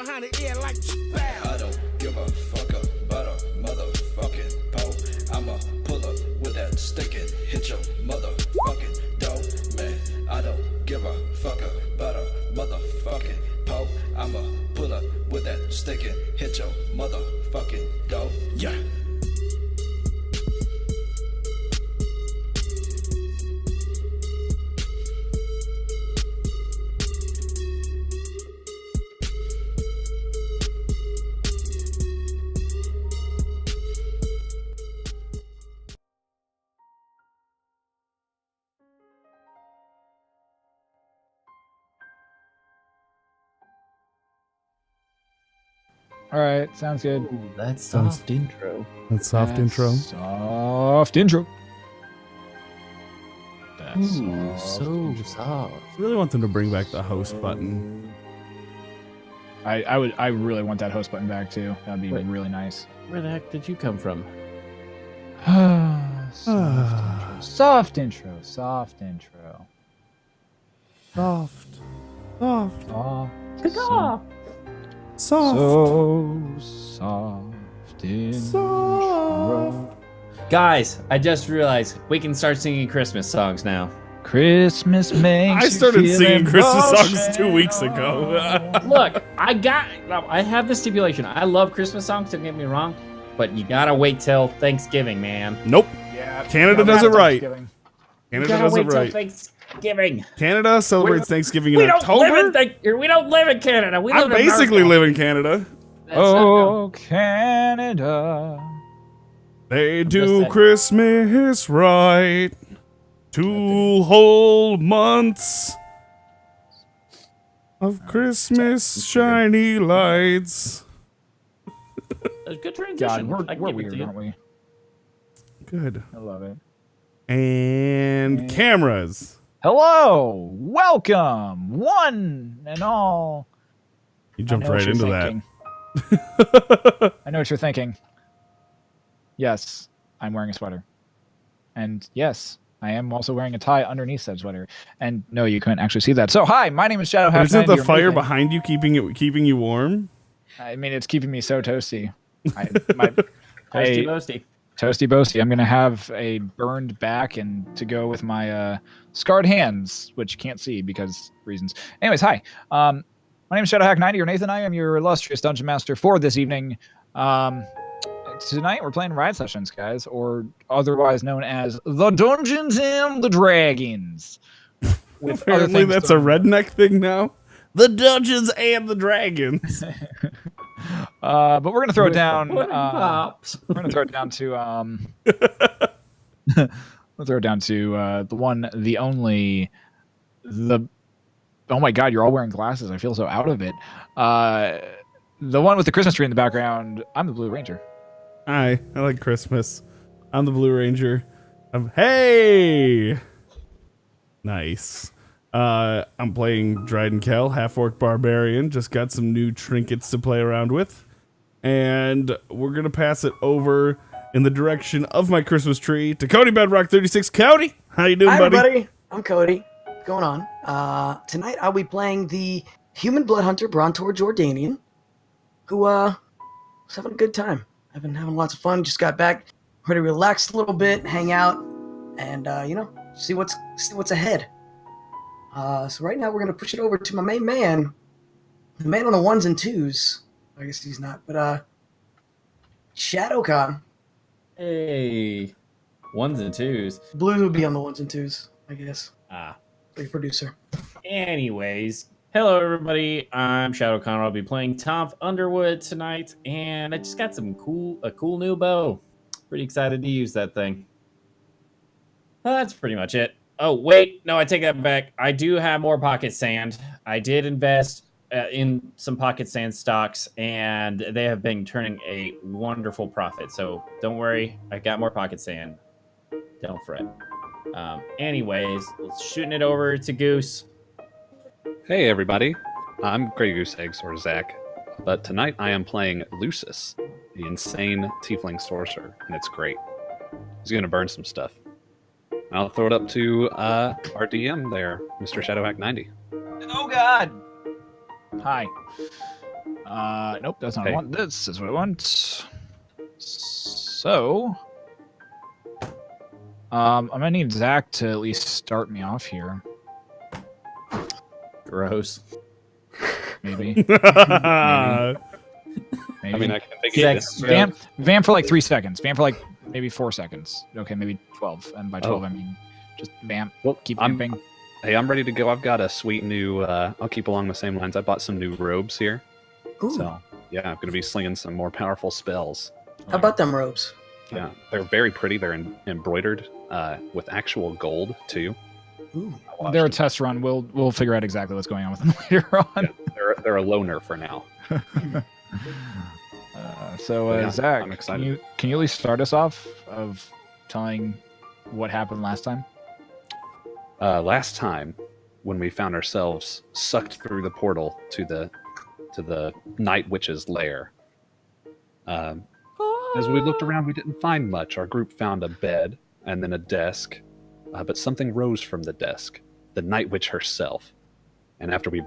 behind the ear like bam. I don't give a fuck about a motherfucking pole. I'ma pull up with that stick and hit your motherfucking door. Man, I don't give a fuck about a motherfucking pole. I'ma pull up with that stick and hit your motherfucking door. Yeah. All right, sounds good. Ooh, that's soft intro. That's soft intro. Soft intro. That's Ooh, so soft. I really want them to bring back the host button. I really want that host button back too. That'd be Wait. really nice. Where the heck did you come from? Soft intro. Soft intro. Soft. Soft. Soft. Soft. So soft intro. Guys, I just realized we can start singing Christmas songs now. Christmas makes I started you feel singing Christmas songs 2 emotional. weeks ago. Look, I have the stipulation. I love Christmas songs, don't get me wrong, but you gotta wait till Thanksgiving, man. Nope. Yeah, Canada does it right. Thanksgiving. You Canada gotta does it wait till right. Thanksgiving. Canada celebrates Thanksgiving in We don't October. live in we don't live in Canada. We I live in basically America. live in Canada. That's not- Oh, Canada. They just do saying. Christmas right. 2 whole months of Christmas shiny lights. A good transition. God, I can we're give it to weird, you. aren't we? Good. I love it. And cameras. Hello, welcome, one and all. You I jumped know what right you're into thinking. that. I know what you're thinking. Yes, I'm wearing a sweater. And yes, I am also wearing a tie underneath said sweater. And no, you couldn't actually see that. So hi, my name is Shadow Half. Isn't the fire behind you keeping you warm? I mean, it's keeping me so toasty. Toasty I- boasty. Toasty boasty. I'm gonna have a burned back and to go with my scarred hands, which you can't see because reasons. Anyways, hi. My name is Shadowhack90 or Nathan. I am your illustrious dungeon master for this evening. Tonight we're playing Riot Sessions, guys, or otherwise known as the Dungeons and the Dragons. With other Apparently things that's a thrown in. redneck thing now. The Dungeons and the Dragons. But we're gonna throw it down. Pudding pops. We're gonna throw it down to we'll throw it down to the one, the only, the. Oh my God, you're all wearing glasses. I feel so out of it. The one with the Christmas tree in the background. I'm the Blue Ranger. Hi, I like Christmas. I'm the Blue Ranger. Hey! Nice. I'm playing Dryden Kell, half-orc barbarian. Just got some new trinkets to play around with. And we're going to pass it over in the direction of my Christmas tree to Cody Bedrock 36. Cody, how you doing, Hi, buddy? everybody. I'm Cody. What's going on? Tonight I'll be playing the human blood hunter Brontor Jordanian, who was having a good time. I've been having lots of fun. Just got back, ready to relax a little bit, hang out, and see what's ahead. So right now we're gonna push it over to my main man, the man on the ones and twos. I guess he's not, but ShadowCon. Hey. Ones and twos. Blue would be on the ones and twos, I guess. Ah. Like producer. Anyways, hello everybody. I'm Shadow Connor. I'll be playing Tom Underwood tonight, and I just got a cool new bow. Pretty excited to use that thing. Well, that's pretty much it. Oh wait, no, I take that back. I do have more pocket sand. I did invest in some pocket sand stocks, and they have been turning a wonderful profit. So don't worry, I got more pocket sand. Don't fret. Anyways, let's shooting it over to Goose. Hey everybody, I'm Grey Goose Eggs or Zach, but tonight I am playing Lucis, the insane tiefling sorcerer, and it's great. He's gonna burn some stuff. I'll throw it up to our DM there, Mr. Shadowhack90. Oh God. Hi. Nope, that's not what I Okay. want. This is what I want. So, I'm gonna need Zach to at least start me off here. Gross. Maybe. I mean, I can take Sex it. Vamp, vamp for like 3 seconds. Vamp for like maybe 4 seconds. Okay, maybe 12. And by 12, Oh. I mean just vamp. Well, Keep I'm vamping. Hey, I'm ready to go. I've got a sweet new. I'll keep along the same lines. I bought some new robes here, Ooh, so yeah, I'm gonna be slinging some more powerful spells. how about them robes? Yeah, they're very pretty. They're embroidered with actual gold too. Ooh, I watched They're a them. test run. We'll figure out exactly what's going on with them later on. They're a loner for now. So Yeah, Zach, I'm excited. can you at least start us off of telling what happened last time? Last time, when we found ourselves sucked through the portal to the Night Witch's lair, as we looked around, we didn't find much. Our group found a bed and then a desk, but something rose from the desk. The Night Witch herself. And after we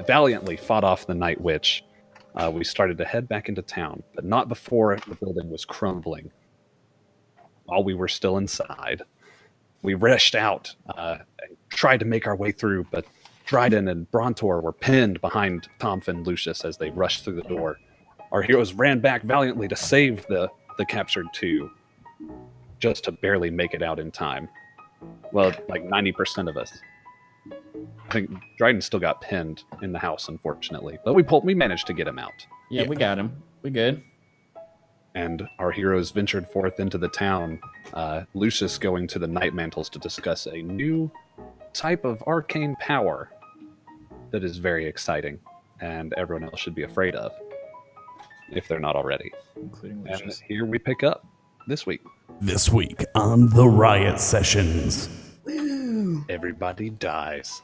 valiantly fought off the Night Witch, we started to head back into town, but not before the building was crumbling. While we were still inside, we rushed out and tried to make our way through, but Dryden and Brontor were pinned behind Tomf and Lucius as they rushed through the door. Our heroes ran back valiantly to save the captured two, just to barely make it out in time. Well, like 90% of us. I think Dryden still got pinned in the house, unfortunately, but we managed to get him out. Yeah, we got him. We good. And our heroes ventured forth into the town, Lucius going to the Night Mantles to discuss a new type of arcane power that is very exciting, and everyone else should be afraid of, if they're not already. Including And Lucius. here we pick up this week. This week on the Riot Sessions, woo. Everybody dies.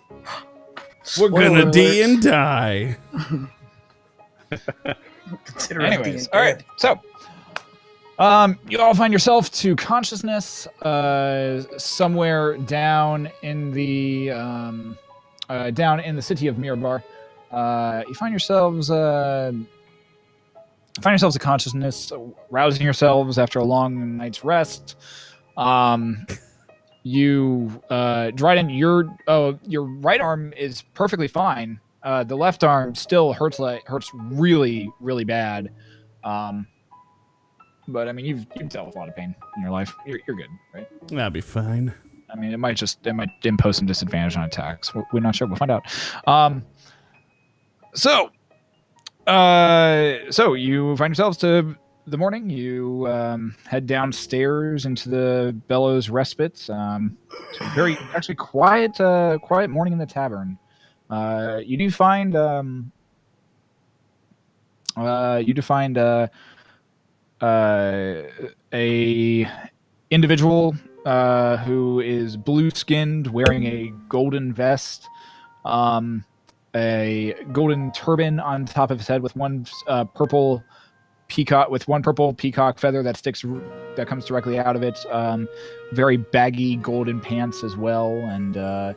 we're gonna Spoiler D alert. and die. Consider it Anyways, being all right. dead. So, you all find yourself to consciousness somewhere down in the city of Mirabar. You find yourselves to consciousness, rousing yourselves after a long night's rest. Dryden, your right arm is perfectly fine. The left arm still hurts really, really bad. But I mean, you've dealt with a lot of pain in your life. You're good, right? That'll be fine. I mean, it might impose some disadvantage on attacks. We're not sure. We'll find out. So you find yourselves to the morning. You head downstairs into the Bellows Respite. It's a very actually quiet morning in the tavern. You do find a individual who is blue-skinned, wearing a golden vest, a golden turban on top of his head with one purple peacock feather that comes directly out of it. Very baggy golden pants as well, and No,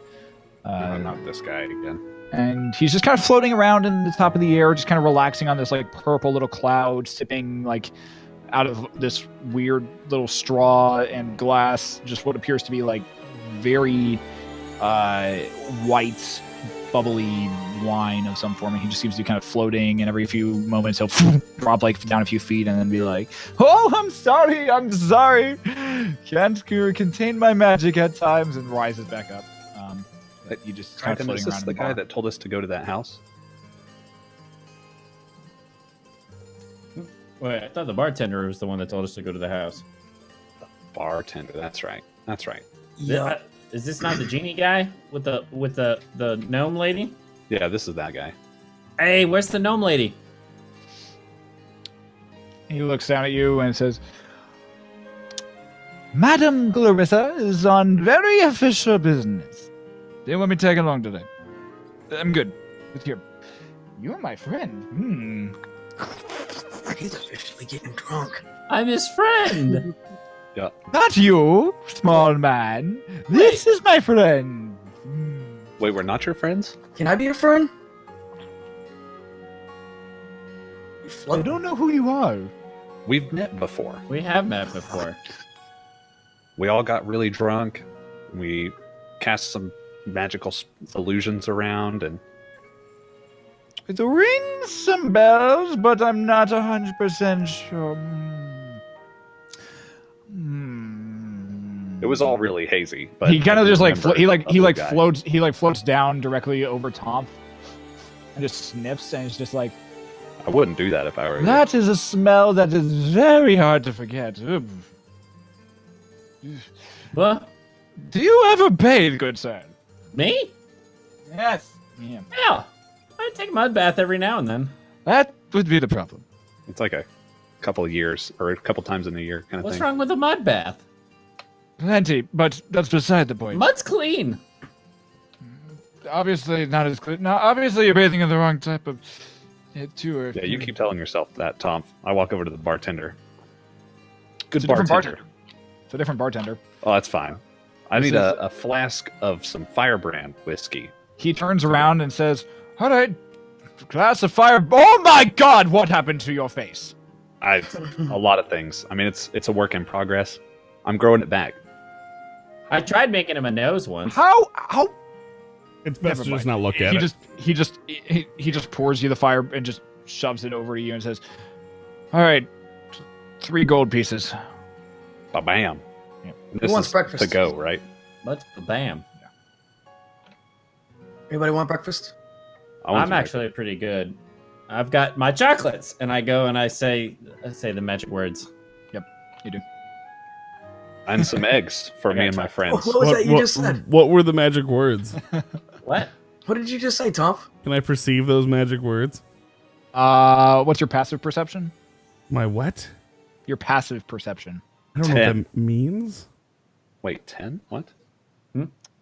not this guy again. and he's just kind of floating around in the top of the air, just kind of relaxing on this like purple little cloud, sipping like out of this weird little straw and glass, just what appears to be like very white, bubbly wine of some form. And he just seems to be kind of floating, and every few moments he'll drop like down a few feet and then be like, "Oh, I'm sorry, can't contain my magic at times," and rises back up. But you just kind of Dryden, is floating this around in the the guy bar. that told us to go to that house? Wait, I thought the bartender was the one that told us to go to the house. Bartender. That's right. Yeah. Is this not the genie guy with the gnome lady? Yeah, this is that guy. Hey, where's the gnome lady? He looks down at you and says, "Madam Clarissa is on very official business. They want me to tag along today. I'm good. It's here. You're my friend. He's officially getting drunk. I'm his friend. Not you, small man. This is my friend. Wait, we're not your friends? Can I be your friend? You I float. don't know who you are. We've met before. We have met before. We all got really drunk. We cast some magical illusions around, and It rings some bells, but I'm not 100% sure. it was all really hazy. But He kind I of do just like remember he a blue guy. floats down directly over Tom, and just sniffs, and it's just like, I wouldn't do that if I were you. that is a smell that is very hard to forget. Ugh. What? Do you ever bathe, good sir? Me? Yes. Yeah. Yeah. I take a mud bath every now and then. That would be the problem. It's like a couple of years or a couple times in a year kind of What's thing. wrong with a mud bath? Plenty, but that's beside the point. Mud's clean. Obviously not as clear. Now, obviously you're bathing in the wrong type of it too. Or Yeah, you keep telling yourself that, Tom. I walk over to the bartender. Good It's a different bartender. It's a different bartender. Oh, that's fine. I This need is- a flask of some Firebrand whiskey. He turns around and says, "All right, glass of fire." Oh my God! What happened to your face? A lot of things. I mean, it's a work in progress. I'm growing it back. I tried making him a nose once. How? It's best Never to just mind. not look at it. He just pours you the fire and just shoves it over to you and says, "All right, 3 gold pieces." Ba-bam. Yeah. This wants is breakfast? to go, right? What's the bam? Anybody want breakfast? I want I'm to- actually pretty good. I've got my chocolates, and I go and I say the magic words. You do. and some eggs for I me got and my you. friends. What was that you just said? What were the magic words? What? What did you just say, Tom? Can I perceive those magic words? What's your passive perception? My what? Your passive perception. I don't know what 10. that means. Wait, 10? What?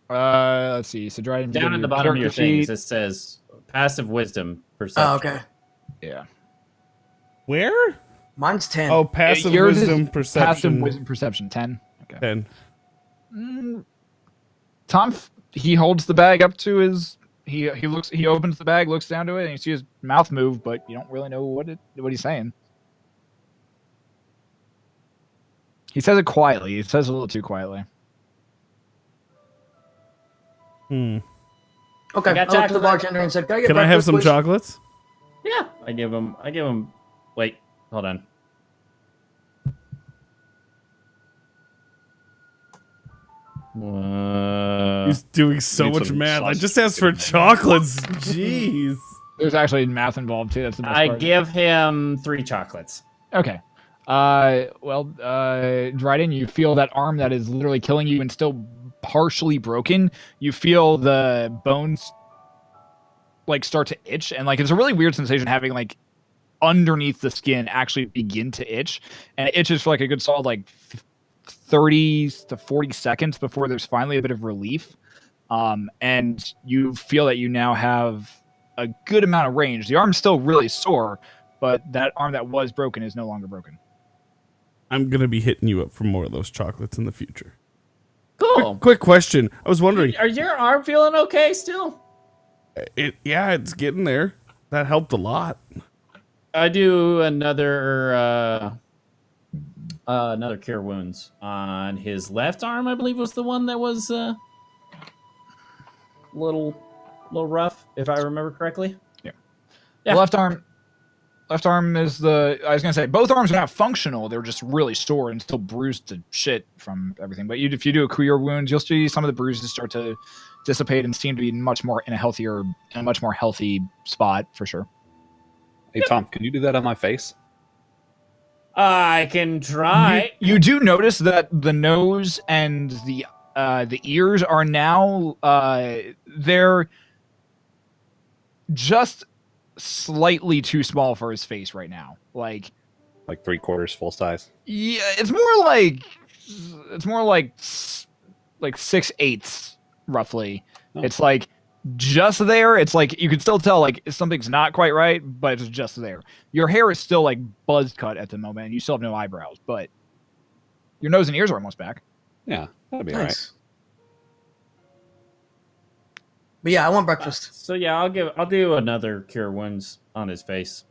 Let's see. So Dryden, Down at the bottom of your things, it says passive wisdom perception. Oh, okay. Yeah. Where? Mine's 10. Oh, passive Yours is wisdom perception. Passive wisdom perception 10. Okay. 10. Tom, he holds the bag up to his. He opens the bag, looks down to it, and you see his mouth move, but you don't really know what he's saying. He says it quietly. He says it a little too quietly. Okay, I I got looked at the chocolate. bartender and said, "Can I get Can I have breakfast, some please?" chocolates? Yeah, I give him. Wait, hold on. He's doing so Need much some math. I sausage just asked for in there. chocolates. Jeez. There's actually math involved too. That's the best I part. give him 3 chocolates. Okay. Dryden, you feel that arm that is literally killing you and still partially broken. You feel the bones like start to itch, and like it's a really weird sensation having like underneath the skin actually begin to itch, and it itches for like a good solid like 30 to 40 seconds before there's finally a bit of relief. And you feel that you now have a good amount of range. The arm's still really sore, but that arm that was broken is no longer broken. I'm going to be hitting you up for more of those chocolates in the future. Cool. Quick question. I was wondering, Are your arm feeling okay still? it's getting there. That helped a lot. I do another cure wounds on his left arm. I believe was the one that was little rough, if I remember correctly. Yeah. The left arm is the. I was gonna say both arms are not functional. They're just really sore and still bruised to shit from everything. But if you do a cure wounds, you'll see some of the bruises start to dissipate and seem to be much more in a much more healthy spot for sure. Hey, Tom, can you do that on my face? I can try. You do notice that the nose and the ears are now they're just slightly too small for his face right now. Like, Like 3/4 full size? yeah, it's more like 6/8 roughly. Oh. It's like just there. It's like you can still tell like something's not quite right, but it's just there. Your hair is still like buzz cut at the moment, and you still have no eyebrows, but your nose and ears are almost back. Yeah, that'd be all right. Nice. But yeah, I want breakfast. So yeah, I'll do another cure wounds on his face.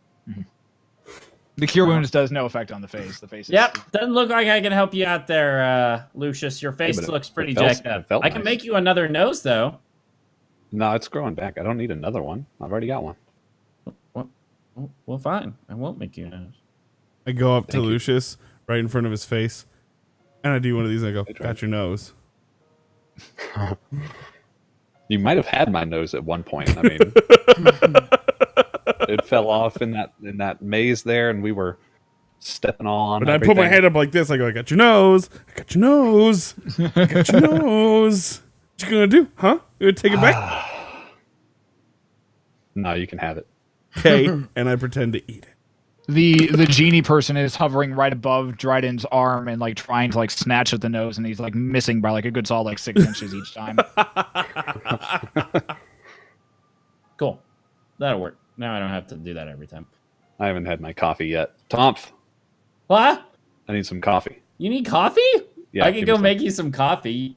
The cure wounds does no effect on the face. The face. Yep, doesn't look like I can help you out there, Lucius. Your face but looks pretty it felt- jacked up. it felt I can nice. make you another nose, though. No, it's growing back. I don't need another one. I've already got one. Well, fine. I won't make you a nose. I go up to Thank you. Lucius right in front of his face, and I do one of these. And I go, Hey, Dre. got your nose. You might have had my nose at one point. I mean, it fell off in that maze there, and we were stepping on. But I put my hand up like this. I go, I got your nose. I got your nose. I got your nose. What you gonna do? Huh? You gonna take it back? No, you can have it. Okay. And I pretend to eat it. The genie person is hovering right above Dryden's arm and like trying to like snatch at the nose, and he's like missing by like a good solid like 6 inches each time. Cool. That'll work. Now I don't have to do that every time. I haven't had my coffee yet. Tomph, What? I need some coffee. You need coffee? Yeah, I give can me go some. make you some coffee.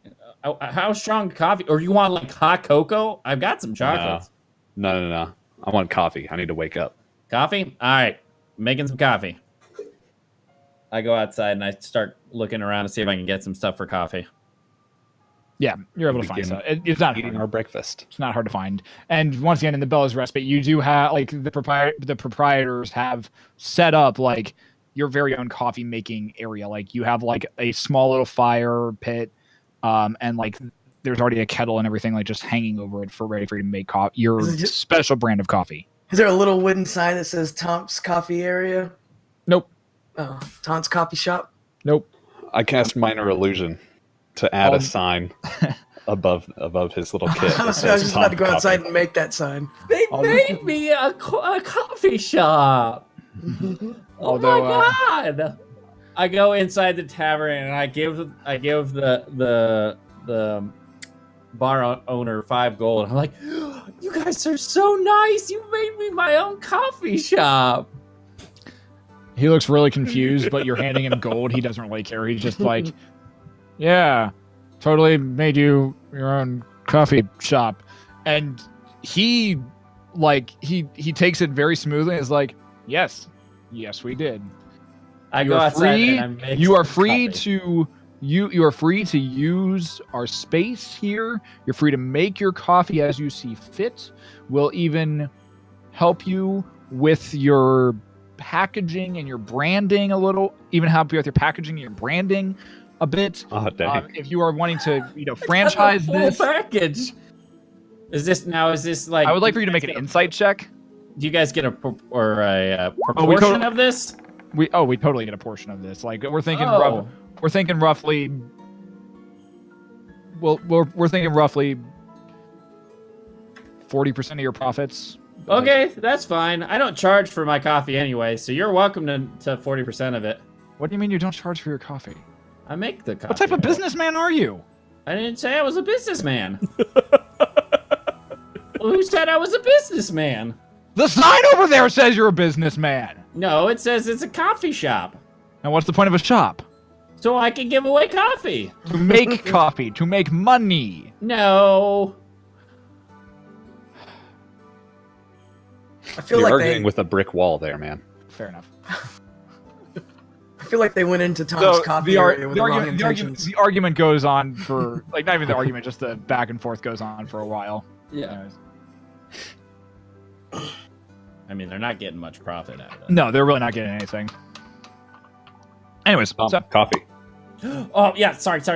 How strong coffee? Or you want like hot cocoa? I've got some chocolates. No. I want coffee. I need to wake up. Coffee? All right. Making some coffee. I go outside and I start looking around to see if I can get some stuff for coffee. Yeah, you're able to find Begin stuff. It's not Eating hard. our breakfast. It's not hard to find. And once again, in the Bella's Respite, you do have like the proprietors have set up like your very own coffee making area. Like you have like a small little fire pit, and like there's already a kettle and everything like just hanging over it for ready for you to make your Is it just- special brand of coffee. Is there a little wooden sign that says Tom's Coffee Area? Nope. Oh, Tom's Coffee Shop? Nope. I cast minor illusion to add Oh. a sign above his little kit. I that was says just about to go Tomp outside Coffee. and make that sign. They Oh, made me a coffee shop. Oh Although, my god! I go inside the tavern and I give the bar owner 5 gold. I'm like, you guys are so nice. You made me my own coffee shop. He looks really confused, but you're handing him gold. He doesn't really care. He's just like, yeah, totally made you your own coffee shop. And he takes it very smoothly and is like, yes, we did. I You go are outside free- and I make You are some free coffee. to you are free to use our space here. You're free to make your coffee as you see fit. We'll even help you with your packaging and your branding a little. Even help you with your packaging and your branding a bit. Oh, dang. If you are wanting to, franchise Full this, package. Is this like? I would like for you to make an insight check. Do you guys get a proportion totally- of this? We totally get a portion of this. Like we're thinking, Oh. we're thinking roughly. Well, we're thinking roughly 40% of your profits. Okay, that's fine. I don't charge for my coffee anyway, so you're welcome to 40% of it. What do you mean you don't charge for your coffee? I make the coffee. What type of businessman are you? I didn't say I was a businessman. Well, who said I was a businessman? The sign over there says you're a businessman. No, it says it's a coffee shop. And what's the point of a shop? So I can give away coffee. To make coffee, to make money. No. I feel You're like arguing they with a brick wall there, man. Fair enough. I feel like they went into Tom's Coffee Area with the wrong intentions. the argument goes on for like not even the argument, just the back and forth goes on for a while. Yeah. I mean, they're not getting much profit out of it. No, they're really not getting anything. Anyways, Tomp so Coffee. Oh, yeah. Sorry. All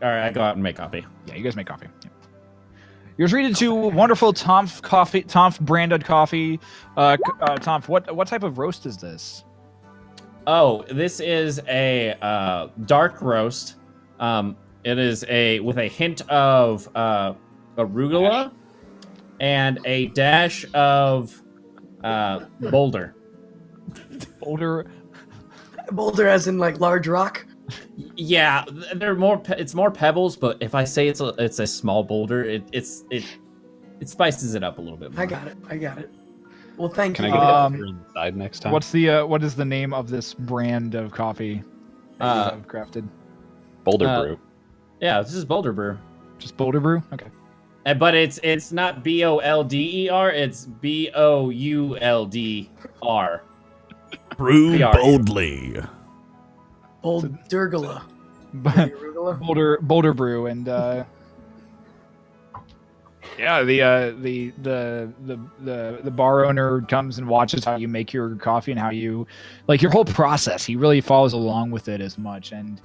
right, I go out and make coffee. yeah, you guys make coffee. Yeah. You're treated to wonderful Tomf branded coffee. Tomf, what type of roast is this? Oh, this is a dark roast. It is with a hint of arugula and a dash of boulder. Boulder. Boulder as in like large rock. Yeah, they're more. It's more pebbles, but if I say it's a small boulder, it spices it up a little bit more. I got it. Well, thank Can I you. get Um, it inside next time? What is the name of this brand of coffee that you have crafted? Boulder uh, Brew? Yeah, this is Boulder Brew. Just Boulder Brew? Okay. But it's not BOLDER, it's BOULDR. Brew We are. boldly. Old Durgala. Boulder Brew, and yeah, the bar owner comes and watches how you make your coffee and how you like your whole process. He really follows along with it as much, and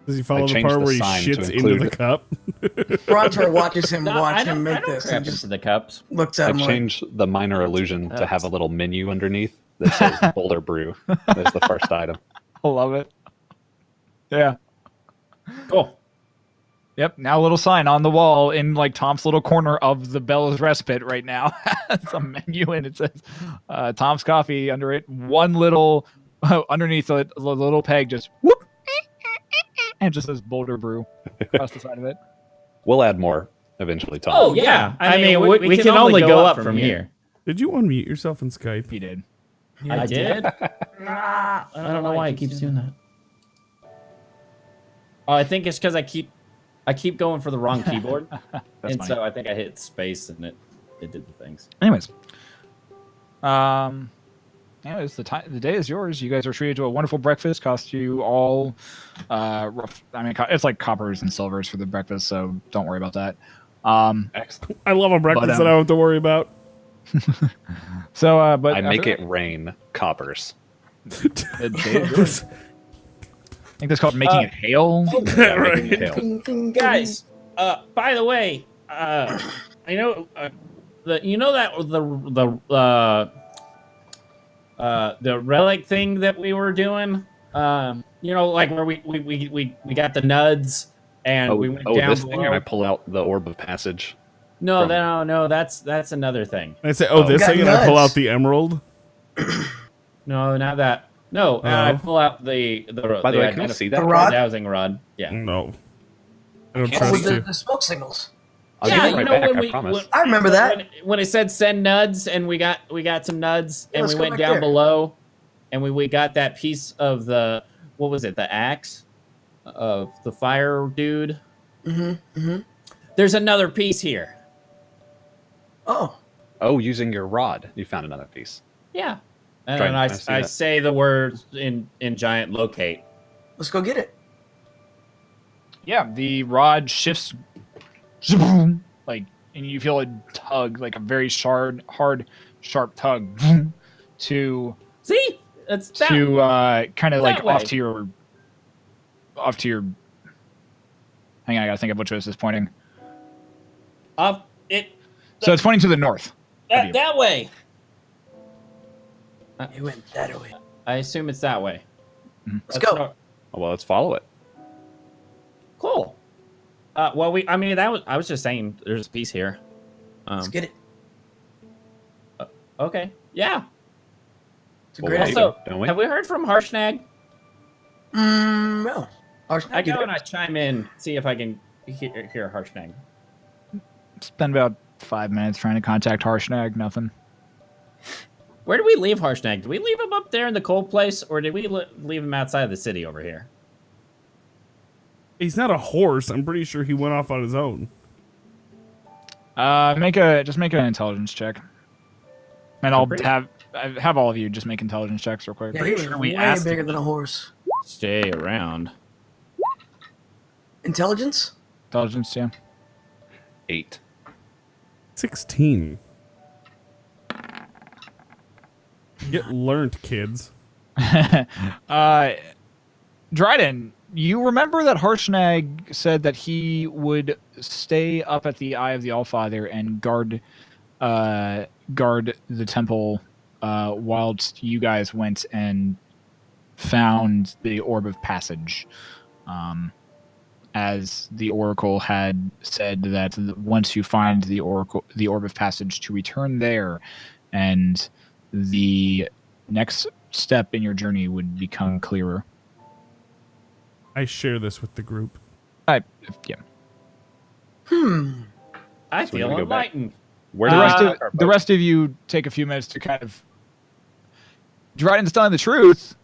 Does he follow the changed part the where he sign to shits into the include- cup? Brontor watches him No, watch I him don't make this crap and just into the cups. looks at I've him like, changed the minor illusion to have a little menu underneath that says Boulder Brew. That's the first item. I love it. Yeah. Cool. Yep. Now a little sign on the wall in like Tom's little corner of the Bella's Respite right now. It's a menu and it says Tom's Coffee under it. One little underneath the little peg, just whoop, and it just says Boulder Brew across the side of it. We'll add more eventually, Tom. Oh, yeah. I mean, we can only go up from here. Did you unmute yourself in Skype? He did. I did? I don't know why he keeps doing that. Oh, I think it's because I keep going for the wrong keyboard. That's and funny. so I think I hit space and it did the things. Anyways, the day is yours. You guys are treated to a wonderful breakfast. Cost you all, rough. I mean, it's like coppers and silvers for the breakfast, so don't worry about that. Excellent. I love a breakfast But, that I don't have to worry about. So, but I make after it rain coppers. that, the day is yours. I think that's called making it hail. Yeah, Right. making it hail. ding, ding, ding. Guys, by the way, I know the relic thing that we were doing. Like where we got the nuds and we went down this thing, below. and I pull out the orb of passage. No, from- no, that's another thing. And I say, oh, this Got thing, and I pull nuts. out the emerald. No, not that. No, I Oh. pull out the By the way, can I see that? The rod? dowsing rod. Yeah. No. I don't Can't Oh, trust with you. the smoke signals. I'll Yeah, give it you right know back, when I we promise. I remember that. when it said send nuds and we got some nuds and let's we go went back down there. below and we got that piece of the what was it, the axe of the fire dude. There's another piece here. Oh, Oh, using your rod, you found another piece. Yeah. And Try- then I can I see that? say the words in giant locate. let's go get it. Yeah, the rod shifts, like, and you feel a tug, like a very hard, sharp tug, to See? It's that kind of like that way. off to your. Hang on, I gotta think of which way this is pointing. up it So it's pointing to the north. Have you? that way. It went that way. I assume it's that way. Let's go. Oh, well, let's follow it. Cool. I was just saying there's a piece here. Let's get it. Okay. Yeah. It's a Well, great wait, idea. Also, don't we? have we heard from Harshnag? No. I go and I chime in, see if I can hear Harshnag. Spend about 5 minutes trying to contact Harshnag. Nothing. Where do we leave Harshnag? Did we leave him up there in the cold place, or did we leave him outside of the city over here? He's not a horse. I'm pretty sure he went off on his own. Make an intelligence check, and I'll Pretty- have all of you just make intelligence checks real quick. Yeah, he was way bigger than a horse. Stay around. Intelligence? Intelligence, yeah. 8. 16. Get learnt, kids. Dryden, you remember that Harshnag said that he would stay up at the Eye of the Allfather and guard the temple whilst you guys went and found the Orb of Passage. As the Oracle had said that once you find the Orb of Passage, to return there, and the next step in your journey would become clearer. I share this with the group. Yeah. I So we're feel gonna go back. enlightened. Where The did rest we of park our the boat? rest of you take a few minutes to kind of. Dryden's telling the truth.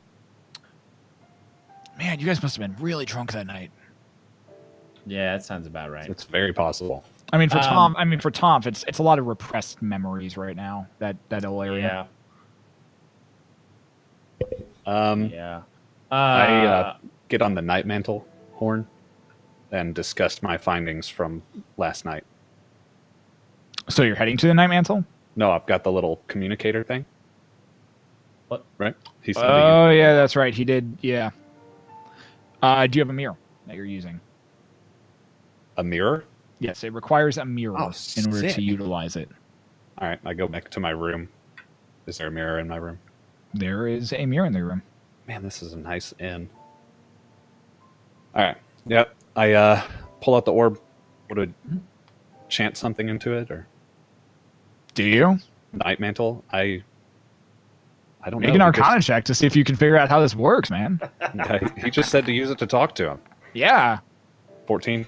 Man, you guys must have been really drunk that night. Yeah, that sounds about right. It's very possible. I mean, for Um, Tom, it's a lot of repressed memories right now. That whole area. Yeah. Yeah. I get on the night mantle horn and discuss my findings from last night. So you're heading to the Night Mantle? No, I've got the little communicator thing. What? Right? He's sending Oh, yeah, that's right. He did. Yeah. Do you have a mirror that you're using? a mirror. Yes, it requires a mirror Oh, in order sick. to utilize it. All right, I go back to my room. Is there a mirror in my room? There is a mirror in the room. Man, this is a nice inn. All right. Yep. I pull out the orb. Would I chant something into it or Do you? night mantle? I don't Make know. an He Arcana check to see if you can figure out how this works, man. he just said to use it to talk to him. Yeah. 14.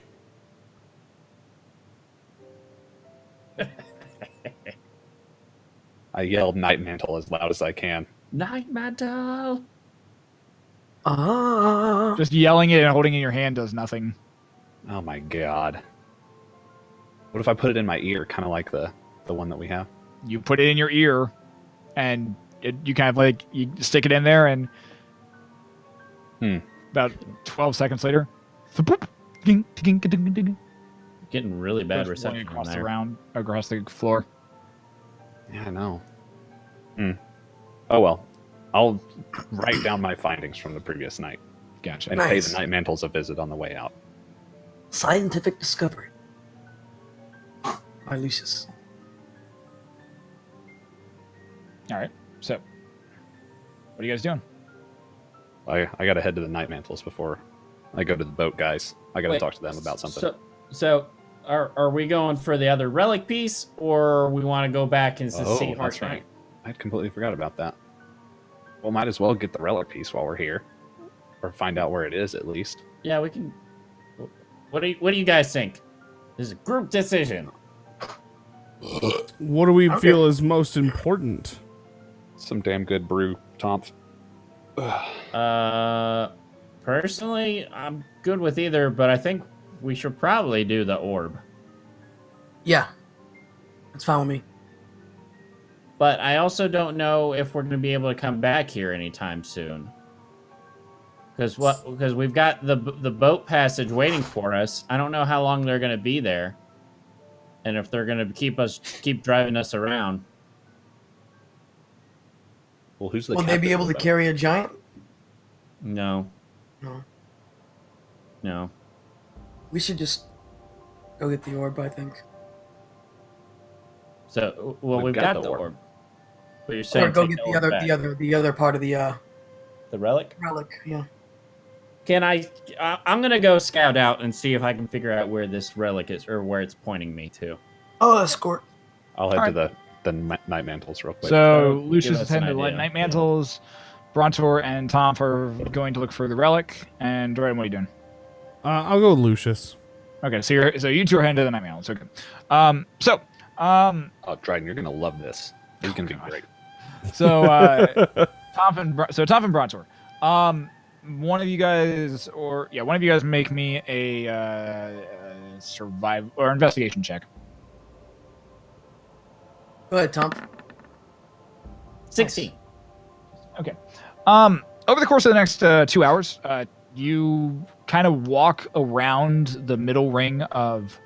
I yelled night mantle as loud as I can. Night mantle. Just yelling it and holding it in your hand does nothing. Oh my god. What if I put it in my ear, kind of like the one that we have? You put it in your ear, and you kind of like you stick it in there, and about 12 seconds later, Getting really bad goes flying reception across from the there. round, across the floor. Yeah, I know. Oh well. I'll write down my findings from the previous night Gotcha. and pay Nice. the night mantles a visit on the way out. Scientific discovery by Lucius. All right. So, what are you guys doing? I gotta head to the night mantles before I go to the boat guys. I gotta Wait, talk to them about something. So are we going for the other relic piece, or we want to go back and see that's Heart right. I completely forgot about that. Well, might as well get the relic piece while we're here, or find out where it is at least. Yeah, we can. What do you guys think? This is a group decision. What do we Okay. feel is most important? Some damn good brew, Tom. Personally, I'm good with either, but I think we should probably do the orb. Yeah, that's fine with me. But I also don't know if we're going to be able to come back here anytime soon. Because we've got the boat passage waiting for us. I don't know how long they're going to be there, and if they're going to keep driving us around. Well, who's the Will they be captain able of to the boat? carry a giant? No, No. no. We should just go get the orb, I think. So well, We've we've got got the the orb. orb. But you're saying Or go take get the the orb back. the other part of the The relic. relic. Yeah. Can I'm gonna go scout out and see if I can figure out where this relic is or where it's pointing me to. Oh, escort. I'll head All to the night mantles real quick. So give Lucius us is heading an to idea. Night Mantles. Brontor and Tom are going to look for the relic. And Dorian, what are you doing? I'll go with Lucius. Okay, so you two are heading to the Night Mantles. Okay. Oh, Dryden, you're gonna love this. It's gonna be great. So Tom and Brontor. One of you guys make me a survival or investigation check. Go ahead, Tom. 16. Okay. Over the course of the next 2 hours, you kind of walk around the middle ring of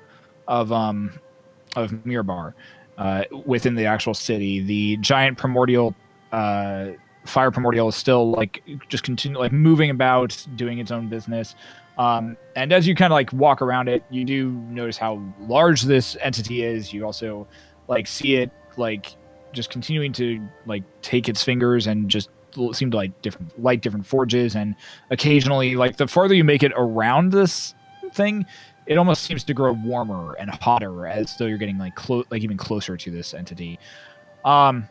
Mirbar, within the actual city. The giant primordial, fire primordial is still like just continue like moving about, doing its own business. And as you kind of like walk around it, you do notice how large this entity is. You also like see it like just continuing to like take its fingers and just seem to like different forges, and occasionally like the farther you make it around this thing, it almost seems to grow warmer and hotter as though you're getting like even closer to this entity. After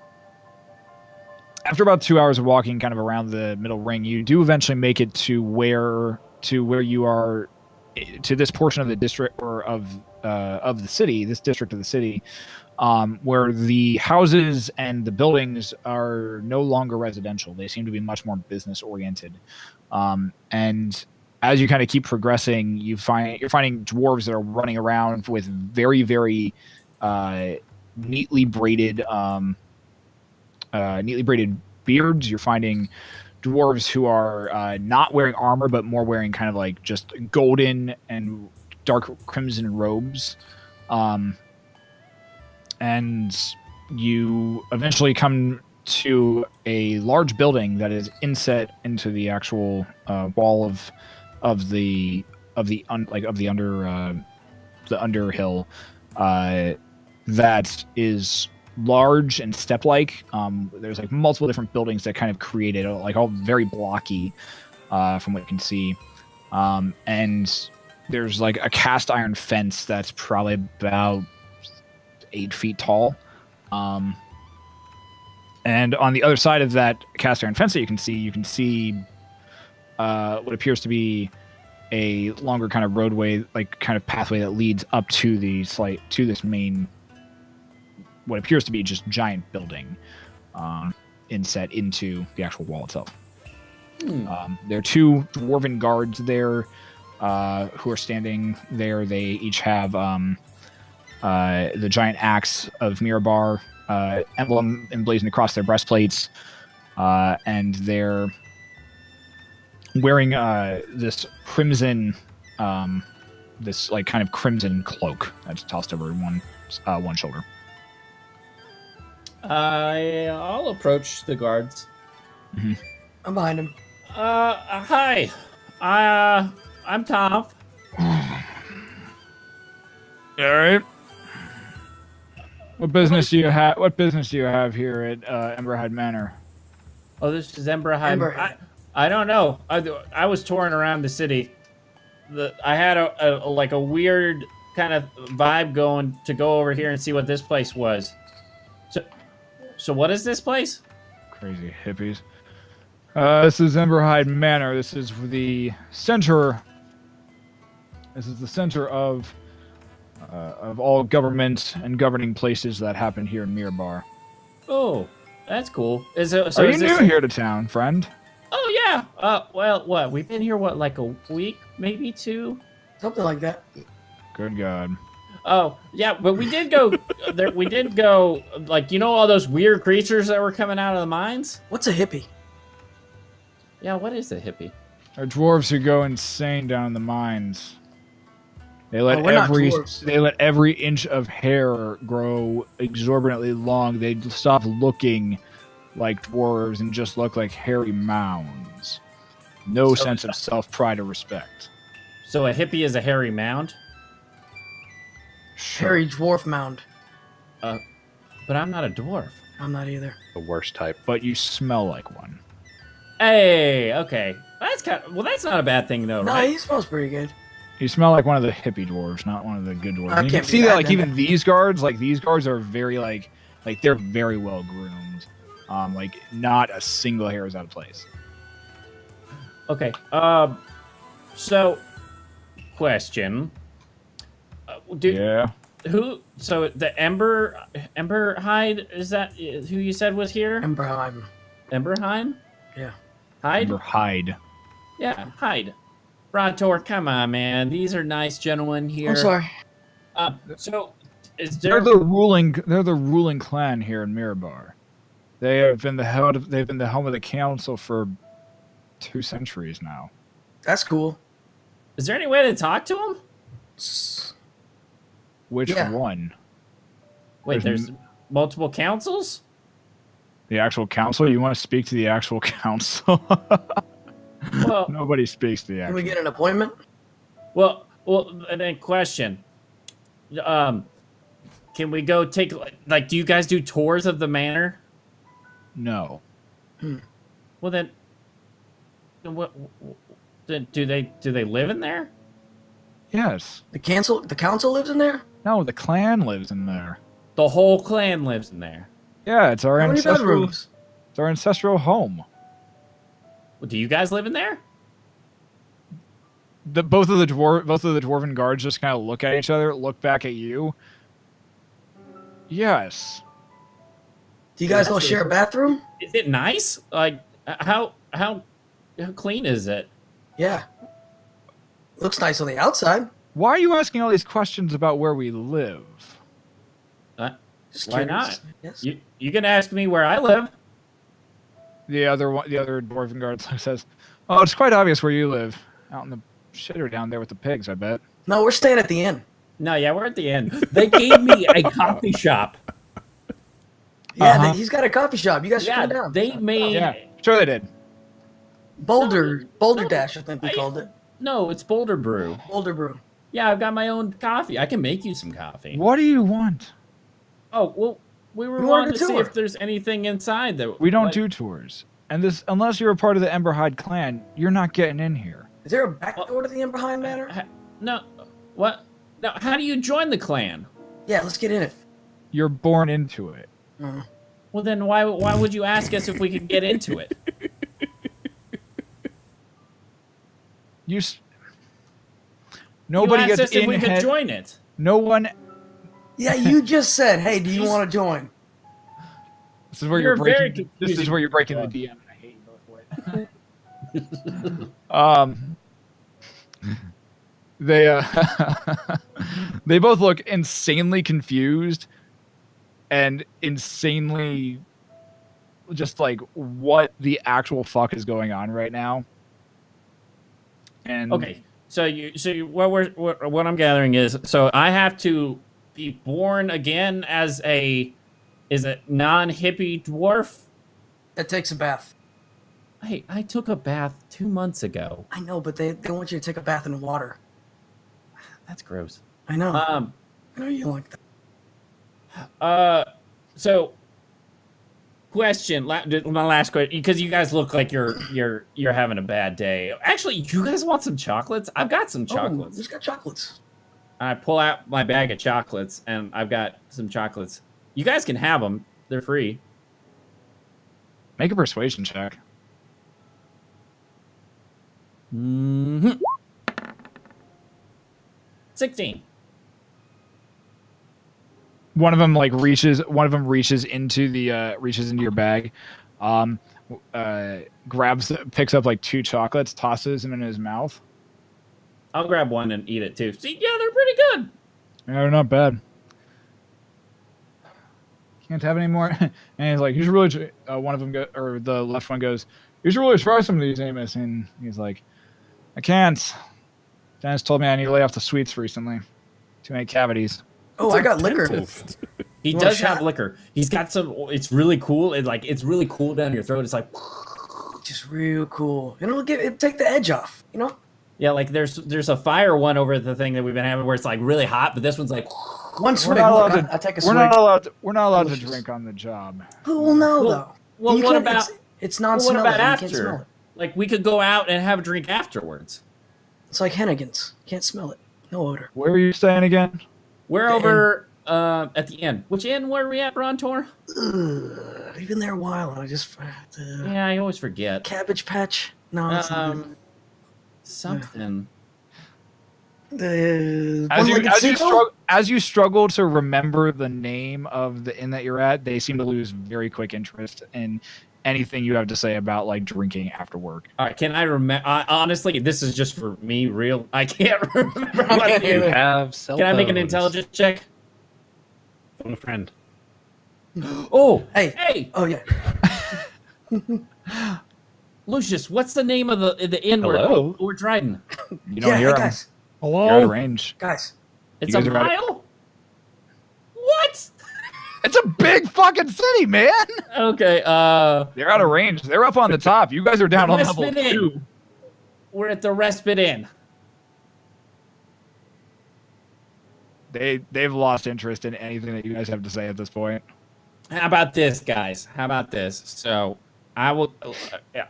about 2 hours of walking kind of around the middle ring, you do eventually make it to where you are, to this portion of the district or of the city, this district of the city, where the houses and the buildings are no longer residential. They seem to be much more business oriented. And as you kind of keep progressing, you're finding dwarves that are running around with very, very neatly braided beards. You're finding dwarves who are not wearing armor, but more wearing kind of like just golden and dark crimson robes. And you eventually come to a large building that is inset into the actual wall of the underhill that is large and step-like. There's like multiple different buildings that kind of create it, like all very blocky from what you can see. And there's like a cast iron fence that's probably about 8 feet tall. And on the other side of that cast iron fence that you can see what appears to be a longer kind of roadway, like kind of pathway that leads up to this main, what appears to be just giant building, inset into the actual wall itself. There are 2 dwarven guards there who are standing there. They each have the giant axe of Mirabar emblem emblazoned across their breastplates, and they're wearing this crimson, this like kind of crimson cloak that's tossed over one shoulder. I'll approach the guards. I'm behind him. Hi. I'm Tom. All right. What business do you have? What business do you have here at Emberhide Manor? Oh, this is Emberheim. Emberheim. I don't know. I was touring around the city. I had a like a weird kind of vibe going to go over here and see what this place was. So what is this place? Crazy hippies. This is Emberhide Manor. This is the center. This is the center of all government and governing places that happen here in Mirabar. Oh, that's cool. Are you new here to town, friend? Oh yeah. Well, what? We've been here like a week, maybe 2. Something like that. Good God. Oh yeah, but we did go. We did go. Like all those weird creatures that were coming out of the mines. What's a hippie? Yeah, what is a hippie? They're dwarves who go insane down in the mines. They let we're not dwarves. They let every inch of hair grow exorbitantly long. They stop looking like dwarves and just look like hairy mounds. No sense of self-pride or respect. So a hippie is a hairy mound? Sure. Hairy dwarf mound. But I'm not a dwarf. I'm not either. The worst type. But you smell like one. Hey, okay. That's that's not a bad thing though, No, right? he smells pretty good. You smell like one of the hippie dwarves, not one of the good dwarves. I You can't can be see that, that like, then. even these guards are very, like they're very well groomed. Like, not a single hair is out of place. Okay. So, question. Yeah. Who? So the Ember Hide, is that who you said was here? Emberheim. Emberheim? Yeah. Hide? Ember Hide. Yeah, Hide. Brontor, come on, man. These are nice gentlemen here. I'm sorry. So, is there? They're the ruling clan here in Mirabar. They have been they've been the home of the council for 2 centuries now. That's cool. Is there any way to talk to them? Which Yeah. one? Wait, there's multiple councils? The actual council? You want to speak to the actual council? Well, Nobody speaks to the Can actual. we get an appointment? well, and then question. Can we go take like? Do you guys do tours of the manor? No. Well then, what? Do they live in there? Yes. The council lives in there? No, the clan lives in there. The whole clan lives in there. Yeah, it's our How many ancestral. bedrooms? It's our ancestral home. Well, do you guys live in there? Both of the dwarven guards just kind of look at each other, look back at you. Yes. Do you guys That's all really share a cool. bathroom? Is it nice? Like how clean is it? Yeah. Looks nice on the outside. Why are you asking all these questions about where we live? Just Why curious, not? I guess. You can ask me where I live. The other dwarven guard says, "Oh, it's quite obvious where you live. Out in the shitter down there with the pigs, I bet." No, we're staying at the inn. No, yeah, we're at the end. They gave me a coffee shop. Yeah, Uh-huh. he's got a coffee shop. You guys should Yeah, come down. they made. Yeah, sure they did. Boulder No, Dash, I think we I- called it. No, it's Boulder Brew. Boulder Brew. Yeah, I've got my own coffee. I can make you some coffee. What do you want? Oh, well, we were We wanted wanting a to see tour. if there's anything inside that We don't like- do tours, and this unless you're a part of the Emberhide clan, you're not getting in here. Is there a back door to the Emberheim Manor? No, what? No, how do you join the clan? Yeah, let's get in it. You're born into it. Well, then why would you ask us if we could get into it? Nobody you asked gets us if in we could head- join it. No one. Yeah, you just said, hey, do you want to join? This is where You're you're very breaking. This is confusing. where you're breaking the DM, and I hate you both for it. They they both look insanely confused and insanely just like what the actual fuck is going on right now. And Okay, what I'm gathering is, so I have to be born again as a non-hippie dwarf. That takes a bath. Hey, I took a bath 2 months ago. I know, but they want you to take a bath in water. That's gross. I know. Um. I know you like that. So, question. My last question, because you guys look like you're having a bad day. Actually, you guys want some chocolates? I've got some Oh, chocolates. who's got chocolates? I pull out my bag of chocolates, and I've got some chocolates. You guys can have them. They're free. make a persuasion check. Mm-hmm. 16. One of them reaches into your bag, picks up like 2 chocolates, tosses them in his mouth. I'll grab one and eat it too. See, yeah, they're pretty good. Yeah, they're not bad. Can't have any more. And he's like, you should really. One of them or the left one goes, you should really try some of these, Amos. And he's like, I can't. Dennis told me I need to lay off the sweets recently. Too many cavities. Oh, I got liquor. He You want a does have shot? liquor. He's got some. It's really cool. It's really cool down your throat. It's like, Just real cool. It'll take the edge off, you know? yeah, like there's a fire one over the thing that we've been having where it's like really hot, but this one's like, One swig. not Look, allowed I take a We're swig. not allowed to Delicious. drink on the job. Who will know, Well, though? well, You what can't- about It's what non-smelling. about You can't after? smell it. Like we could go out and have a drink afterwards. It's like Hennigan's. Can't smell it. No odor. Where are you staying again? We're The over at the inn. Which inn were we at, Brontor? Ugh, we've been there a while, and I just Yeah, I always forget. Cabbage Patch. No, it's not Something. the As you, one-legged seagull? as you struggle to remember the name of the inn that you're at, they seem to lose very quick interest in anything you have to say about like drinking after work. All right, can I remember? Honestly, this is just for me. Real, I can't remember. What can't You the- have cell Can I make an phones. intelligence check? Phone a friend. Oh, Hey. hey, Oh yeah. Lucius, what's the name of the inn Hello? we're Dryden? You don't Yeah, hear hey, 'em. guys. You're out of Hello? range. Guys. It's You a guys are at it. mile. What? It's a big fucking city, man. Okay, They're out of range. They're up on the top. You guys are down on level Respite Inn. 2. we're at the Respite Inn. They've lost interest in anything that you guys have to say at this point. How about this, guys? How about this? So I will.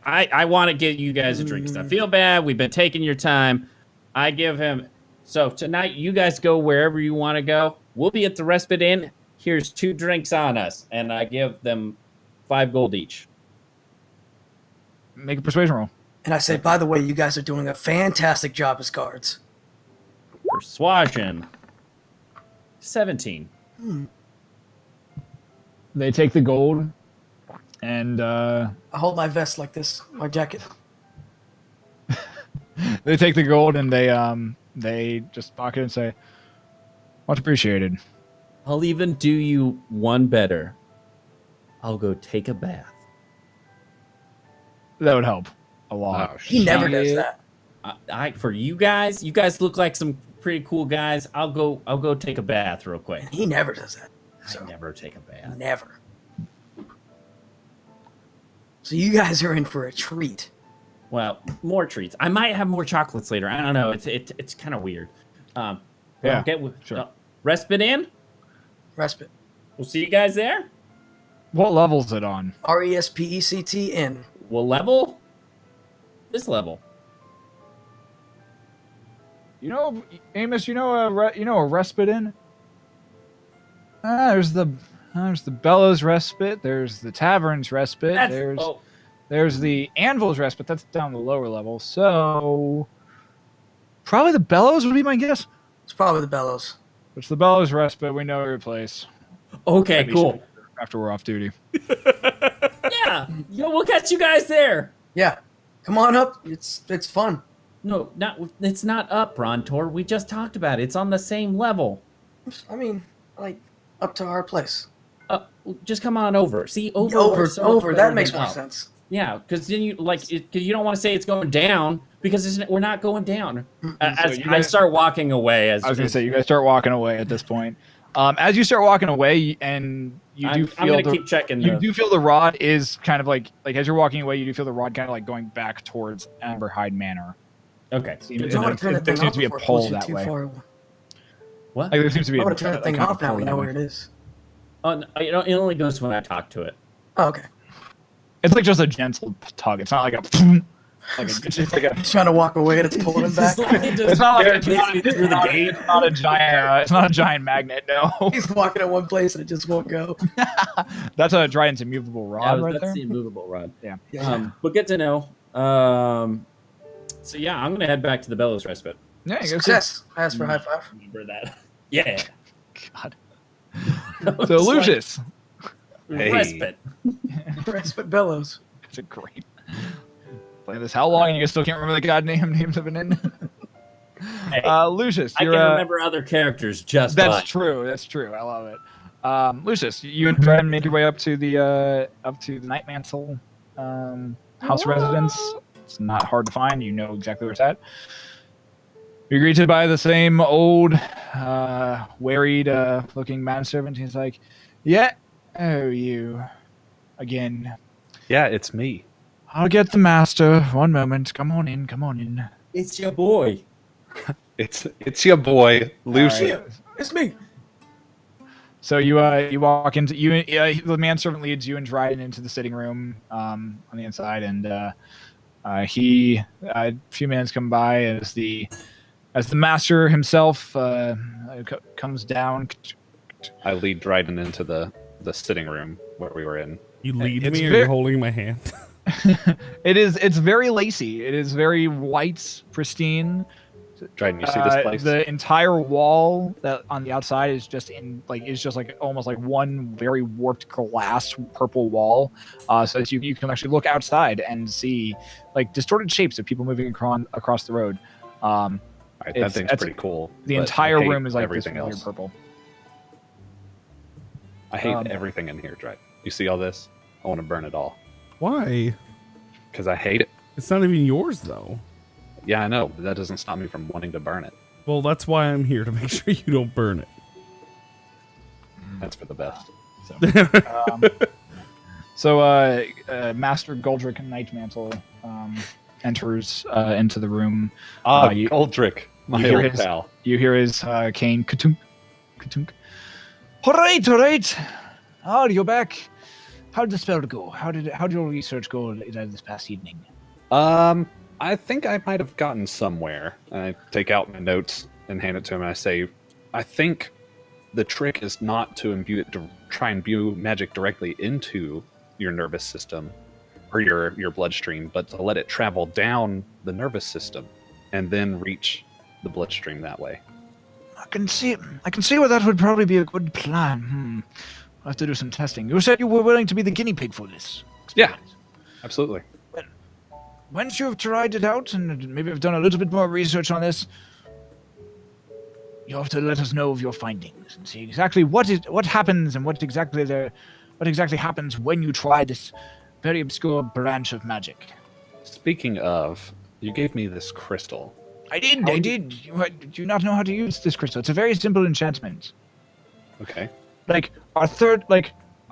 I want to get you guys a drink 'cause I feel bad. We've been taking your time. I give him. So tonight, you guys go wherever you want to go. We'll be at the Respite Inn. Here's 2 drinks on us, and I give them 5 gold each. Make a persuasion roll. And I say, by the way, you guys are doing a fantastic job as guards. Persuasion. 17. They take the gold, and I hold my vest like this, my jacket. they take the gold and they just pocket it and say, "Much appreciated." I'll even do you one better. I'll go take a bath. That would help a lot. Oh, He never does shit. that. For you guys look like some pretty cool guys. I'll go take a bath real quick. And he never does that. So I never take a bath. never. So you guys are in for a treat. Well, more treats. I might have more chocolates later. I don't know. It's kind of weird. Yeah, Okay, sure. Respite in. Respite. We'll see you guys there. What level's it on? RESPECT-N. We'll level. This level. You know, Amos. You know a respite in. There's the Bellows respite. There's the Tavern's respite. There's the Anvil's respite. That's down the lower level. So probably the Bellows would be my guess. It's probably the Bellows. It's the Bellows respite. We know your place. Okay, Maybe cool. After we're off duty. Yeah, we'll catch you guys there. Yeah. Come on up. It's fun. No, it's not up, Brontor. We just talked about it. It's on the same level. I mean, like, up to our place. Just come on over. See, over. works so much Over. better That makes than more up. sense. Yeah, because then you cause you don't want to say it's going down because we're not going down. As you I guys- start walking away, I was gonna say you guys start walking away at this point. As you start walking away, and you do I'm feel gonna keep checking. you do feel the rod is kind of like as you're walking away, you do feel the rod kind of like going back towards Amberhide Manor. Okay. Seems- You don't want to turn that there thing seems off to be a before it pull pulls you that too way. far. What? Like there seems to be. I want to turn that thing kind of off now. pull We that know way. where it is. Oh, no, it only goes when I talk to it. Oh, okay. It's like just a gentle tug. It's not like a. It's just like a. He's trying to walk away and it's pulling him back. It's not like Barricades me through the gate. It's not a giant. It's not a giant magnet. No, He's walking at one place and it just won't go. that's a Dryden's immovable rod right that's there. the immovable rod. Yeah. But good to know. So yeah, I'm gonna head back to the Bellows Respite. Yeah, you go. Success. I asked for a high five. Remember that? Yeah. God. So Lucius, Hey. Respite. Respite Bellows. it's a great. Play this how long and you guys still can't remember the goddamn names of an inn? Hey, Lucius, I you're. can remember other characters just That's fine. true. That's true. I love it. Lucius, you and Dryden make your way up to the Night Mantle house residence. It's not hard to find. You know exactly where it's at. You're greeted by the same old, wearied looking manservant. He's like, "Yeah, oh you, again. Yeah, it's me. I'll get the master. One moment. Come on in. Come on in." It's your boy. It's your boy, Lucy. All right. It's me. So you walk into the manservant leads you and Dryden into the sitting room on the inside, and a few minutes come by as the master himself comes down. I lead Dryden into the sitting room where we were in. You lead It's me, or very- you're holding my hand? It's very lacy. It is very white, pristine. Dryden, you see this place? The entire wall that on the outside is just almost like one very warped glass purple wall, so that you can actually look outside and see like distorted shapes of people moving across the road. All right, that it's- thing's that's- pretty cool. The but entire I hate room is like this everything weird else. purple. I hate um, everything in here, Dryden. You see all this? I want to burn it all Why? because I hate it. It's not even yours, though. Yeah, I know, but that doesn't stop me from wanting to burn it. Well, that's why I'm here, to make sure you don't burn it. That's for the best. So Master Goldrick Nightmantle enters into the room. Ah, you- Goldrick, my you hear old his- pal. You hear his cane katunk, katunk. All right. Oh, you're back. How did the spell go? How did your research go this past evening? I think I might have gotten somewhere. I take out my notes and hand it to him, and I say, I think the trick is not to try and imbue magic directly into your nervous system or your bloodstream, but to let it travel down the nervous system and then reach the bloodstream that way. I can see where that would probably be a good plan. I'll have to do some testing. You said you were willing to be the guinea pig for this. Yeah. Absolutely. Once you've tried it out and maybe have done a little bit more research on this, you have to let us know of your findings and see exactly what happens and what exactly happens when you try this very obscure branch of magic. Speaking of, you gave me this crystal. I did. Do you not know how to use this crystal? It's a very simple enchantment. Okay. Like,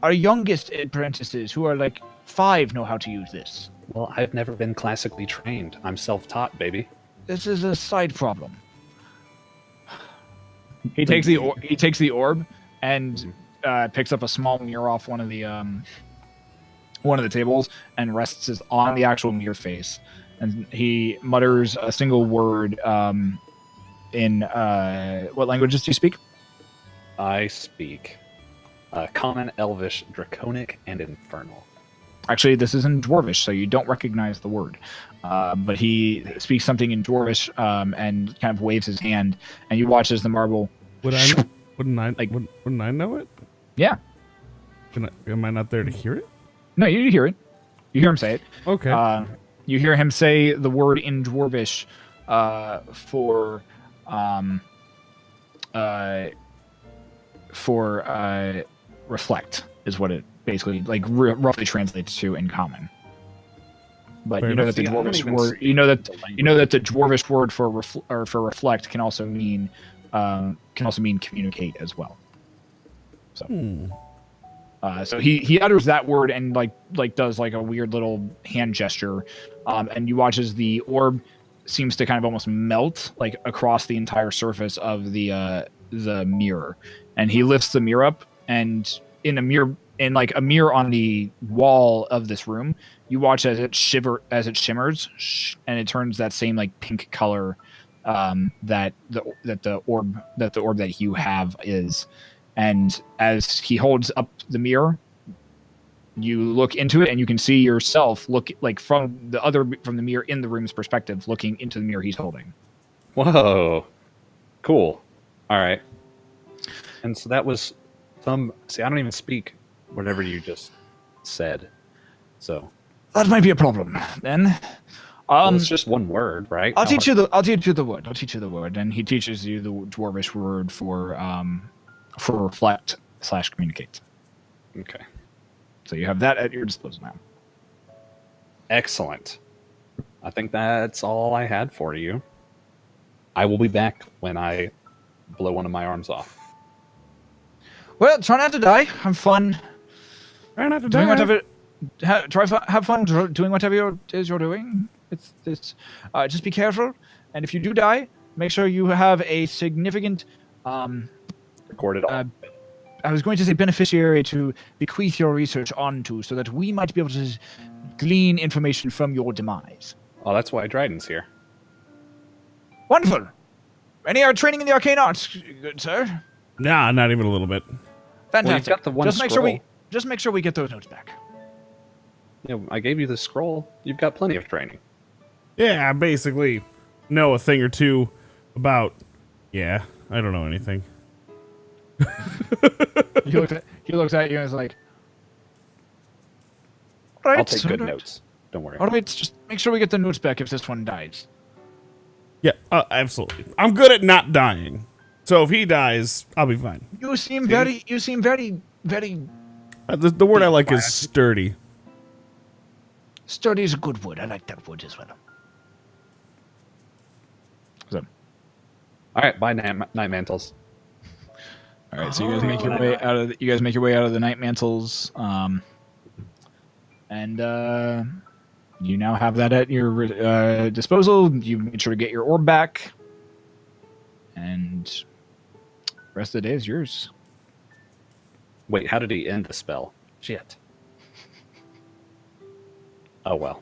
our youngest apprentices, who are like 5, know how to use this. Well, I've never been classically trained. I'm self-taught, baby. This is a side problem. He takes the orb and picks up a small mirror off one of the tables and rests it on the actual mirror face. And he mutters a single word in what languages do you speak? I speak Common, Elvish, Draconic, and Infernal. Actually, this is in Dwarvish, so you don't recognize the word. But he speaks something in Dwarvish and kind of waves his hand, and you watch as the marble. Wouldn't I know it? Yeah. Am I not there to hear it? No, you hear it. You hear him say it. Okay. You hear him say the word in Dwarvish for reflect is what it basically roughly translates to in common. But you know that the Dwarvish word, you know that the Dwarvish word for reflect can also mean communicate as well. So. So he utters that word and like does like a weird little hand gesture, and you watch as the orb seems to kind of almost melt like across the entire surface of the mirror, and he lifts the mirror up, and in a mirror on the wall of this room, you watch as it shimmers, and it turns that same like pink color that the orb that you have is. And as he holds up the mirror, you look into it, and you can see yourself look like from the mirror in the room's perspective, looking into the mirror he's holding. Whoa, cool. All right. And so that was some. See, I don't even speak whatever you just said. So That might be a problem then. well, it's just one word, right? I'll teach you the word, and he teaches you the Dwarvish word for reflect / communicate. Okay. So you have that at your disposal now. Excellent. I think that's all I had for you. I will be back when I blow one of my arms off. Well, try not to die. Have fun. Try not to Doing die. whatever. Have fun doing whatever it is you're doing. It's just be careful, and if you do die, make sure you have a significant Record it all. I was going to say beneficiary to bequeath your research onto, so that we might be able to glean information from your demise. Oh, that's why Dryden's here. Wonderful. Any training in the arcane arts, good sir? Nah, not even a little bit. Fantastic. Well, you've got the one just make sure we get those notes back. You know, I gave you the scroll. You've got plenty of training. Yeah, I basically know a thing or two about. Yeah, I don't know anything. He looks at you and is like, all right, I'll take good all right. notes. Don't worry. All right, just make sure we get the notes back if this one dies. Yeah, absolutely. I'm good at not dying. So if he dies, I'll be fine. You seem very, very The word I like is sturdy. sturdy is a good word. I like that word as well. So, All right, bye, Night Mantles. all right, so you guys make your way out of the night mantles, and you now have that at your disposal. You made sure to get your orb back, and the rest of the day is yours. Wait, how did he end the spell? Shit. Oh well.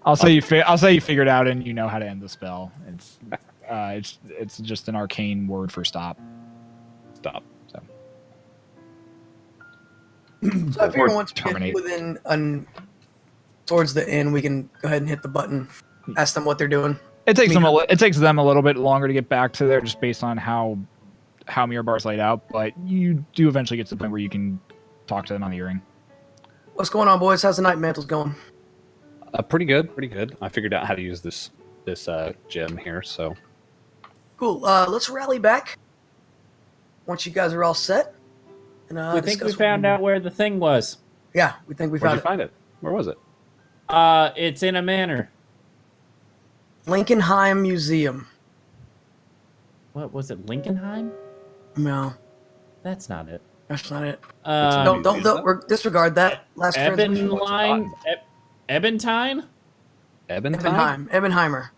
I'll say you figured out and you know how to end the spell. It's just an arcane word for stop. Stop. So So I figure Or once we terminate. get within towards the end, we can go ahead and hit the button. Ask them what they're doing. it takes them a little bit longer to get back to there, just based on how Mirabar's laid out. But you do eventually get to the point where you can talk to them on the earring. What's going on, boys? How's the night mantles going? Pretty good, pretty good. I figured out how to use this gem here, so Cool. Let's rally back once you guys are all set. And I think we discuss what found out where the thing was. Yeah, we think we where'd found you it. find it? Where was it? It's in a manor. Lincolnheim Museum. What was it? Lincolnheim? No, That's not it. that's not it. Um, Disregard that last translation. Ebenline? Ebentine? Ebentine? Ebenheimer.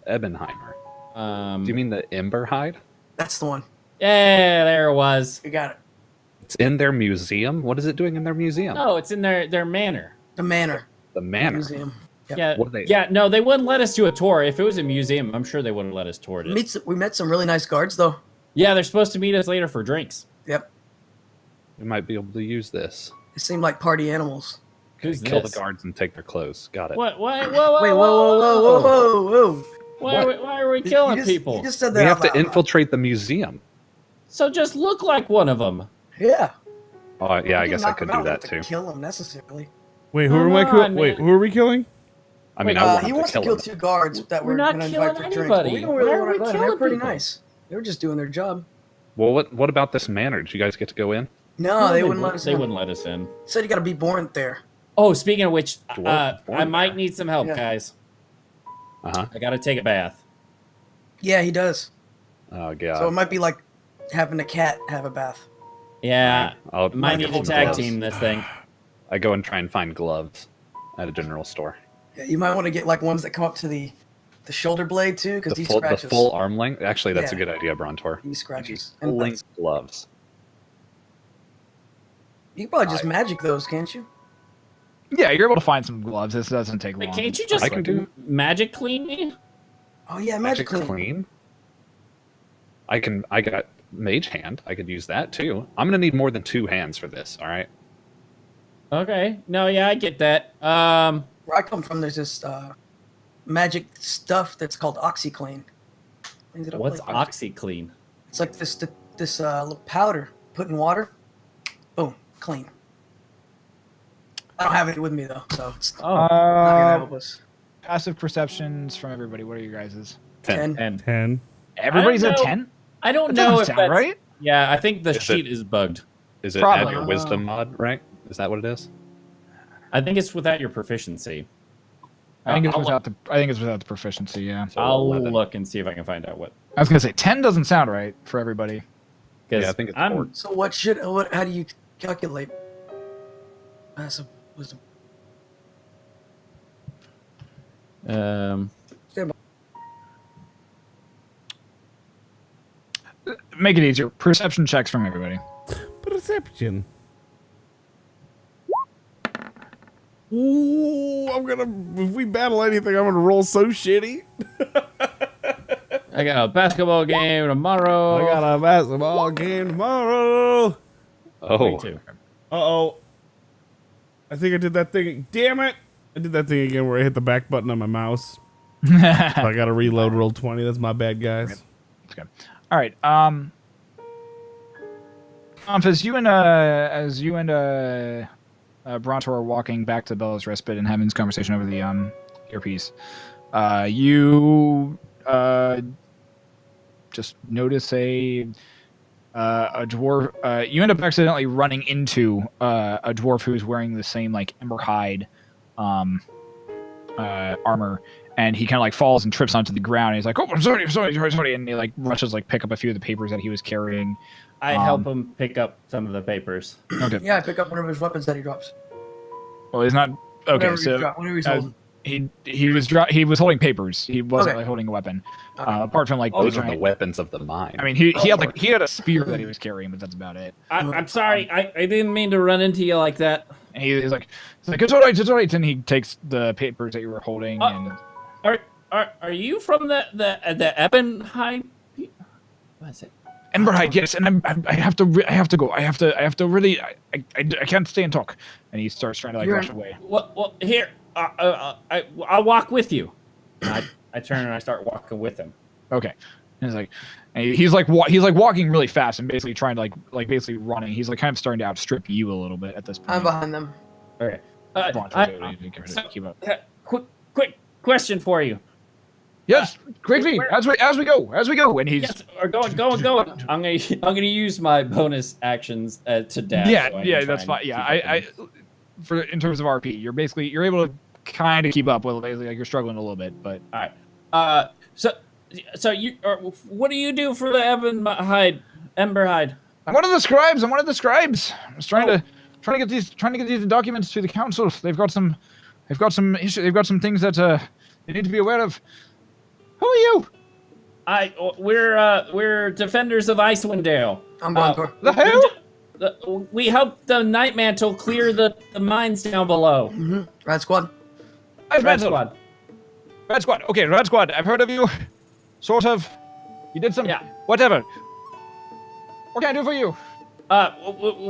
Ebenheimer. Do you mean the Emberhide? That's the one. Yeah, there it was. You got it. It's in their museum? What is it doing in their museum? No, it's in their manor. The manor. The manor. Museum. Yep. Yeah, What are they- yeah. No, they wouldn't let us do a tour. If it was a museum, I'm sure they wouldn't let us tour it. We met some really nice guards though. Yeah, they're supposed to meet us later for drinks. Yep. We might be able to use this. They seem like party animals. Who's Kill this? the guards and take their clothes. Got it. What? Why? Whoa! Wait, whoa. Why are we killing people? You just said that. We have out to loud. infiltrate the museum. So just look like one of them. Yeah. Oh, yeah, I You guess can I knock could them do out, that we don't have too. to kill them necessarily. Wait, Come on, Wait, man. who are we killing? I mean, Wait, I want He him wants to to kill kill him. 2 guards that We're we're not gonna killing invite for drinks. anybody. But we don't Why really are want we to. They're killing pretty people? nice. They were just doing their job. Well, what about this manor? Did you guys get to go in? No, they wouldn't let us. They in. wouldn't let us in. Said you got to be born there. Oh, speaking of which, Dwarf I might there. need some help, Yeah. guys. Uh-huh. I gotta take a bath. Yeah, he does. Oh, God. So it might be like having a cat have a bath. Yeah, I'll might get need to some tag gloves. team this thing. I go and try and find gloves at a general store. Yeah, you might want to get like ones that come up to the shoulder blade too, because The he full, scratches. the full arm length? Actually, that's a Yeah. good idea, Brontor. He scratches. Full And length gloves. you can probably just magic those, can't you? Yeah, you're able to find some gloves. This doesn't take long. Wait, can't you just I can do- magic clean me? Oh yeah, magic clean. clean. I got mage hand. I could use that too. I'm gonna need more than 2 hands for this. All right. Okay. No, yeah, I get that. Where I come from, there's this magic stuff that's called OxyClean. Cleans it up What's like- OxyClean? It's like this little powder put in water. Boom, clean. I don't have it with me though, so it's Oh, not gonna help us. Passive perceptions from everybody. What are you guys's? 10. and 10. Everybody's I at don't know. 10? I don't That know doesn't if sound that's right. Yeah, I think the Is it- sheet is bugged. Is it Probably. add your wisdom mod, right? Is that what it is? I think it's without your proficiency. I think it's I'll without the proficiency, yeah. So I'll 11. look and see if I can find out what. I was gonna say 10 doesn't sound right for everybody. Because Yeah, I think it's I'm 4. So how do you calculate passive wisdom? Make it easier. Perception checks from everybody. Perception. Ooh, if we battle anything, I'm gonna roll so shitty. I got a basketball game tomorrow. I got a basketball game tomorrow. Oh, Me too. Uh-oh. I think I did that thing. Damn it. I did that thing again where I hit the back button on my mouse. So I gotta reload roll 20. That's my bad, guys. All right. As you and Brontor are walking back to Bella's Respite and having this conversation over the earpiece, you just notice a dwarf. You end up accidentally running into a dwarf who's wearing the same like ember hide armor. And he kind of like falls and trips onto the ground. And he's like, "Oh, I'm sorry. And he like rushes like pick up a few of the papers that he was carrying. I help him pick up some of the papers. Okay. Yeah, I pick up one of his weapons that he drops. Well, he's not. Okay, Whatever so whatever he's uh, holding. he was holding papers. He wasn't Okay. like holding a weapon. Okay. Apart from like the those are the giant- weapons of the mind. I mean, he had a spear that he was carrying, but that's about it. I'm sorry. I didn't mean to run into you like that. And he's like, it's all right. And he takes the papers that you were holding and. Are you from the Ebenheim? What is it? Emberhide, yes, and I have to go. I have to really. I can't stay and talk. And he starts trying to like rush away. Well, here. I'll walk with you. And I turn and I start walking with him. Okay. And he's like walking really fast and basically trying to like basically running. He's like kind of starting to outstrip you a little bit at this point. I'm behind them. Okay. Keep up. Quick question for you. Yes, quickly, where- as we go. And he's Yes, or going. I'm gonna use my bonus actions to dash. so I can yeah, try that's and fine. keep Yeah, up I for in terms of RP, you're able to kind of keep up with it. Like you're struggling a little bit, but All right. So you, what do you do for the Emberhide? I'm one of the scribes. I'm I was trying to get these documents to the council. They've got some issues. They've got some things that they need to be aware of. Who are you? We're defenders of Icewind Dale. I'm Brontor. The hell? We helped the Night Mantle clear the mines down below. Mm-hmm. Rat Squad. Red Squad. Red Squad. Okay, Red Squad. I've heard of you. Sort of. You did some. Yeah. Whatever. What can I do for you?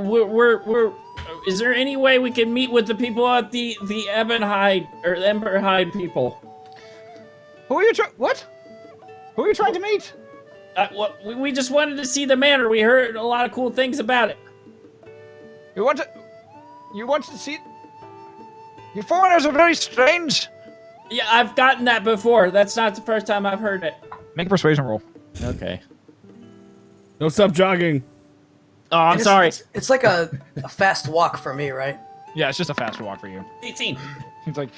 We're. Is there any way we can meet with the people at the Ebonhide or Emberhide people? Who are you What? Who are you trying to meet? We just wanted to see the manor. We heard a lot of cool things about it. You want to see? You foreigners are very strange. Yeah, I've gotten that before. That's not the first time I've heard it. Make a persuasion roll. Okay. No, stop jogging. Oh, I'm And sorry. It's like a fast walk for me, right? Yeah, it's just a fast walk for you. 18. It's like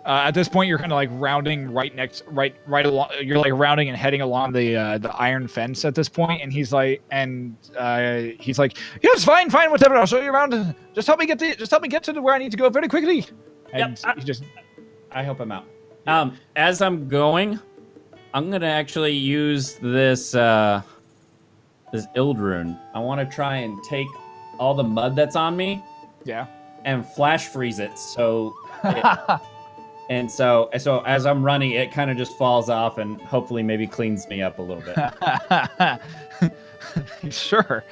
at this point you're kind of like rounding right along. You're like rounding and heading along the iron fence at this point, and he's like, yes, fine, whatever. I'll show you around. Just help me get to where I need to go very quickly. And Yep, I help him out. As I'm going, I'm gonna actually use this Ildrune. I want to try and take all the mud that's on me. Yeah. And flash freeze it, so and so as I'm running, it kind of just falls off and hopefully maybe cleans me up a little bit. Sure.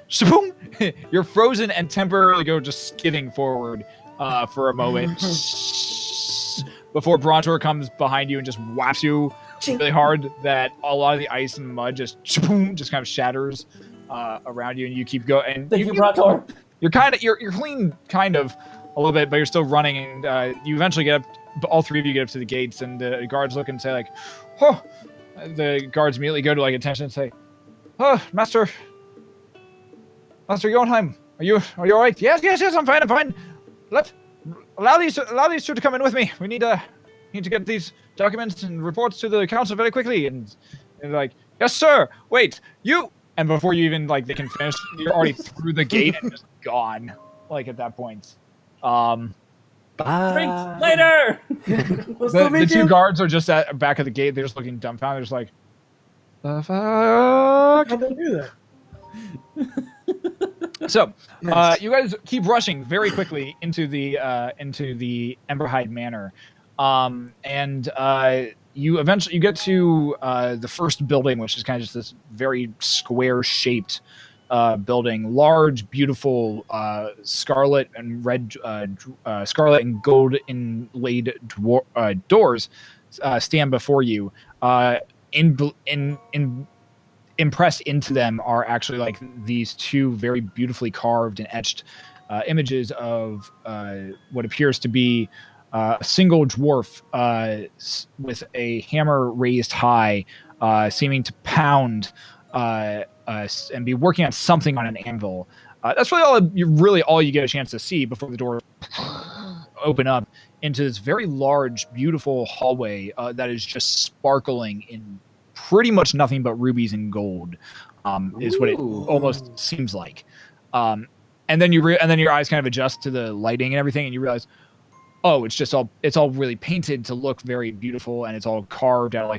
Shaboom! You're frozen and temporarily go just skidding forward for a moment before Brontor comes behind you and just whaps you really hard that a lot of the ice and mud just kind of shatters around you, and you keep going. Thank you, Brontor. You're clean, kind of, a little bit, but you're still running, and you eventually get up. All three of you get up to the gates, and the guards look and say, like, "Oh!" The guards immediately go to like attention and say, "Oh, Master Jotunheim, are you all right?" Yes, I'm fine. Allow these two to come in with me. We need to get these documents and reports to the council very quickly. And they're like, "Yes, sir. Wait, you." And before you even they can finish, you're already through the gate and just gone. Like at that point. Bye. Later. The two guards are just at back of the gate. They're just looking dumbfounded. They're just like, the fuck? How'd they do that? So, Nice. you guys keep rushing very quickly into the Emberhide Manor, and you eventually get to the first building, which is kind of just this very square-shaped building, large, beautiful scarlet and gold inlaid doors stand before you. Impressed into them are actually like these two very beautifully carved and etched images of what appears to be a single dwarf with a hammer raised high, seeming to pound and be working on something on an anvil. That's really all you get a chance to see before the doors open up into this very large, beautiful hallway that is just sparkling in pretty much nothing but rubies and gold, is what it almost seems like. And then your eyes kind of adjust to the lighting and everything, and you realize, oh, it's all really painted to look very beautiful, and it's all carved out of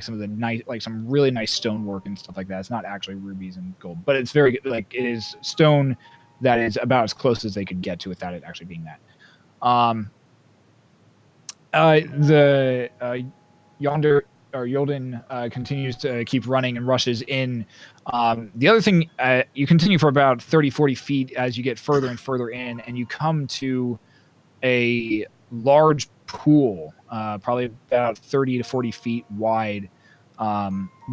like some really nice stonework and stuff like that. It's not actually rubies and gold, but it's very it is stone that is about as close as they could get to without it actually being that. Yolden continues to keep running and rushes in. The other thing, you continue for about 30-40 feet as you get further and further in, and you come to a large pool, probably about 30 to 40 feet wide,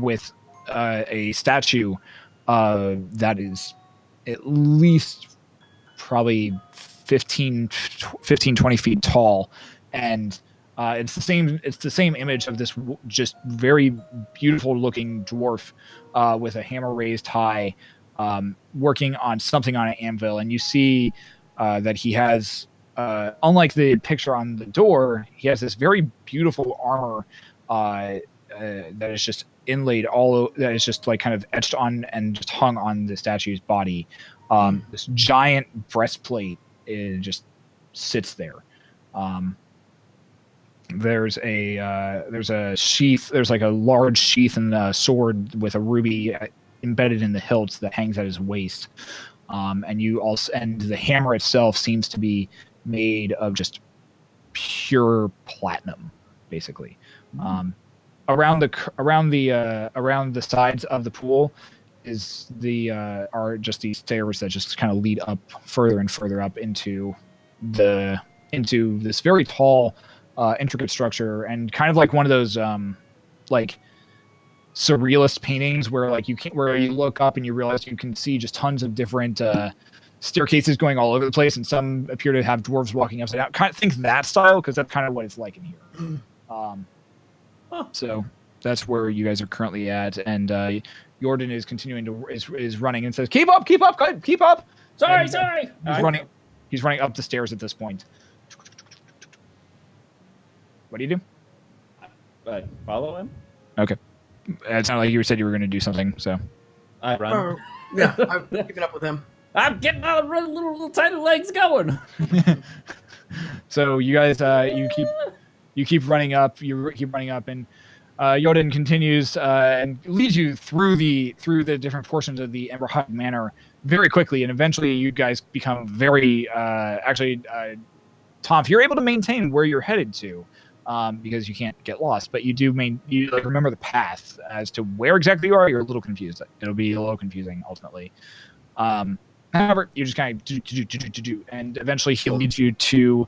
with a statue that is at least probably 15-20 feet tall, and it's the same image of this just very beautiful looking dwarf with a hammer raised high, working on something on an anvil, and you see that he has unlike the picture on the door, he has this very beautiful armor that is just inlaid that is just like kind of etched on and just hung on the statue's body. This giant breastplate just sits there. There's a sheath. There's like a large sheath and a sword with a ruby embedded in the hilt that hangs at his waist. And the hammer itself seems to be made of just pure platinum, basically. Around the sides of the pool are just these stairs that just kind of lead up further and further up into this very tall, intricate structure, and kind of like one of those like surrealist paintings where you look up and you realize you can see just tons of different staircases going all over the place, and some appear to have dwarves walking upside down. Kind of think that style, because that's kind of what it's like in here. So that's where you guys are currently at, and Jordan is continuing is running and says, "Keep up, keep up, keep up!" Sorry. He's running up the stairs at this point. What do you do? Follow him. Okay. It sounded like you said you were going to do something, so. I run. Yeah, I'm keeping up with him. I'm getting all the little tiny legs going. So you guys, you keep running up. You keep running up, and Jordan continues and leads you through the different portions of the Emberhut Manor very quickly, and eventually you guys become very Tom, if you're able to maintain where you're headed to. Because you can't get lost, but you remember the path as to where exactly you are. You're a little confused. It'll be a little confusing ultimately. However, you just kind of do, and eventually he leads you to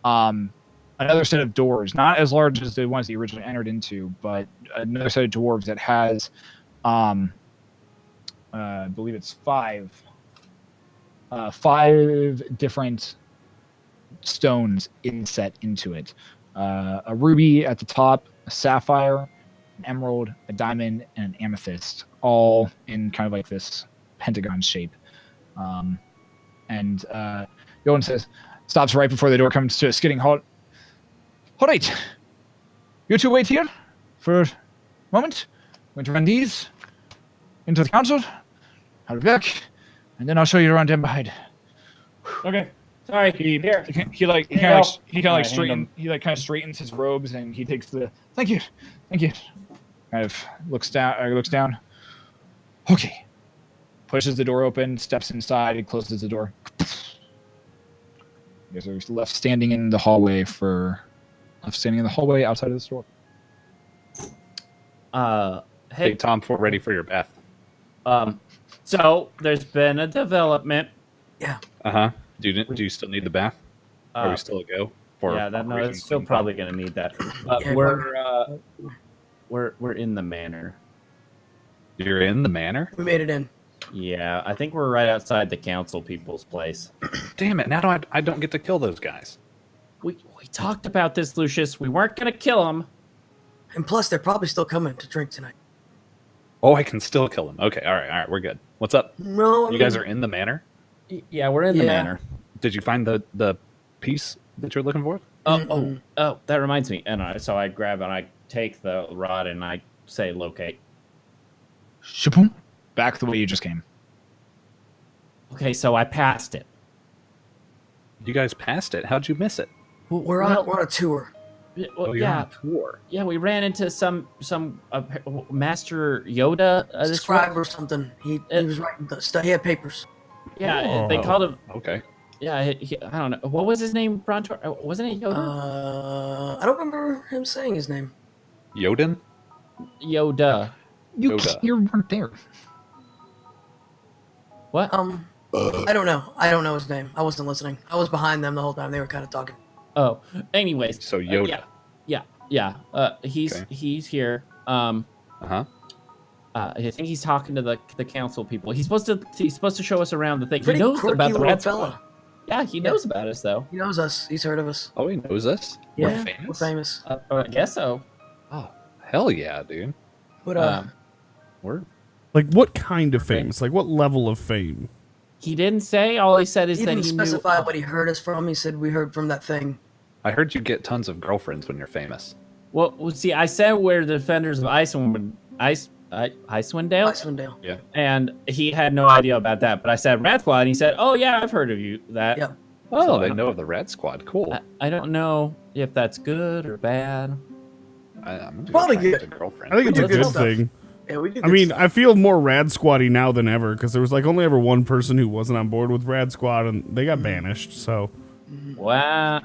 another set of doors, not as large as the ones that you originally entered into, but another set of dwarves that has, I believe it's five different stones inset into it. A ruby at the top, a sapphire, an emerald, a diamond, and an amethyst, all in kind of like this pentagon shape. And Jordan stops right before the door comes to a skidding halt. All right, you two wait here for a moment. I'm going to run these into the council. I'll be back, and then I'll show you around behind. Okay. Sorry. He kind of straightens his robes, and he takes the thank you. Kind of looks down. Okay. Pushes the door open, steps inside, and closes the door. You guys are left standing in the hallway outside of the store. Hey, Tom, we're ready for your bath. So there's been a development. Yeah. Uh-huh. Do you still need the bath? Are we still a go? It's still probably gonna need that. We're in the manor. You're in the manor? We made it in. Yeah, I think we're right outside the council people's place. Damn it! Now I don't get to kill those guys. We talked about this, Lucius. We weren't gonna kill them. And plus, they're probably still coming to drink tonight. Oh, I can still kill them. Okay, all right, we're good. What's up? No, You guys are in the manor? Yeah, we're in the manor. Did you find the piece that you're looking for? Oh, that reminds me. And so I grab and I take the rod and I say locate. Shaboom. Back the way you just came. Okay, so I passed it. You guys passed it. How'd you miss it? We're on a tour. Well, you're on a tour. Yeah, we ran into some Master Yoda. Scribe or something. He was writing the stuff. He had papers. Yeah, they called him. Okay. Yeah, I don't know. What was his name, Brontor? Wasn't it Yoda? I don't remember him saying his name. Yoden? Yoda. You Yoda. weren't there. What? I don't know. I don't know his name. I wasn't listening. I was behind them the whole time. They were kind of talking. Oh, anyways. So Yoda. Yeah. He's here. Uh-huh. I think he's talking to the council people. He's supposed to show us around the thing. Pretty he knows quirky about the little red fella. Yeah, he knows about us though. He knows us. He's heard of us. Oh, he knows us? Yeah, We're famous? We're famous. I guess so. Oh, hell yeah, dude. But We're Like, what kind of famous? Like, what level of fame? He didn't say. All he said is He that didn't he specify knew. what he heard us from. He said we heard from that thing. I heard you get tons of girlfriends when you're famous. Well, see, I said we're the defenders of Icewind Dale, Icewind. and he had no idea about that. But I said Rat Squad, and he said, "Oh yeah, I've heard of you." That. Yeah. Oh, So, they know of the Red Squad. Cool. I don't know if that's good or bad. I'm gonna go Probably try and good. get a girlfriend. I think it's a We do good good stuff. thing. Yeah, we do. I mean, I feel more Rad Squatty now than ever because there was like only ever one person who wasn't on board with Rad Squad and they got banished. So Wow.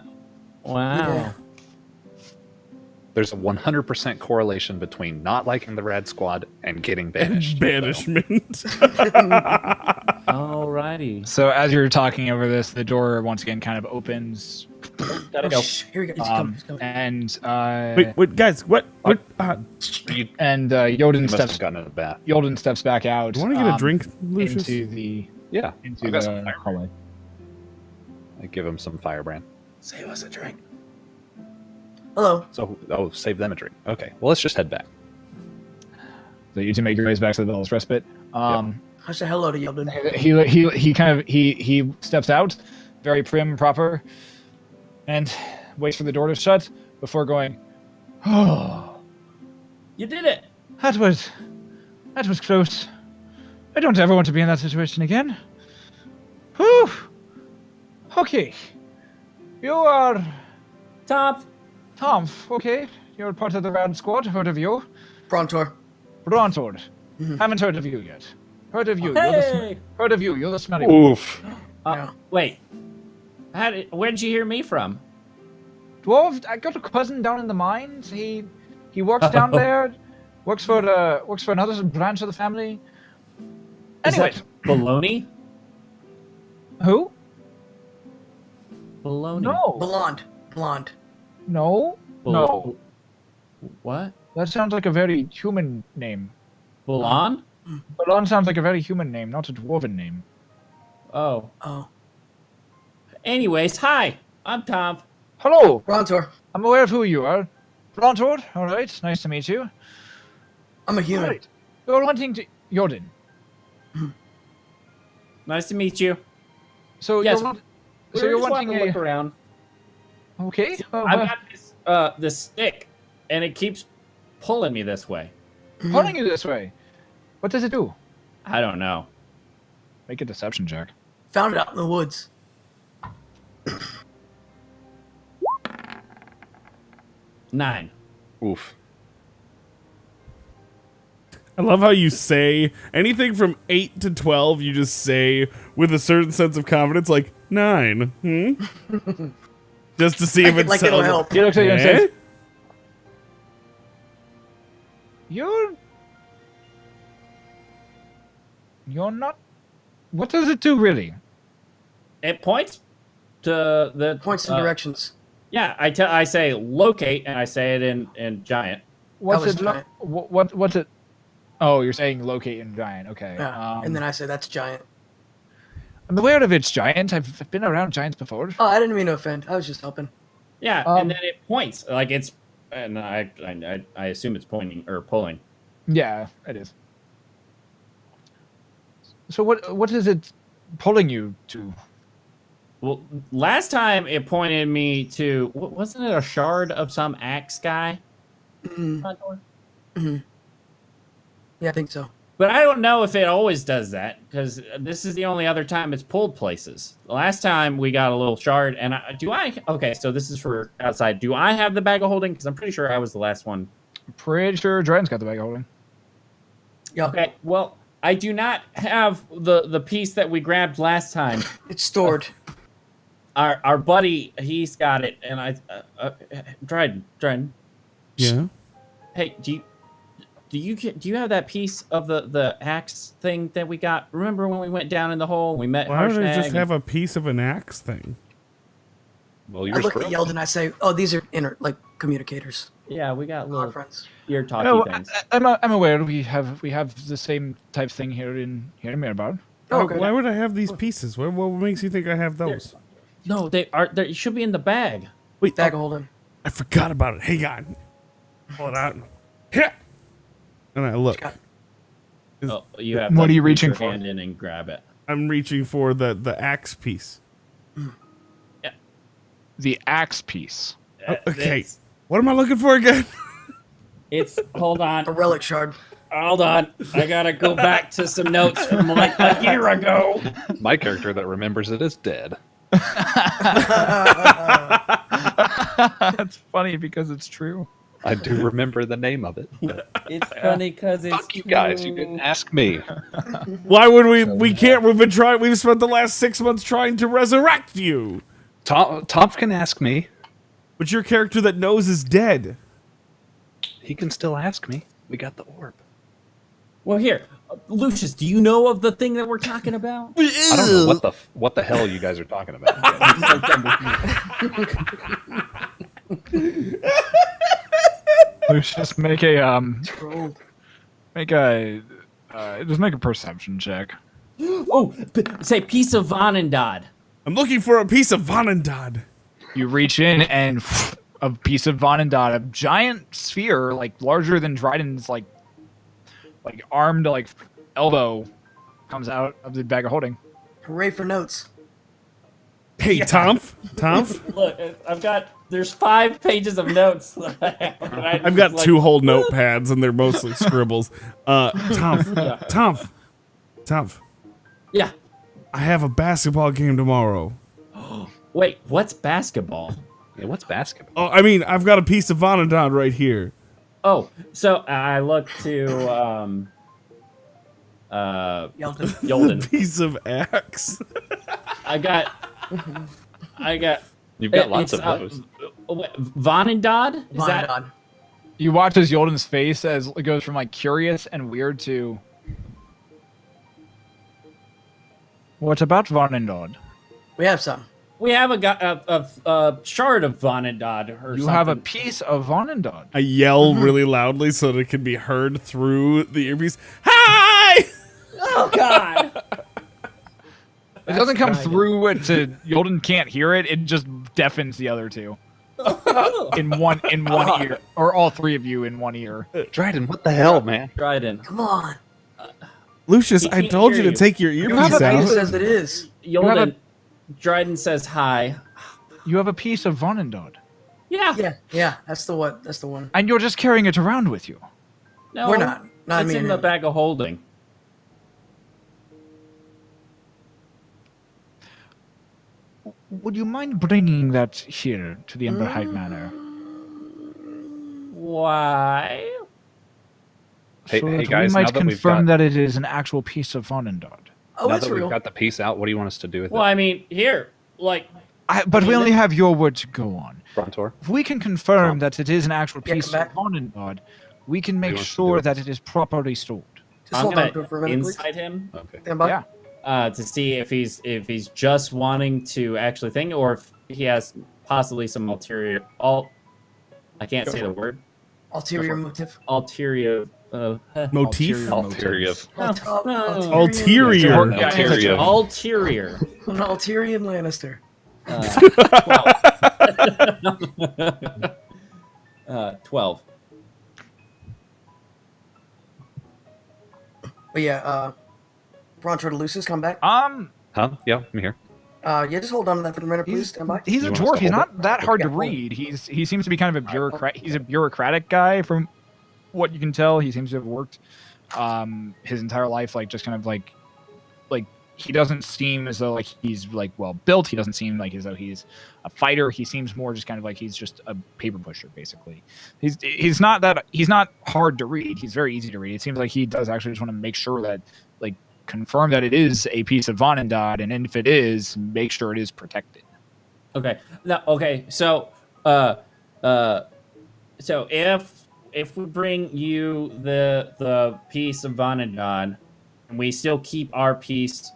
Yeah. There's a 100% correlation between not liking the Rad Squad and getting banished. banishment. Alrighty. So as you're talking over this, the door once again kind of opens, Gotta Oh, go. here we go. He's coming. He's coming. and Wait, guys, what? You Yodin must have steps gotten in a bath. Yodin steps back out. Do you want to get a drink, Lucius? into the Yeah, into I've got some the fire. hallway. I give him some firebrand. Save us a drink. Hello. So, save them a drink. Okay, well, let's just head back. So you two make your ways back to the Veil's Respite. I say hello to Yelden. He steps out, very prim, proper, and waits for the door to shut before going, "Oh, You did it. that was close. I don't ever want to be in that situation again." Whew. Okay. You are Top. Tom. Okay. You're part of the Rad Squad. Heard of you? Brontor. Brontord. Mhm. Haven't heard of you yet. Heard of you. Hey. Heard of you. You're the smelly one. Oof. Yeah. Wait. Where did you hear me from? Dwarf, I got a cousin down in the mines. He works down there. Works for another branch of the family. Is Anyway, that Baloney? who? Baloney. No, Blonde. no. No. What? That sounds like a very human name. Balon? Balon sounds like a very human name, not a dwarven name. Oh. Oh. Anyways, hi. I'm Tom. Hello, Brontor. I'm aware of who you are. Brontord, all right, nice to meet you. I'm a human. All right. You're hunting to Jordan. Nice to meet you. So Yes. you're just wanting to look around. Okay. I've got this stick, and it keeps pulling me this way. pulling you this way. What does it do? I don't know. Make a deception check. Found it out in the woods. Nine. Oof. I love how you say anything from 8 to 12, you just say with a certain sense of confidence, like 9. Just to see if it Like it'll sounds help. He looks at you and Eh? says, You're not. What does it do, really? It points to the Points in directions. Yeah, I say locate, and I say it in giant. What's was it? giant. What's it? Oh, you're saying locate in giant. Okay. Yeah. And then I say that's giant. I'm aware of its giant. I've been around giants before. Oh, I didn't mean to offend. I was just helping. Yeah, Um, and then it points like it's, and I assume it's pointing or pulling. Yeah, it is. So what is it pulling you to? Well, last time it pointed me to, wasn't it a shard of some axe guy? Mm-hmm. Yeah, I think so. But I don't know if it always does that, because this is the only other time it's pulled places. Last time we got a little shard, and okay, so this is for outside. Do I have the bag of holding? Because I'm pretty sure I was the last one. Pretty sure Dryden's got the bag of holding. Yeah. Okay, well, I do not have the piece that we grabbed last time. It's stored. Our buddy, he's got it, and Dryden. Yeah. Hey, do you have that piece of the axe thing that we got? Remember when we went down in the hole? We met. Why don't I Harshnag just and- have a piece of an axe thing? Well, I you're look at Yeld and I say, "Oh, these are communicators. Yeah, we got Our little friends." ear talky Oh, things. I'm aware we have the same type thing here in Mirabard. Oh, okay. Why would I have these pieces? What makes you think I have those? No, they should be in the bag. Wait, Bag of holding. I forgot about it. Hang on. Pull it out. Here. And I look. Got- Oh, you have. What to are you reach reaching your for? Hand in and grab it. I'm reaching for the axe piece. The axe piece. Okay. It's, What am I looking for again? hold on. A relic shard. Hold on. I gotta go back to some notes from like a year ago. My character that remembers it is dead. That's funny because it's true. I do remember the name of it. It's funny because it's Fuck you guys, you didn't ask me. Why would we? We can't. We've been trying. We've spent the last 6 months trying to resurrect you. Tom can ask me. But your character that knows is dead. He can still ask me. We got the orb. Well, here, Lucius, do you know of the thing that we're talking about? I don't know what the hell you guys are talking about. Let's just make a Trolled. just make a perception check. Oh, say piece of Vanendad. I'm looking for a piece of Vanendad. You reach in and a piece of Vanendad, a giant sphere, like larger than Dryden's like armed like elbow, comes out of the bag of holding. Hooray for notes. Hey, Tomf. Look, there's 5 pages of notes. I've got 2 whole notepads and they're mostly scribbles. Tomf. Yeah. I have a basketball game tomorrow. Wait, what's basketball? Yeah, what's basketball? Oh, I mean, I've got a piece of Vanendad right here. Oh, so I look to Yelton. Yolden. Piece of axe. I got. You've got lots it's, of those. Vanendad? Is that? Vanendad. You watch as Yolden's face as it goes from like curious and weird to what about Vanendad? We have some. We have a shard of Vanendad or You something. have a piece of Vanendad. I yell really loudly so that it can be heard through the earpiece. Hi! Oh God! It doesn't come through it to Yolden can't hear it. It just deafens the other two in one ear, or all 3 of you in one ear. Dryden, what the hell, man? Dryden. Come on. Lucius, He I can't told you hear to you. take your He earpiece out. says it is. Yolden. Dryden says hi. You have a piece of Vanendad, Yeah. Yeah. That's the one. That's the one. and you're just carrying it around with you. No, We're not. Not it's me in and the him. bag of holding. Would you mind bringing that here to the Emberhide Manor? Why? Hey, So hey that guys, we now might that we've confirm got, that it is an actual piece of Vanendad. Oh, now it's that real. we've got the piece out, what do you want us to do with Well, it, I mean, here, like, But we only have your word to go on. Brontor? If we can confirm that it is an actual Yeah, piece come of back. Vanendad, we can What do make you want us to sure do? that it is properly stored. Just I'm hold on gonna to it for a minute, please. inside him Okay. Stand by. Yeah. to see if he's just wanting to actually think, or if he has possibly some ulterior. I can't say the word. Ulterior motive. Ulterior. Motif? Ulterior. Ulterior. Yeah, Ulterior. An Ulterior Lannister. 12. But yeah, Brontor to Lucius, come back. Huh? Yeah, I'm here. Yeah, just hold on to that for a minute, please. Stand by. He's a You want us dwarf. to He's hold not that hard to Yeah, hold it. read. He seems to be kind of a bureaucrat. He's a bureaucratic guy from what you can tell. He seems to have worked his entire life, like just kind of like he doesn't seem as though like he's like well built. He doesn't seem like as though he's a fighter. He seems more just kind of like he's just a paper pusher, basically. He's not hard to read. He's very easy to read. It seems like he does actually just want to make sure that like confirm that it is a piece of Vanendad, and if it is, make sure it is protected. Okay. No. Okay. So, so if we bring you the piece of Vanendad, and we still keep our piece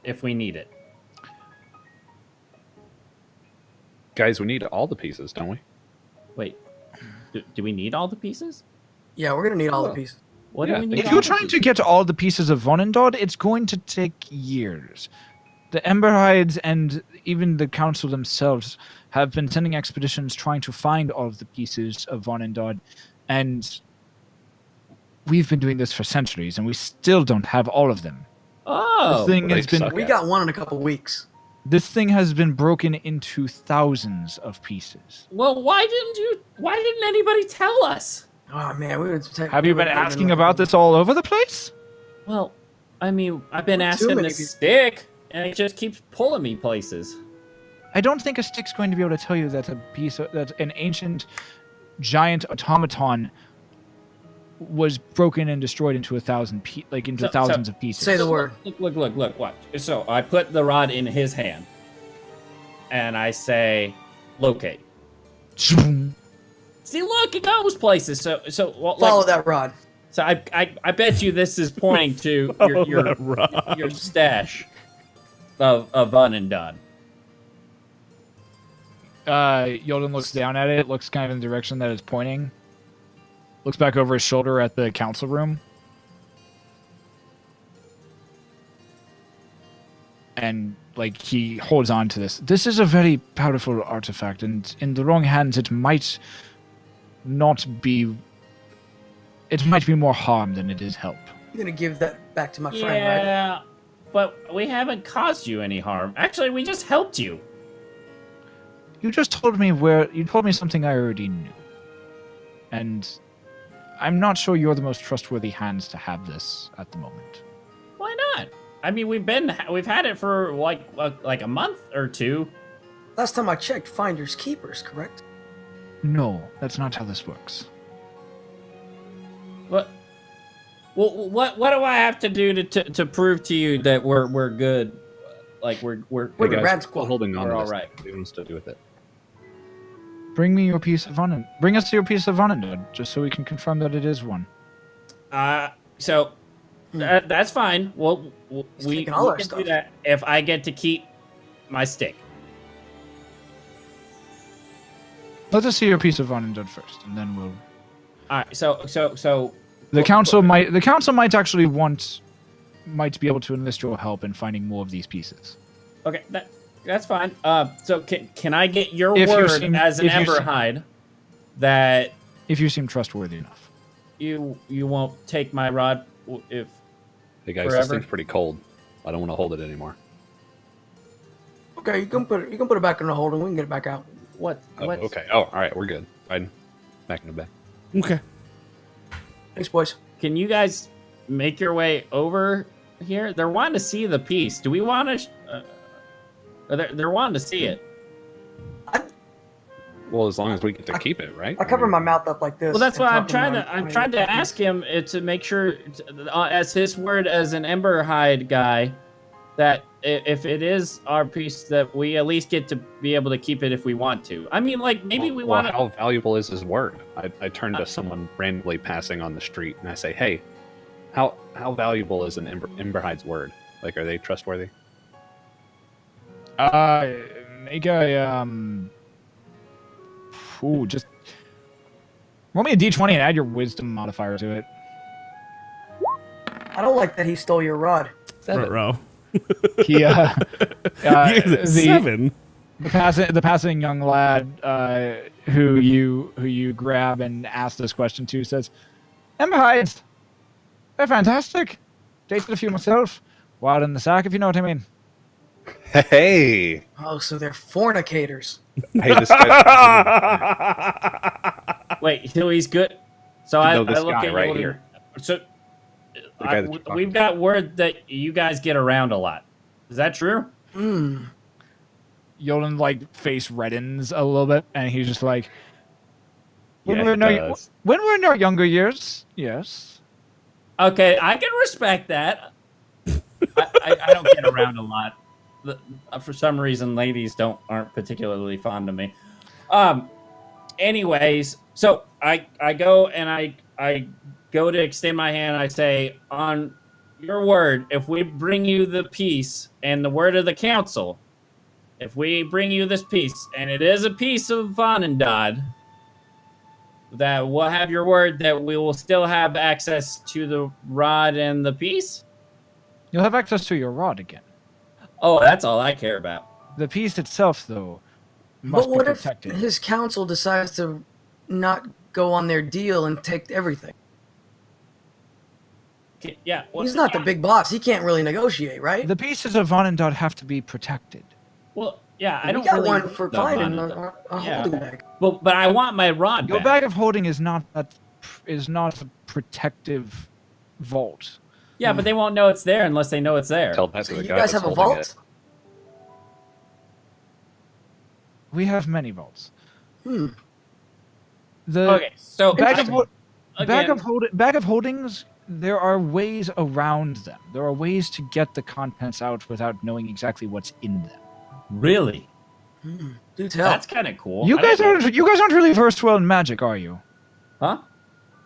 if we need it. Guys, we need all the pieces, don't we? Wait. Do we need all the pieces? Yeah, we're gonna need all the pieces. What Yeah, do we need? If all you're the trying to pieces? get all the pieces of Vanendad, it's going to take years. The Emberhides and even the council themselves have been sending expeditions trying to find all of the pieces of Vanendad, and we've been doing this for centuries, and we still don't have all of them. Oh, This thing They has been suck. We Okay. got one in a couple weeks. this thing has been broken into thousands of pieces. well, why didn't anybody tell us? Oh man, we would. Have you been asking about this all over the place? Well, I mean, I've been Too asking many this people. stick, and it just keeps pulling me places. I don't think a stick's going to be able to tell you that that an ancient giant automaton was broken and destroyed into So- thousands of pieces. Say the word. Look, watch. So I put the rod in his hand, and I say, locate. See, look, it goes places. So well, Follow like, that rod. So I bet you this is pointing to That rod. your stash of un and done. Yolden looks down at it, looks kind of in the direction that it's pointing, looks back over his shoulder at the council room, and like he holds on to this. This is a very powerful artifact, and in the wrong hands, it might not be. It might be more harm than it is help. I'm gonna give that back to my friend, right? Yeah, but we haven't caused you any harm. Actually, we just helped you. You just told me you told me something I already knew. And I'm not sure you're the most trustworthy hands to have this at the moment. Why not? I mean, we've had it for like a month or two. Last time I checked, finders keepers, correct? No, that's not how this works. What? Well, what do I have to do to prove to you that we're good? Like we're We're Hey the guys, rat we're squad. holding on We're to all this. right. What do you want us to do with it? Bring me your piece of Unundud. Bring us your piece of Unundud, just so we can confirm that it is one. So that's fine. Well, He's we taking all our can stuff. do that if I get to keep my stick. Let us see your piece of Unundud first, and then we'll. All right. So The council might actually might be able to enlist your help in finding more of these pieces. okay, that's fine. So can I get your If you word seem- as an if you Ember seem- Hide that If you seem trustworthy enough. you won't take my rod if Hey guys, Forever. this thing's pretty cold. I don't want to hold it anymore. Okay, you can put it back in the holder. We can get it back out. what? Oh, what? okay. Oh, all right. We're good. Fine. Back in the bag. Okay. Thanks, boys. Can you guys make your way over here? They're wanting to see the piece. Do we want to? They're wanting to see it. Well, as long as we get to keep it, right? I cover my mouth up like this. Well, that's and why I'm talk trying in to. my- I'm my- trying to ask him to make sure, as his word as an Ember Hide guy, that if it is our piece, that we at least get to be able to keep it if we want to. I mean, like maybe we Well, want to. how valuable is his word? I turn to someone randomly passing on the street and I say, "Hey, how valuable is an Emberhide's word? Like, are they trustworthy?" Make a just roll me a d20 and add your wisdom modifier to it. I don't like that he stole your rod. Ruh-roh. He the 7. passing young lad who you grab and ask this question to says, "Ember hides, they're fantastic. Tasted a few myself. Wild in the sack, if you know what I mean." Hey, Oh, so they're fornicators. hey, this guy's Wait, so he's good. So You I know this look guy at right Yoden. here. So guy that you're talking we've got word that you guys get around a lot. Is that true? Hmm. Yoden like face reddens a little bit, and he's just like, Yeah, we're he in our, does. when we're in our younger years, yes. Okay, I can respect that. I don't get around a lot. For some reason, ladies aren't particularly fond of me. Anyways, so I go and I go to extend my hand. I say, on your word, if we bring you the piece and the word of the council, if we bring you this piece and it is a piece of Vanendad, that we'll have your word that we will still have access to the rod and the piece. You'll have access to your rod again. Oh, that's all I care about. The piece itself, though, must But be what if protected. his council decides to not go on their deal and take everything? Yeah. He's not the big boss. He can't really negotiate, right? The pieces of Vonendot have to be protected. Well, yeah. I We don't got really one for know about finding it. a Yeah. holding bag. But I want my rod Your back. bag of holding is not a protective vault. Yeah, but they won't know it's there unless they know it's there. Tell that to So the you guy guys that's have a holding vault? it. We have many vaults. Hmm. The Okay, so bag of, again, bag of holdings, there are ways around them. There are ways to get the contents out without knowing exactly what's in them. really, Do tell. that's kind of cool. You I guys didn't know- aren't really versed well in magic, are you? huh?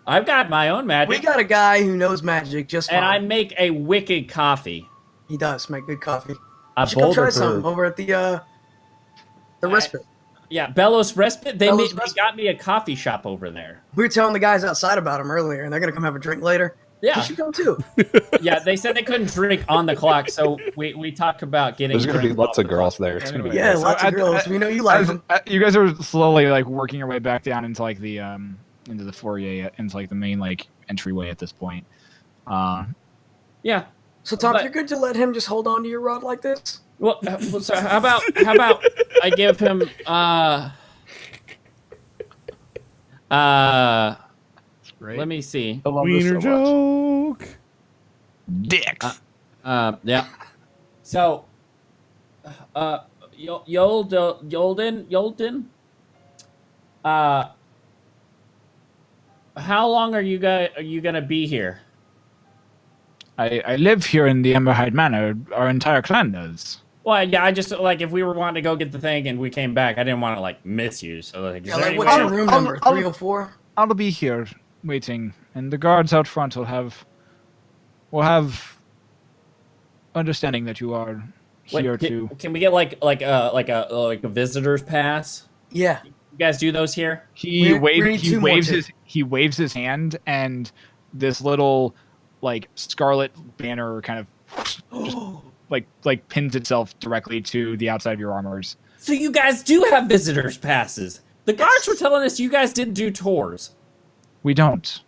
I've got my own magic, We got a guy who knows magic just fine. and I make a wicked coffee. He does make good coffee. A You should come try boulder some brew. over at the respite. Yeah, Bellows Respite. They Bellows they Respite. got me a coffee shop over there. We were telling the guys outside about him earlier, and they're gonna come have a drink later. You Yeah, should come too. yeah. They said they couldn't drink on the clock, so we talked about getting. There's gonna be drinks lots off of the girls clock. there. It's gonna be Yeah, nice. lots of girls. We know you like them. You guys are slowly like working your way back down into like the into the foyer, into like the main like entryway at this point. Yeah. So Tom, But- you're good to let him just hold on to your rod like this? Well, so how about I give him let me see. Wiener joke. Dicks. Yeah. So, Yolden. How long are you gonna be here? I live here in the Emberhide Manor. Our entire clan does. Well, yeah, I just like if we were wanting to go get the thing and we came back, I didn't want to like miss you. So like, is Yeah, there like, any what's way- your room I'll- number? I'll- 304? I'll be here waiting, and the guards out front will have understanding that you are Wait, here to. Can we get like a visitor's pass? Yeah. You guys do those here? He we need two more, too. he waves his hand, and this little like scarlet banner kind of just like pins itself directly to the outside of your armors. So you guys do have visitors passes. The guards were telling us you guys didn't do tours. We don't.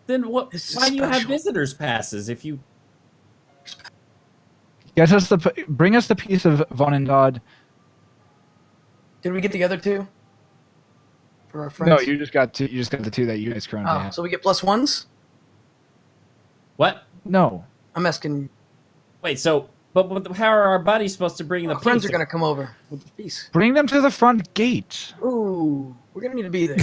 Then what? This is Why do you have special. visitors passes if you? Bring us the piece of Vonendod. Did we get the other two? For our friends? No, you just got two. You just got the two that you guys currently Oh, have. so we get plus ones? What? No, I'm asking. Wait. So, but how are our buddies supposed to bring the Our friends are pizza? gonna come over with the piece. bring them to the front gate. Ooh, we're gonna need to be there.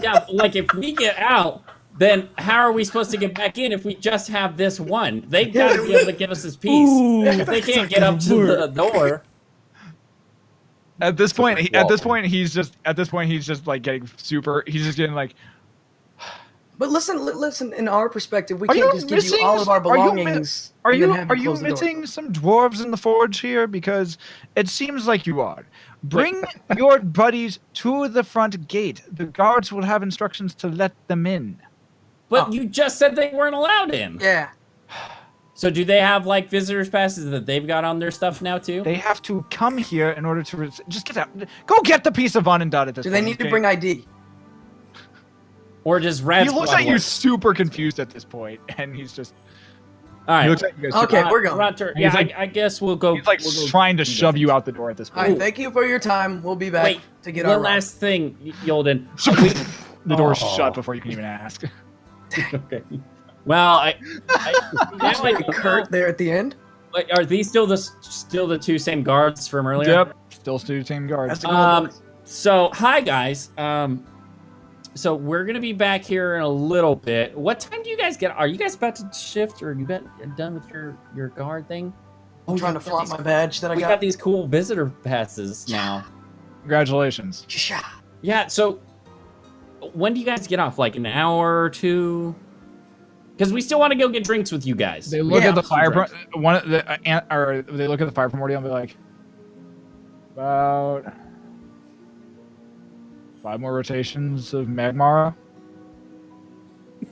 Yeah, like if we get out, then how are we supposed to get back in if we just have this one? They got to be able to give us this piece. Ooh, If they can't get up to the door, At this point, brick at this wall. point, he's just like getting super. He's just getting like. But listen. In our perspective, we Are can't you just give missing- you all of our are you mi- belongings. Are and then you have close the door. missing some dwarves in the forge here? Because it seems like you are. Bring your buddies to the front gate. The guards will have instructions to let them in. but Oh. you just said they weren't allowed in. Yeah. So do they have like visitors passes that they've got on their stuff now too? They have to come here in order to just get out. Go get the piece of Vonendot at this Do point. they need to okay? bring ID? Or just Red He looks Squad at you work? super confused at this point, and he's just. All right. He looks at you guys. Okay, super- we're going. Runter, He's yeah, like- I guess we'll go. He's like we'll go trying to do shove you things. out the door at this All point. right, thank you for your time. We'll be back Wait, to get our one last thing, Yolden. The door's Oh. shut before you can even ask. Okay. Well, now I don't Kurt know. there at the end. Like, are these still the two same guards from earlier? Yep, still same guards. That's a good one. So hi guys. So we're gonna be back here in a little bit. What time do you guys get? Are you guys about to shift, or are you done with your guard thing? I'm trying to flaunt my badge that I We got got. these cool visitor passes now. Congratulations. Sha-sha. Yeah. So when do you guys get off? Like an hour or two? Because we still want to go get drinks with you guys. They look Yeah. at the fire. Drinks. One of the or they look at the fire primordial and be like, about 5 more rotations of Magmara.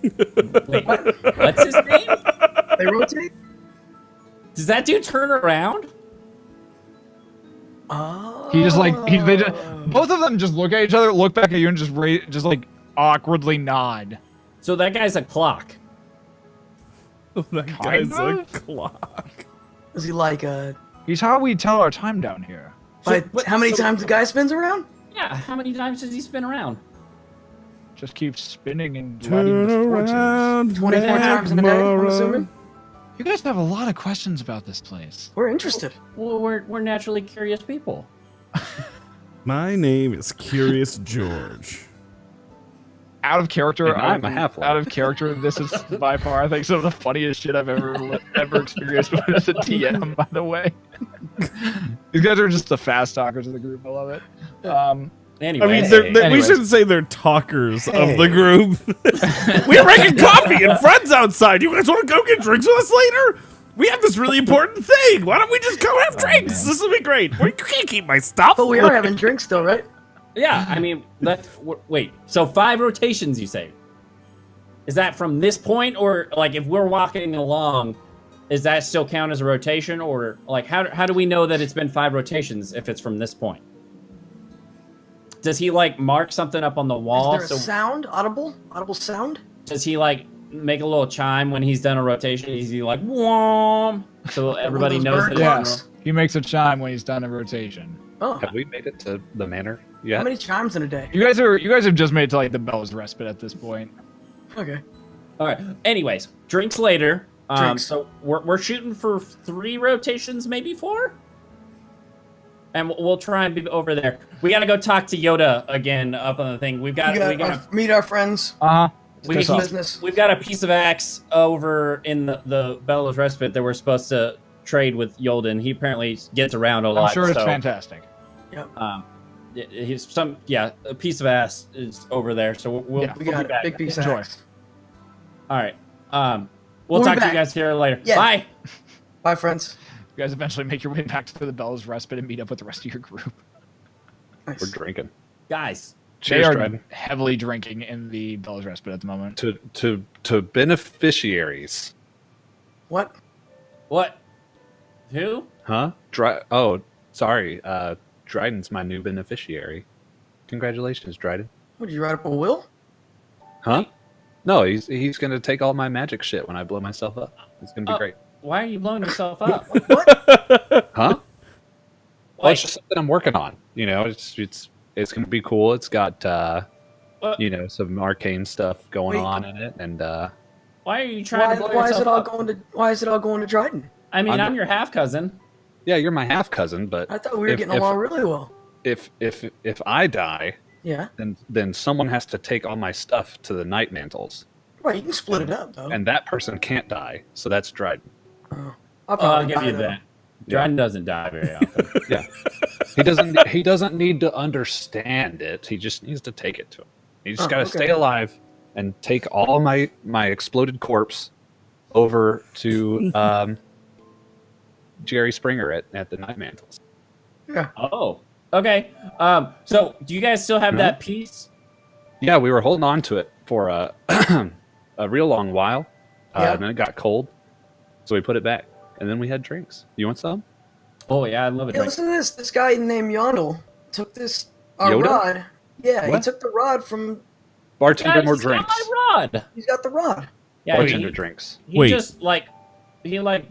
Wait, what's his name? They rotate? Does that dude turn around? Oh. He just like they just, both of them just look at each other, look back at you, and just like awkwardly nod. So that guy's a clock. That Kind guy's a of? clock. Is he like He's how we tell our time down here. But what- how many so- times the guy spins around? Yeah, how many times does he spin around? Just keeps spinning and Turn letting the fortunes. around, 24 times in a day, I'm Magmara. assuming. You guys have a lot of questions about this place. We're interested. Well, we're naturally curious people. My name is Curious George. Out of character, And I'm a half-orc. out of character. This is by far, I think, some of the funniest shit I've ever experienced as a TM. By the way, these guys are just the fast talkers of the group. I love it. Anyway, I mean, we Anyways. shouldn't say they're talkers of the group. We're making coffee and friends outside. You guys want to go get drinks with us later? We have this really important thing. Why don't we just go have drinks? This will be great. You can't keep my stuff. But we are having drinks still, right? yeah, I mean, wait. So 5 rotations, you say? Is that from this point, or like if we're walking along, is that still count as a rotation, or like how do we know that it's been 5 rotations if it's from this point? Does he like mark something up on the wall? Is there a sound? Audible sound? Does he like make a little chime when he's done a rotation? Is he like whom? So everybody those knows bird that it's Yeah. clocks? He makes a chime when he's done a rotation. Oh, Have we made it to the manor how yet? many chimes in a day? You guys have just made it to like the Bell's Respite at this point. Okay. All right. Anyways, drinks later. Drinks. So we're shooting for 3 rotations, maybe 4. And we'll try and be over there. We got to go talk to Yoda again up on the thing. We got Meet our friends. Uh huh. we Piss got- off. Business. we've got a piece of axe over in the Bella's Respite that we're supposed to trade with Yolden. He apparently gets around a lot. I'm sure it's so, fantastic. he's a piece of ass is over there. So we'll Yeah. We we'll got be a back. big piece Enjoy. of axe. All right. We'll We'll be talk to you back. guys here later. Yeah. Bye. Bye, friends. You guys eventually make your way back to the Bell's Respite and meet up with the rest of your group. Nice. We're drinking. Guys. Cheers, They are Dryden. heavily drinking in the Bell's Respite at the moment. To beneficiaries. What? What? Who? Huh? Sorry. Dryden's my new beneficiary. Congratulations, Dryden. What, did you write up a will? Huh? No, he's gonna take all my magic shit when I blow myself up. It's gonna be Oh. great. Why are you blowing yourself up? Huh? Well, Wait, it's just something I'm working on. You know, it's gonna be cool. It's got What? you know, some arcane stuff going Wait. on in it, and why are you trying to blow Why is yourself it all up? going to? Why is it all going to Dryden? I mean, I'm- I'm your half cousin. yeah, you're my half cousin, but I thought we were If- getting if- along really well. if I die, Yeah. then someone has to take all my stuff to the Night Mantles, Right. You can split it up though. and that person can't die, so that's Dryden. I'll I'll probably give die, you though. that. Dryden doesn't die very often. He doesn't need to understand it. He just needs to take it to him. He just Oh, got to okay. stay alive and take all my exploded corpse over to Jerry Springer at the Night Mantles. Yeah. Oh, okay. So do you guys still have No. that piece? Yeah, we were holding on to it for a a real long while, Yeah. and then it got cold, so we put it back, and then we had drinks. You want some? Oh yeah, I love it. Hey, listen to this. This guy named Yondel took this Yoda? rod. Yeah, he What? took the rod from. Bartender, Guys, more he's got drinks. my rod. He's got the rod. Yeah, Bartender drinks. he Wait. just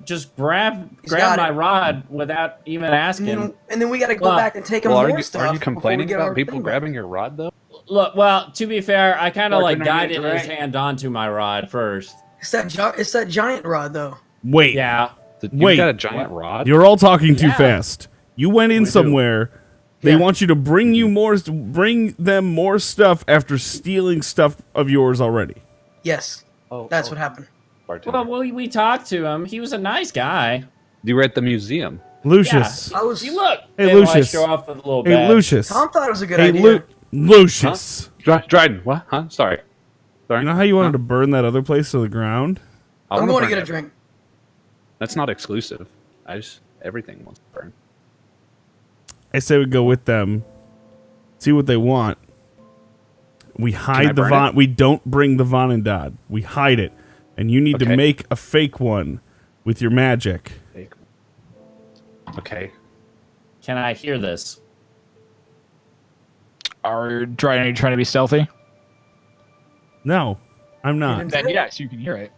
just grabbed He's got my it. rod without even And asking. then we got to go Well- back and take him Well, more stuff. are you before we complaining get our about people thing back. grabbing your rod though? Look, well, to be fair, I kind of like Bartender, guided get his right. hand onto my rod first. It's that giant rod though. Wait, Yeah. You Wait. got a giant rod? you're all talking too Yeah. fast. You went in We do. somewhere. They Yeah. want you to bring them more stuff after stealing stuff of yours already. Yes, Oh, that's what happened. Bartender. Well, we talked to him. He was a nice guy. You were at the museum. Lucius. I was. See, look. Hey, They wanna Lucius. Show off with a little Hey, badge. Lucius. Tom thought it was a good Hey, idea. Lucius. Dryden, what? Huh? Sorry. You know how you wanted to burn that other place to the ground? I I'm wanna going to burn get a it. drink. That's not exclusive. Everything wants to burn. I say we go with them, see what they want. We I hide the burn Von. it? We don't bring the Vonendad. We hide it, and you need to Okay. make a fake one with your magic. Okay. Can I hear this? Are you trying to be stealthy? No, I'm not. Even- Then yes, you can hear it.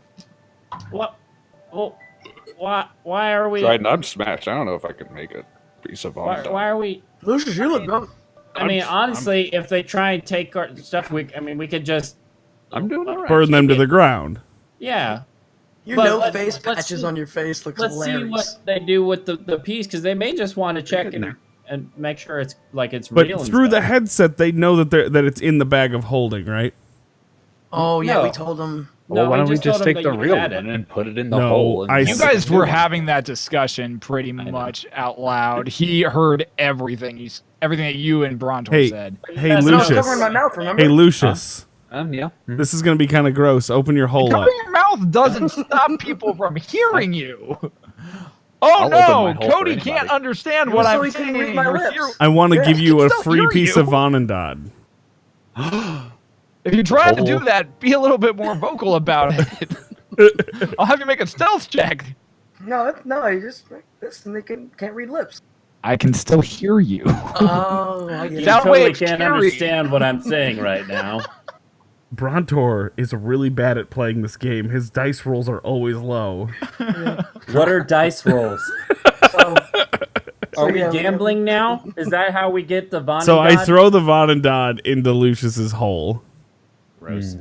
What? Well, why are we? Dryden, I'm smashed. I don't know if I can make a piece of Why, Vondon. why are we? Lucius, you look good. I mean, honestly, if they try and take our stuff, we could just. I'm doing all right. Burn them to the ground. Yeah. Your But no let's- face let's patches see- on your face looks Let's see hilarious. what they do with the piece, because they may just want to check in and, and make sure it's it's But real. and through the stuff. headset, they know that it's in the bag of holding, right? Oh yeah, we No. told them. Well, No, why we don't we just told just them take that the you real had one it. and put it in the No, hole? And I You see. guys were having that discussion pretty much out loud. He heard everything. Everything that you and Brontor Hey, said. hey, That's No, I was Lucius. covering my mouth. Remember? Hey, Lucius. Yeah. This is gonna be kind of gross. Open your hole up. Covering your mouth doesn't stop people from hearing you. Oh I'll open my no, hole for Cody anybody. can't understand It what was so I'm he couldn't saying. read my You're lips. here- I want to Yeah, give you I a can still free hear piece you. of Vonendad. If you try to do Hole. that, be a little bit more vocal about it. I'll have you make a stealth check. No, you just like this, and they can't read lips. I can still hear you. Oh, I get You it. That way totally it's can't scary. understand what I'm saying right now. Brontor is really bad at playing this game. His dice rolls are always low. What are dice rolls? So, Are we yeah, gambling now? Is that how we get the Von? So I throw the Vonendad into Lucius's hole. Gross.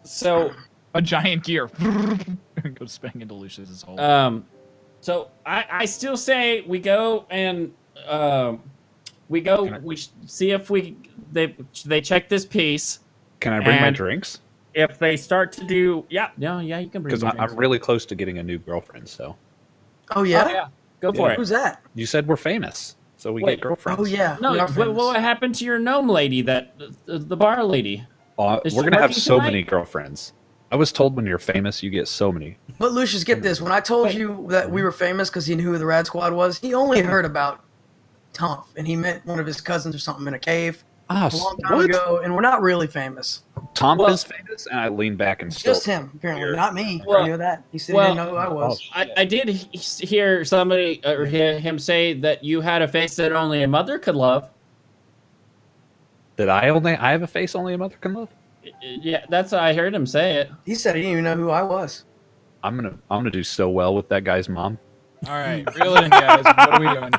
So A giant gear. Go spinning into Lucius's hole. so I still say we go and we see if they check this piece. Can I bring my And- drinks? If they start to do you can bring Because your I'm drinks. really close to getting a new girlfriend. So oh yeah? Oh, yeah. Go for it. Who's that? you said we're famous, so we Wait. get girlfriends. Oh yeah. No, we are what, famous. what happened to your gnome lady? The bar lady. Is We're she gonna have working so tonight? many girlfriends. I was told when you're famous, you get so many. But Lucius, get this. When I told you that we were famous because he knew who the Rad Squad was, he only heard about Tomp, and he met one of his cousins or something in a cave Ah, a long time what? ago, and we're not really famous. Tom Well- is famous, and I lean back and It's still. just him, apparently, Weird. not me. Well- I knew that. He said well- he didn't know who I was. I did hear somebody or hear him say that you had a face that only a mother could love. Did I have a face only a mother can love? Yeah, that's I heard him say it. He said he didn't even know who I was. I'm gonna do so well with that guy's mom. All right, reel it in, guys. What are we doing?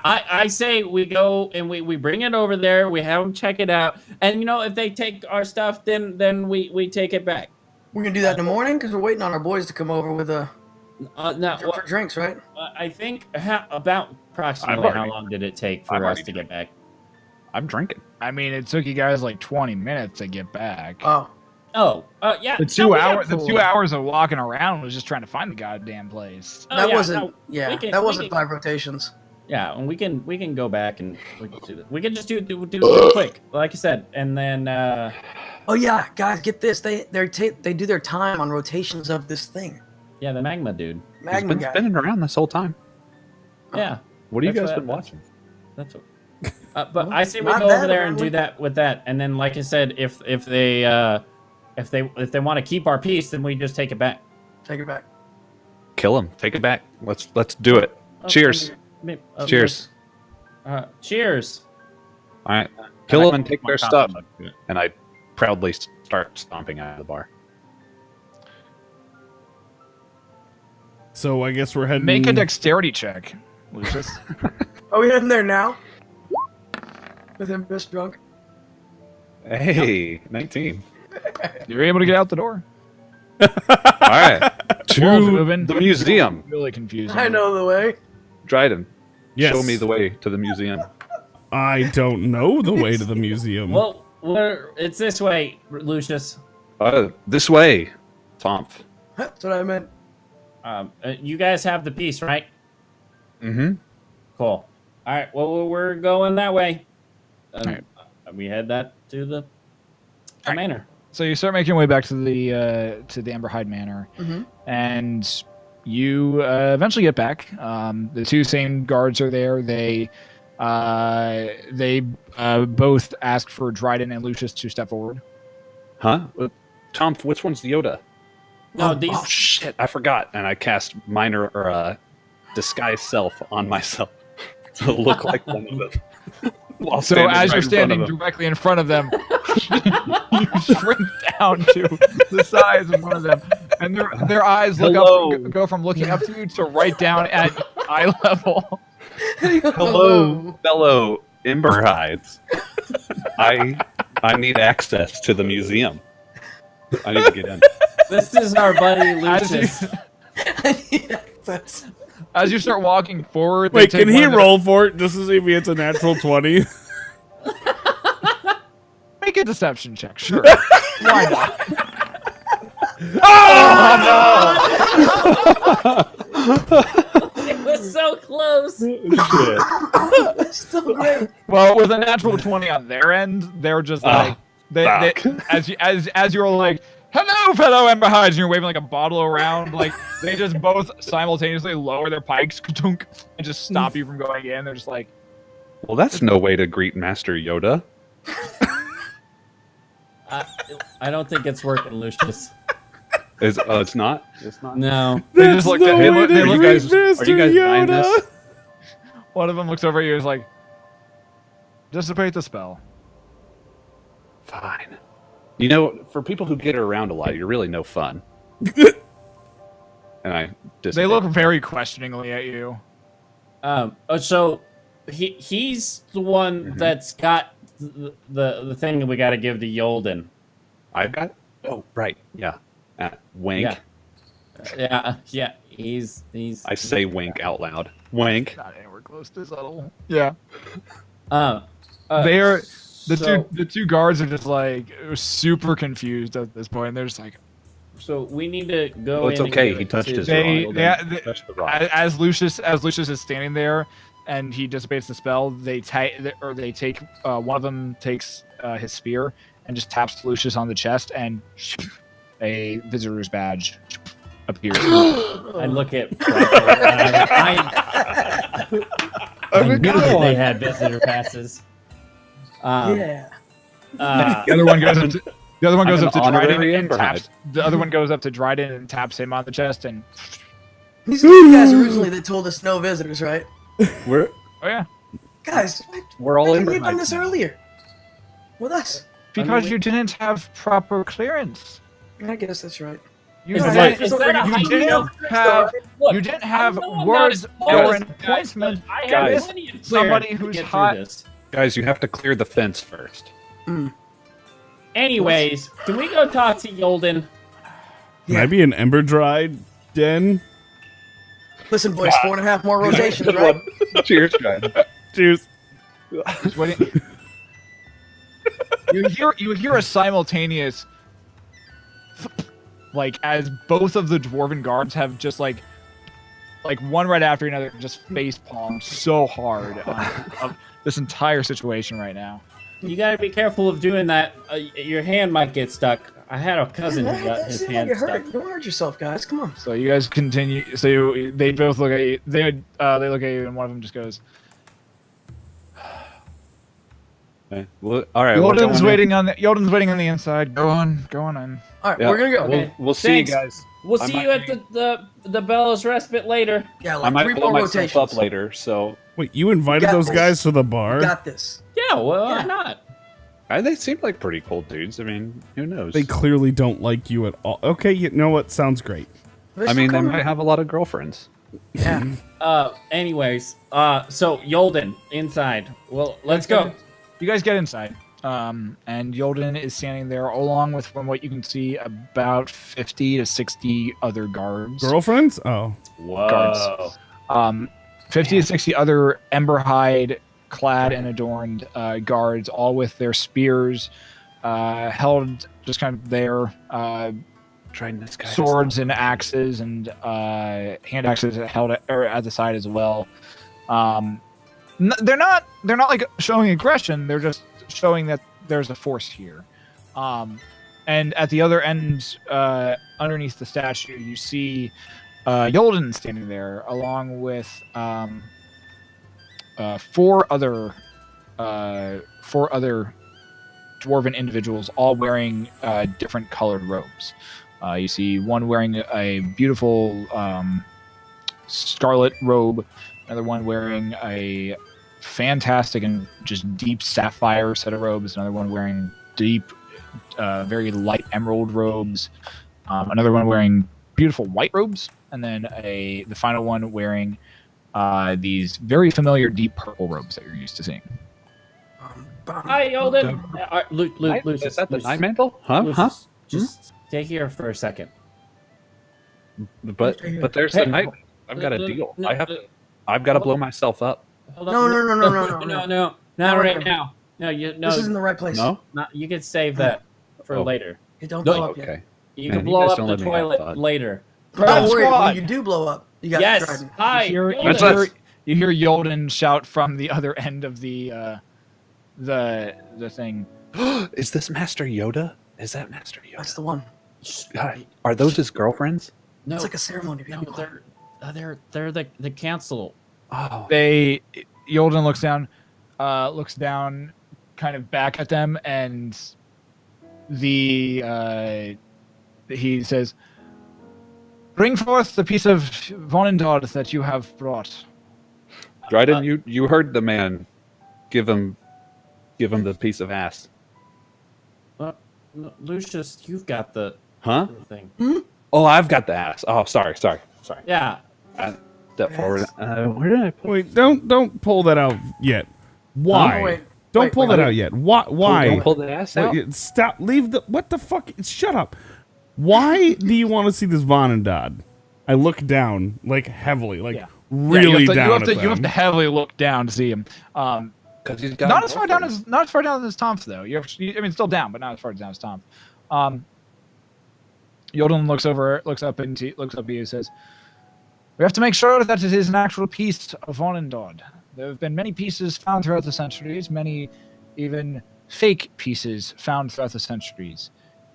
I say we go and we bring it over there. We have them check it out, and if they take our stuff, then we take it back. We're gonna do that in the morning because we're waiting on our boys to come over with No, for drinks, right? I think about approximately I've already- how long did it take I've for us already to get back? I'm drinking. I mean, it took you guys like 20 minutes to get back. Oh, Yeah. The no, two we got hours, the cool. 2 hours of walking around was just trying to find the goddamn place. Oh, that yeah, wasn't. no, yeah, we can- that we wasn't can- 5 rotations. Yeah, and we can go back and we can do this. We can just do it quick, like I said, and then Oh yeah, guys, get this. They do their time on rotations of this thing. the magma dude. He's Magma been guy. spinning around this whole time. Yeah, What have you That's guys what- been watching? that's what. But I say we Not go bad, over there and apparently. do that with that, and then like I said, if they want to keep our piece, then we just take it back. Take it back. Kill him. Take it back. Let's do it. Oh, Cheers. Cheers. Cheers. All right. Kill And I them and take put their my stuff. compliment to it. And I proudly start stomping out of the bar. So I guess we're heading. Make a dexterity check, Lucius. Are we heading there now? With him just drunk. Hey, 19. You're able to get out the door. All right. World's To moving. the museum. Really confusing. I know the way. Dryden, Yes. show me the way to the museum. I don't know the way to the museum. Well, it's this way, Lucius. This way, Tomp. That's what I meant. You guys have the piece, right? Mm-hmm. Cool. All right. Well, we're going that way. Alright. We head that to the Alright. manor. So you start making your way back to the Amberhide Manor, Mhm. and you eventually get back. The two same guards are there. They both ask for Dryden and Lucius to step forward. Huh? Tomp, which one's Yoda? No, Oh, these. Oh shit, I forgot. And I cast minor or disguise self on myself to look like one of them. While So standing as you're right in front of standing them. directly in front of them, you shrink down to the size of one of them, And their eyes look Hello. up, go from looking up to you to right down at eye level. Hello, fellow Emberhides. I need access to the museum. I need to get in. This is our buddy As Lucius. you, as you start walking forward, they Wait, take can he one of the- roll for it just to see if he hits a natural 20? Make a deception check, sure. Why not? It was so close. That's still great. Well, with a natural 20 on their end, they're just like they as you're like, "Hello, fellow Emberhides," and you're waving like a bottle around, like they just both simultaneously lower their pikes and just stop you from going in. They're just like, Well, that's no way to greet Master Yoda. I don't think it's working, Lucius. It's not. It's not. No. they That's just looked no at way him. to They you look greet guys- are you Mr. guys buying Yoda. this? One of them looks over at you and is like, "Dissipate the spell." Fine. You know, for people who get around a lot, you're really no fun. And I They look very questioningly at you. So he's the one that's got the thing that we got to give to Yolden. I've got. Oh, right. Yeah. Wink. Yeah. He's. I say wink out loud. Wink. Not anywhere close to subtle. Yeah. They are the two guards are just like super confused at this point. They're just like, So we need to go. Oh, it's in and okay. give He it touched to his They- rod. they- Touched the rod. as Lucius is standing there, and he dissipates the spell. They take one of them takes his spear and just taps Lucius on the chest, and a visitor's badge appears. I look at. I knew that they had visitor passes. Yeah. The other one goes up to I'm an Dryden honorary and Emberhide. taps. The other one goes up to Dryden and taps him on the chest, and These are the guys originally that told us no visitors, right? We're oh yeah, Guys, we're all why in. couldn't you have done this earlier? With us. because you didn't have proper clearance. I guess that's right. You Is Right. that, didn't, is that a you high didn't note? have Look, you didn't have I know I'm not words as smart or as an you guys, appointment. but I have Guys, plenty of somebody clearance to who's get through hot- this. Guys, you have to clear the fence first. Anyways, can we go talk to Yolden? Can I be an Ember Dried den? Listen, boys, 4.5 more rotations, right? Cheers, guys. Cheers. Just waiting. you hear a simultaneous like as both of the dwarven guards have just like one right after another just face palmed so hard on this entire situation right now. You gotta be careful of doing that. Your hand might get stuck. I had a cousin who got his Seems like hand you're stuck. hurt. Don't hurt yourself, guys. Come on. So you guys continue. So they both look at you. They look at you, and one of them just goes, Okay. Well, all right. we're "Yolden's going in. Yolden's waiting on the inside. Go on in." All right, Yeah. we're gonna go. Okay. We'll see Thanks. you guys. We'll I see might you at the Bellows Respite later. Yeah, I like might 3 blow more myself rotations. up later, so Wait, you invited got those this. guys to the bar? We got this. Yeah, well, Yeah. why not? they seem like pretty cool dudes. I mean, who knows? They clearly don't like you at all. Okay, you know what? Sounds great. They're I still mean, they coming. might have a lot of girlfriends. Yeah. Anyways, so Yolden inside. Well, let's go. You guys get inside. And Yolden is standing there along with, from what you can see, about 50 to 60 other guards. Girlfriends? Oh. Whoa. 50 to 60 other Emberhide clad and adorned guards, all with their spears held just kind of there, Trying this guy. swords and axes and hand axes held at the side as well. They're not like showing aggression. They're just showing that there's a force here. And at the other end, underneath the statue, you see Yolden standing there, along with 4 other dwarven individuals, all wearing different colored robes. You see one wearing a beautiful scarlet robe, another one wearing a fantastic and just deep sapphire set of robes, another one wearing deep, very light emerald robes, another one wearing beautiful white robes, and then the final one wearing these very familiar deep purple robes that you're used to seeing. Hi, Yolden. Lucius, Is that the Lucius, night mantle? Huh? Lucius, just stay here for a second. But there's the night. I've got a deal. I've got to blow myself up. Hold on. No. Not right Okay. now. No, This isn't the right place. No. you can save that for Oh. later. You don't No, blow up yet. Okay. You Man, can you blow guys up don't the let me have toilet fun. later. Don't worry. Squad. When you do blow up, you got Yes. Dryden. Hi. You Yolden. That's us. hear Yolden shout from the other end of the thing. Is this Master Yoda? Is that Master Yoda? That's the one. God, are those his girlfriends? No, It's like a ceremony. no, People. they're the council. Oh, Yolden looks down, kind of back at them, and he says, "Bring forth the piece of Vonendod that you have brought." Dryden, you heard the man. Give him the piece of ass. Lucius, you've got the Huh? thing. Oh, I've got the ass. Oh, sorry. Yeah. Step forward. Where did I put? Wait, don't pull that out yet. Why? Oh, wait. Don't Wait, pull wait. that out yet. Why? Don't pull the ass out. Wait, stop. Leave the. What the fuck? Shut up. Why do you want to see this Vonendod? I look down, like heavily, like Yeah. really you down. have to, at you have to them. heavily look down to see him. Because he's got Not as far down as Tom's though. I mean, still down, but not as far down as Tom. Yolden looks up at you and says, "We have to make sure that it is an actual piece of Vonendod. There have been many pieces found throughout the centuries, many even fake pieces found throughout the centuries.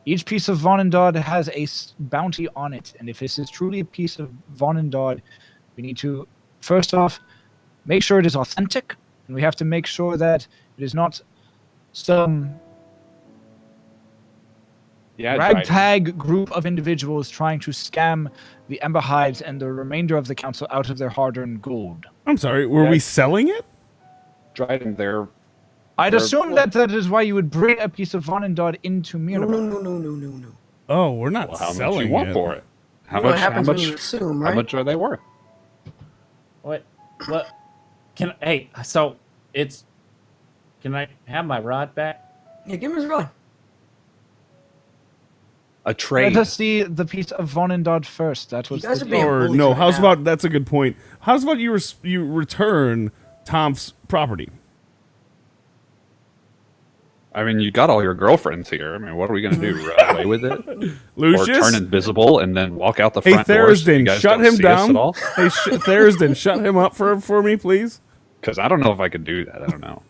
Each piece of Vonendod has a bounty on it, and if this is truly a piece of Vonendod, we need to, first off, make sure it is authentic, and we have to make sure that it is not some ragtag group of individuals trying to scam the Ember Hives and the remainder of the council out of their hard-earned gold. I'm sorry. Were we selling it? Dryden there. I'd They're- assume that is why you would bring a piece of Vonendod into No. Mirnabel. Oh, we're not Well, how much selling you want it. for it? How You know what much? happens How when you much? assume, How right? much are they worth? What? Can I have my rod back? Yeah, give him his rod. A trade. Let us see the piece of Vonendod first. That was You guys the are being Or bullies no? right How's now. about? That's a good point. How's about you return Tom's property? I mean, you got all your girlfriends here. I mean, what are we gonna do? Run away with it, or Lucius, turn invisible and then walk out the hey front door? So you Thursden, guys shut don't him see us down. at all? Hey Thursden, shut him up for me, please. Because I don't know if I could do that. I don't know.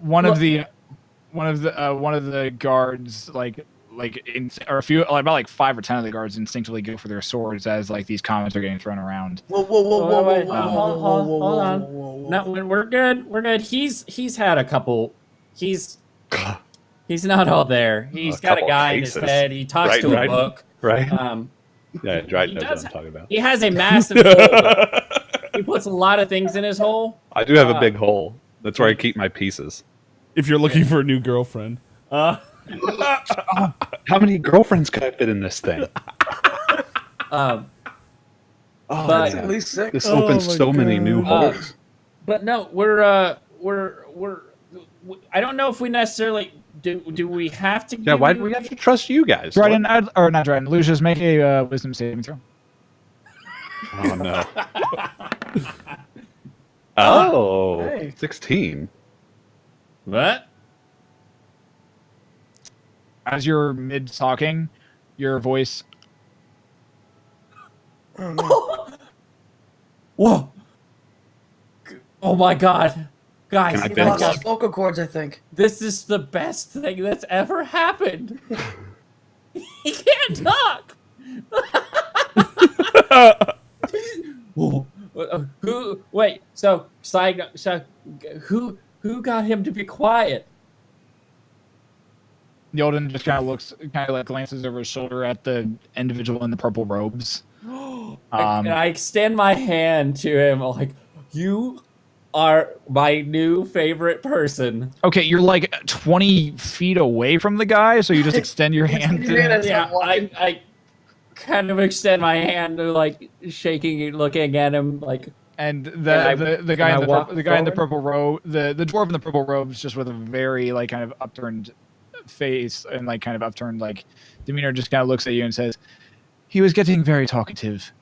one of the guards about 5 or 10 of the guards instinctively go for their swords as like these comments are getting thrown around. Whoa, Wait, hold on. No, we're good. We're good. He's had a couple. He's not all there. He's A got a couple guy in his cases. head. He talks Right, to a right. book. Right? He Yeah, Dryden knows does- what I'm talking about. He has a massive hole. He puts a lot of things in his hole. I do have a big hole. That's where I keep my pieces. If you're looking for a new girlfriend, How many girlfriends could I fit in this thing? Um, Oh, But- man. At least 6. This opens my so many new God. holes. but no, I don't know if we necessarily do. We have to? Yeah, give why do you- we have to trust you guys? Dryden, or not Dryden, Lucius, make a wisdom saving throw. Oh no. Oh, Hey. 16. What? As you're mid talking, your voice Oh, no. Whoa! Oh my God, guys! Can I He bend lost one? his vocal cords, I think. This is the best thing that's ever happened. He can't talk. Whoa. Who? Wait. So, side note. So, who got him to be quiet? Yolden just kind of glances over his shoulder at the individual in the purple robes. And I extend my hand to him, like, you are my new favorite person. Okay, you're like 20 feet away from the guy, so you just extend your hand. Your hand To, as Yeah, I'm walking. I kind of extend my hand, like shaking and looking at him, like. and I- the guy and in I walk the guy in the forward? purple robe, the dwarf in the purple robe is just with a very like kind of upturned face and like kind of upturned like demeanor, just kind of looks at you and says, "He was getting very talkative.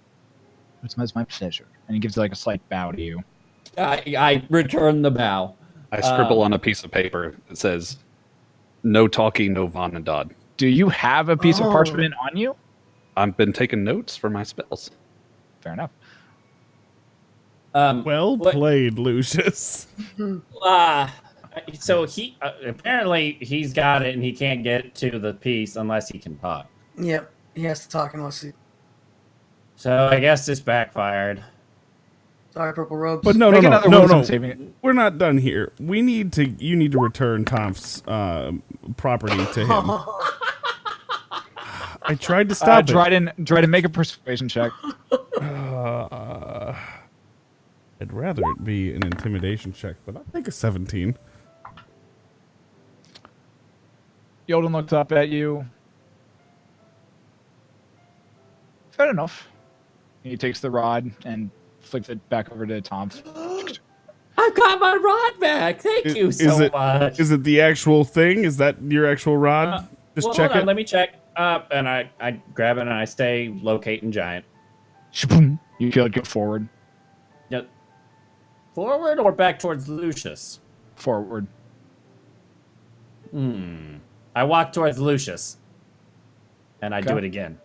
It was my pleasure." And he gives like a slight bow to you. I return the bow. I scribble on a piece of paper that says, "No talkie, no Vanadad." Do you have a piece of Oh. parchment on you? I've been taking notes for my spells. Fair enough. Well What- played, Lucius. So he apparently he's got it, and he can't get to the piece unless he can talk. Yep, he has to talk unless he. So I guess this backfired. Sorry, purple robes. But no, Make another no, wisdom no. saving. We're not done here. You need to return Tom's property to him. I tried to stop it. Try to make a persuasion check. I'd rather it be an intimidation check, but I'll take a 17. Yolden looks up at you. Fair enough. He takes the rod and flicks it back over to Tom. I got my rod back. Thank you so much. Is it the actual thing? Is that your actual rod? Just Well, check hold on, it. let me check. And I grab it and I stay locating giant. Shaboom. You feel it go forward. Yep. Forward or back towards Lucius? Forward. I walk towards Lucius. And I do Okay. it again.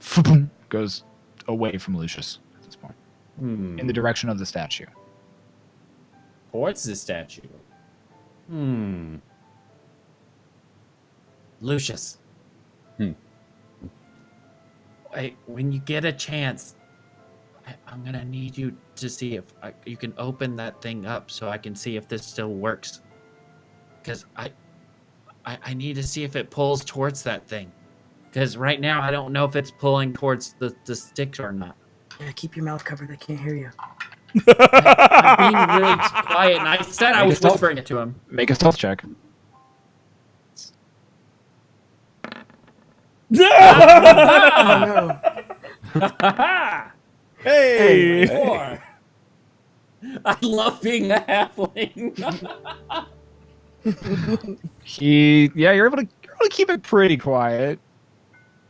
Faboom. Goes away from Lucius at this point. Hmm. In the direction of the statue. Towards the statue. Lucius. Wait, when you get a chance, I'm gonna need you to see if you can open that thing up so I can see if this still works. Because I need to see if it pulls towards that thing. Because right now I don't know if it's pulling towards the stick or not. Yeah, keep your mouth covered. They can't hear you. I'm being really quiet, and I said I Make was a stealth- whispering it to him. Make a stealth check. Oh no. Hey! Four. I love being a halfling. You're able to keep it pretty quiet.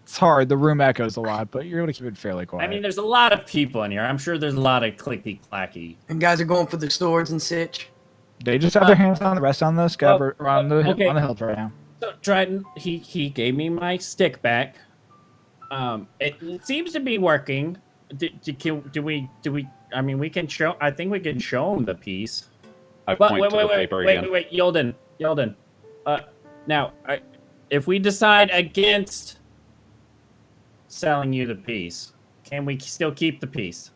It's hard. The room echoes a lot, but you're able to keep it fairly quiet. I mean, there's a lot of people in here. I'm sure there's a lot of clicky clacky. And guys are going for their swords and sitch. they just have their hands on the rest on the scabbard or on the okay. on the hilt right now. So Dryden, he gave me my stick back. It seems to be working. Do we? I mean, we can show. I think we can show him the piece. I But point to the paper again. wait, Yolden. Now, if we decide against selling you the piece, can we still keep the piece?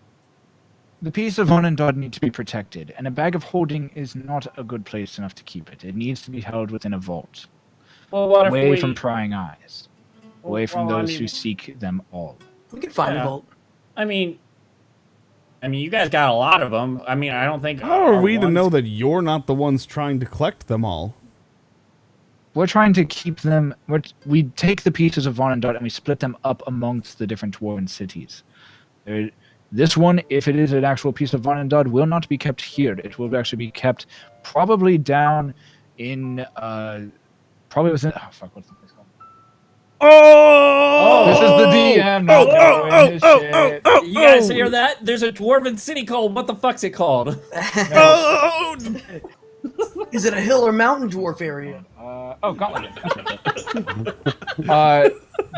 The piece of Onendod need to be protected, and a bag of holding is not a good place enough to keep it. It needs to be held within a vault, Well, what if away we? from prying eyes, away from well, I those mean- who seek them all. We can find Yeah. a vault. I mean, you guys got a lot of them. I mean, I don't think. How are our we to ones- know that you're not the ones trying to collect them all? We're trying to keep them. We take the pieces of Onendod and we split them up amongst the different dwarven cities. This one, if it is an actual piece of Onendod, will not be kept here. It will actually be kept probably down in probably within. Oh fuck! What's the place called? Oh! This is the DM. Not knowing his shit. You guys hear that? There's a dwarven city called. What the fuck's it called? Oh! Is it a hill or mountain dwarf area? Gauntlet.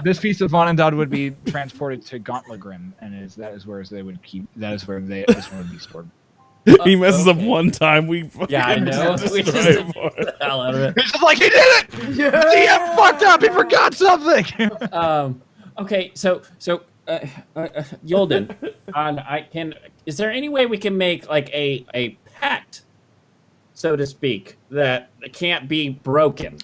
This piece of Onendod would be transported to Gauntlegrim, and that is where they would keep. That is where this one would be stored. He messes up Okay. one time. We fucking Yeah, I know. destroy We just it for him. the hell out of it. It's just like he did it. DM fucked up. He forgot something. Okay, so Yolden, is there any way we can make like a pact, so to speak, that can't be broken?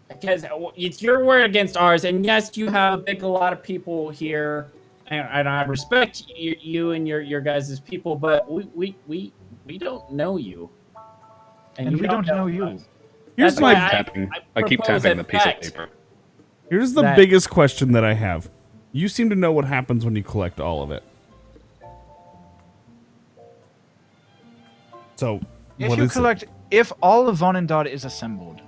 Because it's your word against ours, and yes, you have a lot of people here, and I respect you and your guys' people, but we don't know you, And we don't know you. us. Here's That's my why I keep propose tapping a the piece of pact. paper. Here's the that- biggest question that I have. You seem to know what happens when you collect all of it. So, If what you is it? collect, if all of Vonendad is assembled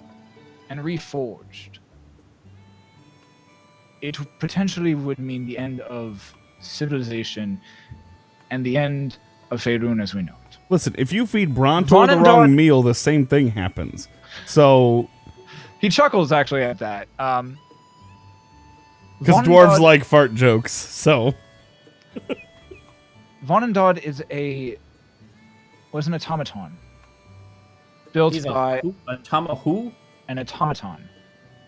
and reforged, it potentially would mean the end of civilization and the end of Faerun as we know it. Listen, if you feed Brontor the wrong Vonendad- meal, the same thing happens. So, He chuckles actually at that. because Vonendad- dwarves like fart jokes, so Vonendad was an automaton built He's by a Tamahu. an automaton,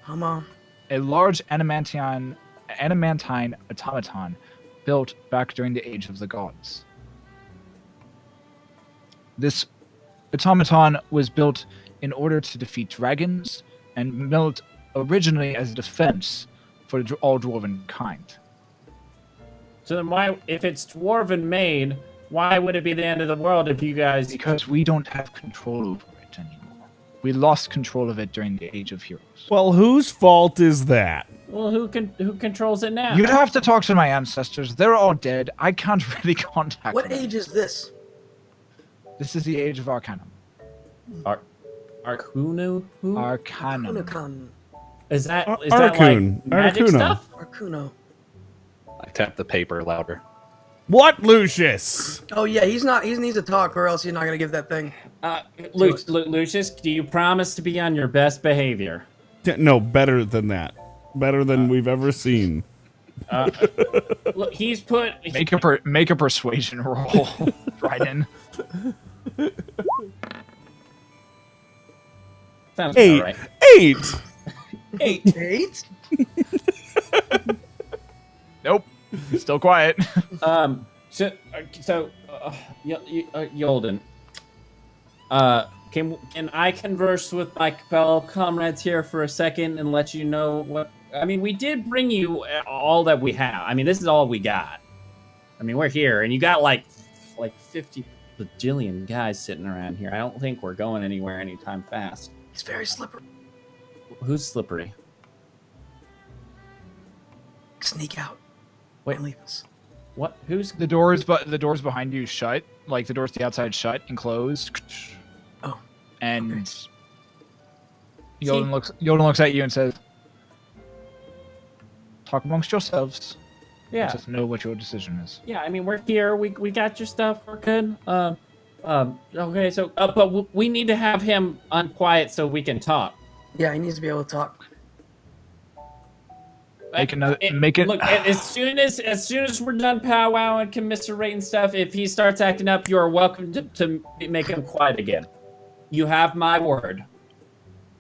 Hama. a large adamantine automaton built back during the Age of the Gods. This automaton was built in order to defeat dragons and built originally as a defense for all dwarven kind. So then why, if it's dwarven made, why would it be the end of the world if you guys? Because we don't have control over it anymore. We lost control of it during the Age of Heroes. well, whose fault is that? Well, who controls it now? You'd have to talk to my ancestors. They're all dead. I can't really contact What them. age is this? This is the Age of Arcanum. Arcunu? Who? Arcanum. Arcuno. Is that Ar- is that Arcun. like magic Arcuno. stuff? Arcuno. I tap the paper louder. What, Lucius? Oh yeah, he needs to talk, or else he's not gonna give that thing. Lucius, do you promise to be on your best behavior? No, better than that. Better than we've ever seen. Look, he's put. Make a persuasion roll, Dryden. Sounds Eight. all right. 8. 8? Nope. Still quiet. Yolden. Can I converse with my fellow comrades here for a second and let you know what? I mean, we did bring you all that we have. I mean, this is all we got. I mean, we're here, and you got like 50 bajillion guys sitting around here. I don't think we're going anywhere anytime fast. He's very slippery. Who's slippery? Sneak out. Wait. And leave us. What? Who's? The doors behind you shut, like the doors to the outside shut and close. Oh. And okay. Yolden looks at you and says, "Talk amongst yourselves. Yeah. Just know what your decision is." Yeah, I mean, we're here. We got your stuff. We're good. Okay, so, but we need to have him unquiet so we can talk. Yeah, he needs to be able to talk. Look, as soon as we're done powwow and commiserating stuff, if he starts acting up, you are welcome to make him quiet again. You have my word.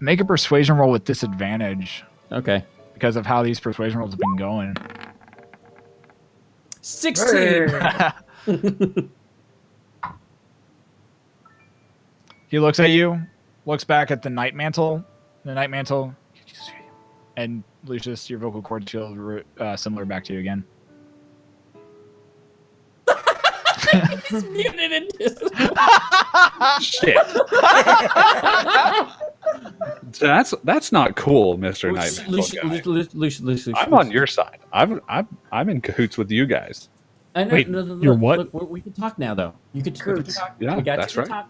Make a persuasion roll with disadvantage Okay. because of how these persuasion rolls have been going. 16. He looks at you, looks back at the night mantle, and Lucius, your vocal cords feel similar back to you again. He's muted and Shit. That's not cool, Mr. Nightmare. I'm on your side. I'm in cahoots with you guys. Wait, look, you're what? Look, we can talk now, though. You can Coots. talk. Yeah, we got that's you to right.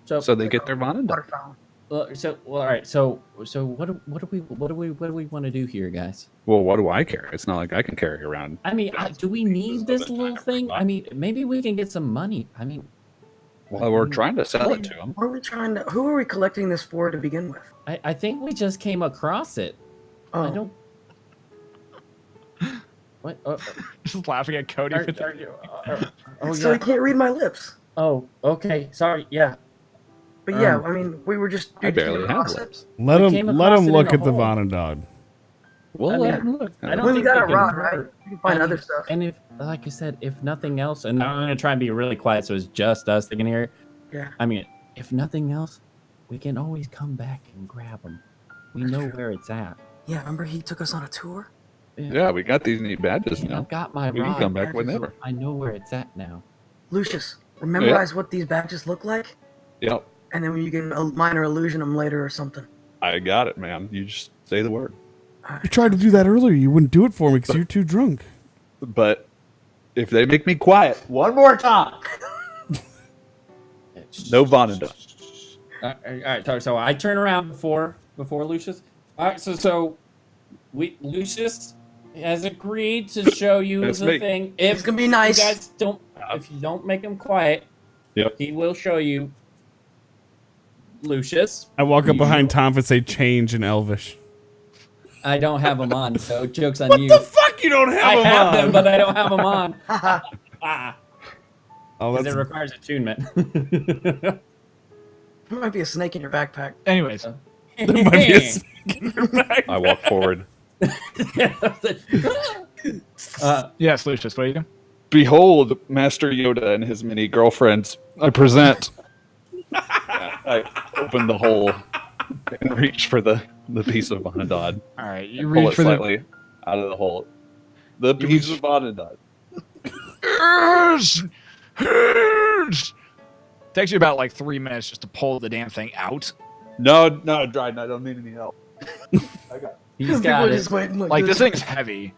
talk. So they get their Vonendad. Waterfowl. All right. So what do we want to do here, guys? Well, what do I care? It's not like I can carry around. I mean, do we need this little thing? I mean, maybe we can get some money. I mean, Well, we're trying to sell it to them. What are we trying to? Who are we collecting this for to begin with? I think we just came across it. Oh, I don't. What? Just laughing at Cody. Oh so yeah. he can't read my lips. Oh, okay. Sorry. Yeah. But yeah, I mean, we were just. I barely have across it. lips. Let We him came let across him it look in a at the hole. Vonendad. We'll I let mean, look, I don't Well, we think got a can rock, hurt. right? We can find other stuff. And if, like I said, if nothing else, and I'm gonna try and be really quiet so it's just us that can hear it. Yeah. I mean, if nothing else, we can always come back and grab them. We know where it's at. Yeah, remember he took us on a tour? Yeah, we got these neat badges now. I've got my We can rod. come back whenever. I know where it's at now. Lucius, memorize what these badges look like, Yep, and then you can minor illusion them later or something. I got it, man. You just say the word. You tried to do that earlier. You wouldn't do it for me because you're too drunk. But if they make me quiet one more time, no Vonda. All right. So I turn around before Lucius. All right. So Lucius has agreed to show you That's the me. thing. It's gonna be nice. You guys don't, if you don't make him quiet, Yep. he will show you. Lucius, I walk up behind Tom and say change in Elvish. I don't have them on, so joke's on What you. the fuck? You don't have I him have on? them, but I don't have them on. Haha. Oh, 'Cause that's it requires attunement. There might be a snake in your backpack. Anyways, there might be a snake in your back. I walk forward. yes, Lucius, what are you doing? Behold, Master Yoda and his many girlfriends. I present. I open the hole and reach for the piece of Vonadad. All right, you And pull reach it for the. slightly out of the hole. The piece of Vonadad. Takes you about like 3 minutes just to pull the damn thing out. No, Dryden, I don't need any help. He's People got are it. just waiting Like this thing's heavy.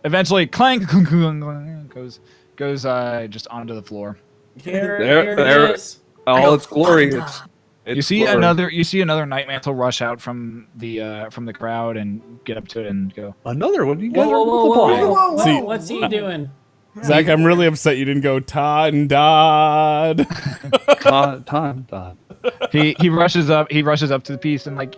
Eventually, clank, goes just onto the floor. Here There. it is. All its glory. Vonda. It's You see glory. another night mantle rush out from the crowd and get up to it and go. Another one. You Whoa, guys whoa, are whoa, whoa, multiplying. whoa, whoa. See- What's he doing? Zach, I'm really upset you didn't go Todd and Dodd. Time. He rushes up to the piece and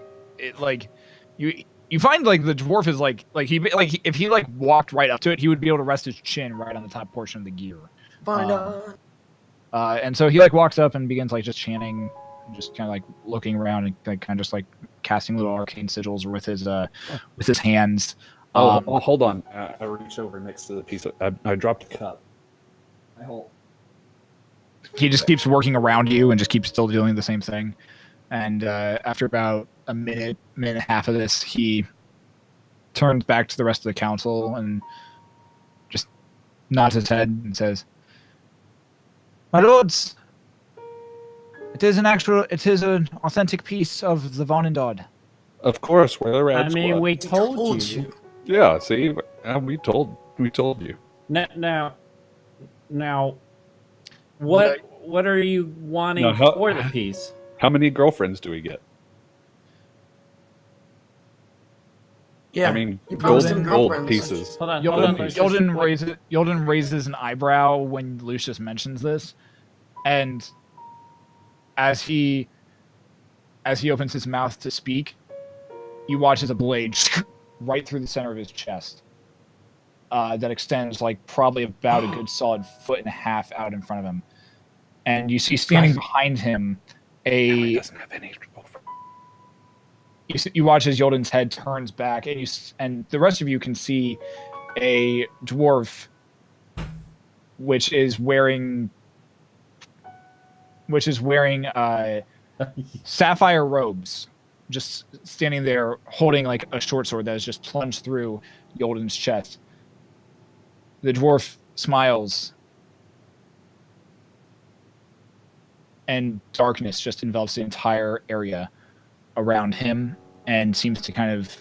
you find like the dwarf is like if he walked right up to it, he would be able to rest his chin right on the top portion of the gear. Vonda. And so he walks up and begins just chanting, just kind of looking around and kind of just casting little arcane sigils with his hands. Hold on. I reach over next to the piece. I dropped a cup. I hold. He just keeps working around you and just keeps still doing the same thing. And after about a minute and a half of this, he turns back to the rest of the council and just nods his head and says, "My lords, it is an authentic piece of the Vonindod." Of course, we're the Rad I mean, Squad. we told you. Yeah, see, we told you. Now, what are you wanting Now, how- for the piece? How many girlfriends do we get? Yeah. I mean, you promised him gold girlfriends. pieces. Hold on. Yolden raises an eyebrow when Lucius mentions this, and as he opens his mouth to speak, you watch as a blade right through the center of his chest that extends probably about a good solid 1.5 feet out in front of him, and you see standing behind him He doesn't have any girlfriend. you watch as Yolden's head turns back, and the rest of you can see a dwarf, which is wearing sapphire robes, just standing there holding a short sword that is just plunged through Yolden's chest. The dwarf smiles, and darkness just envelops the entire area around him and seems to kind of,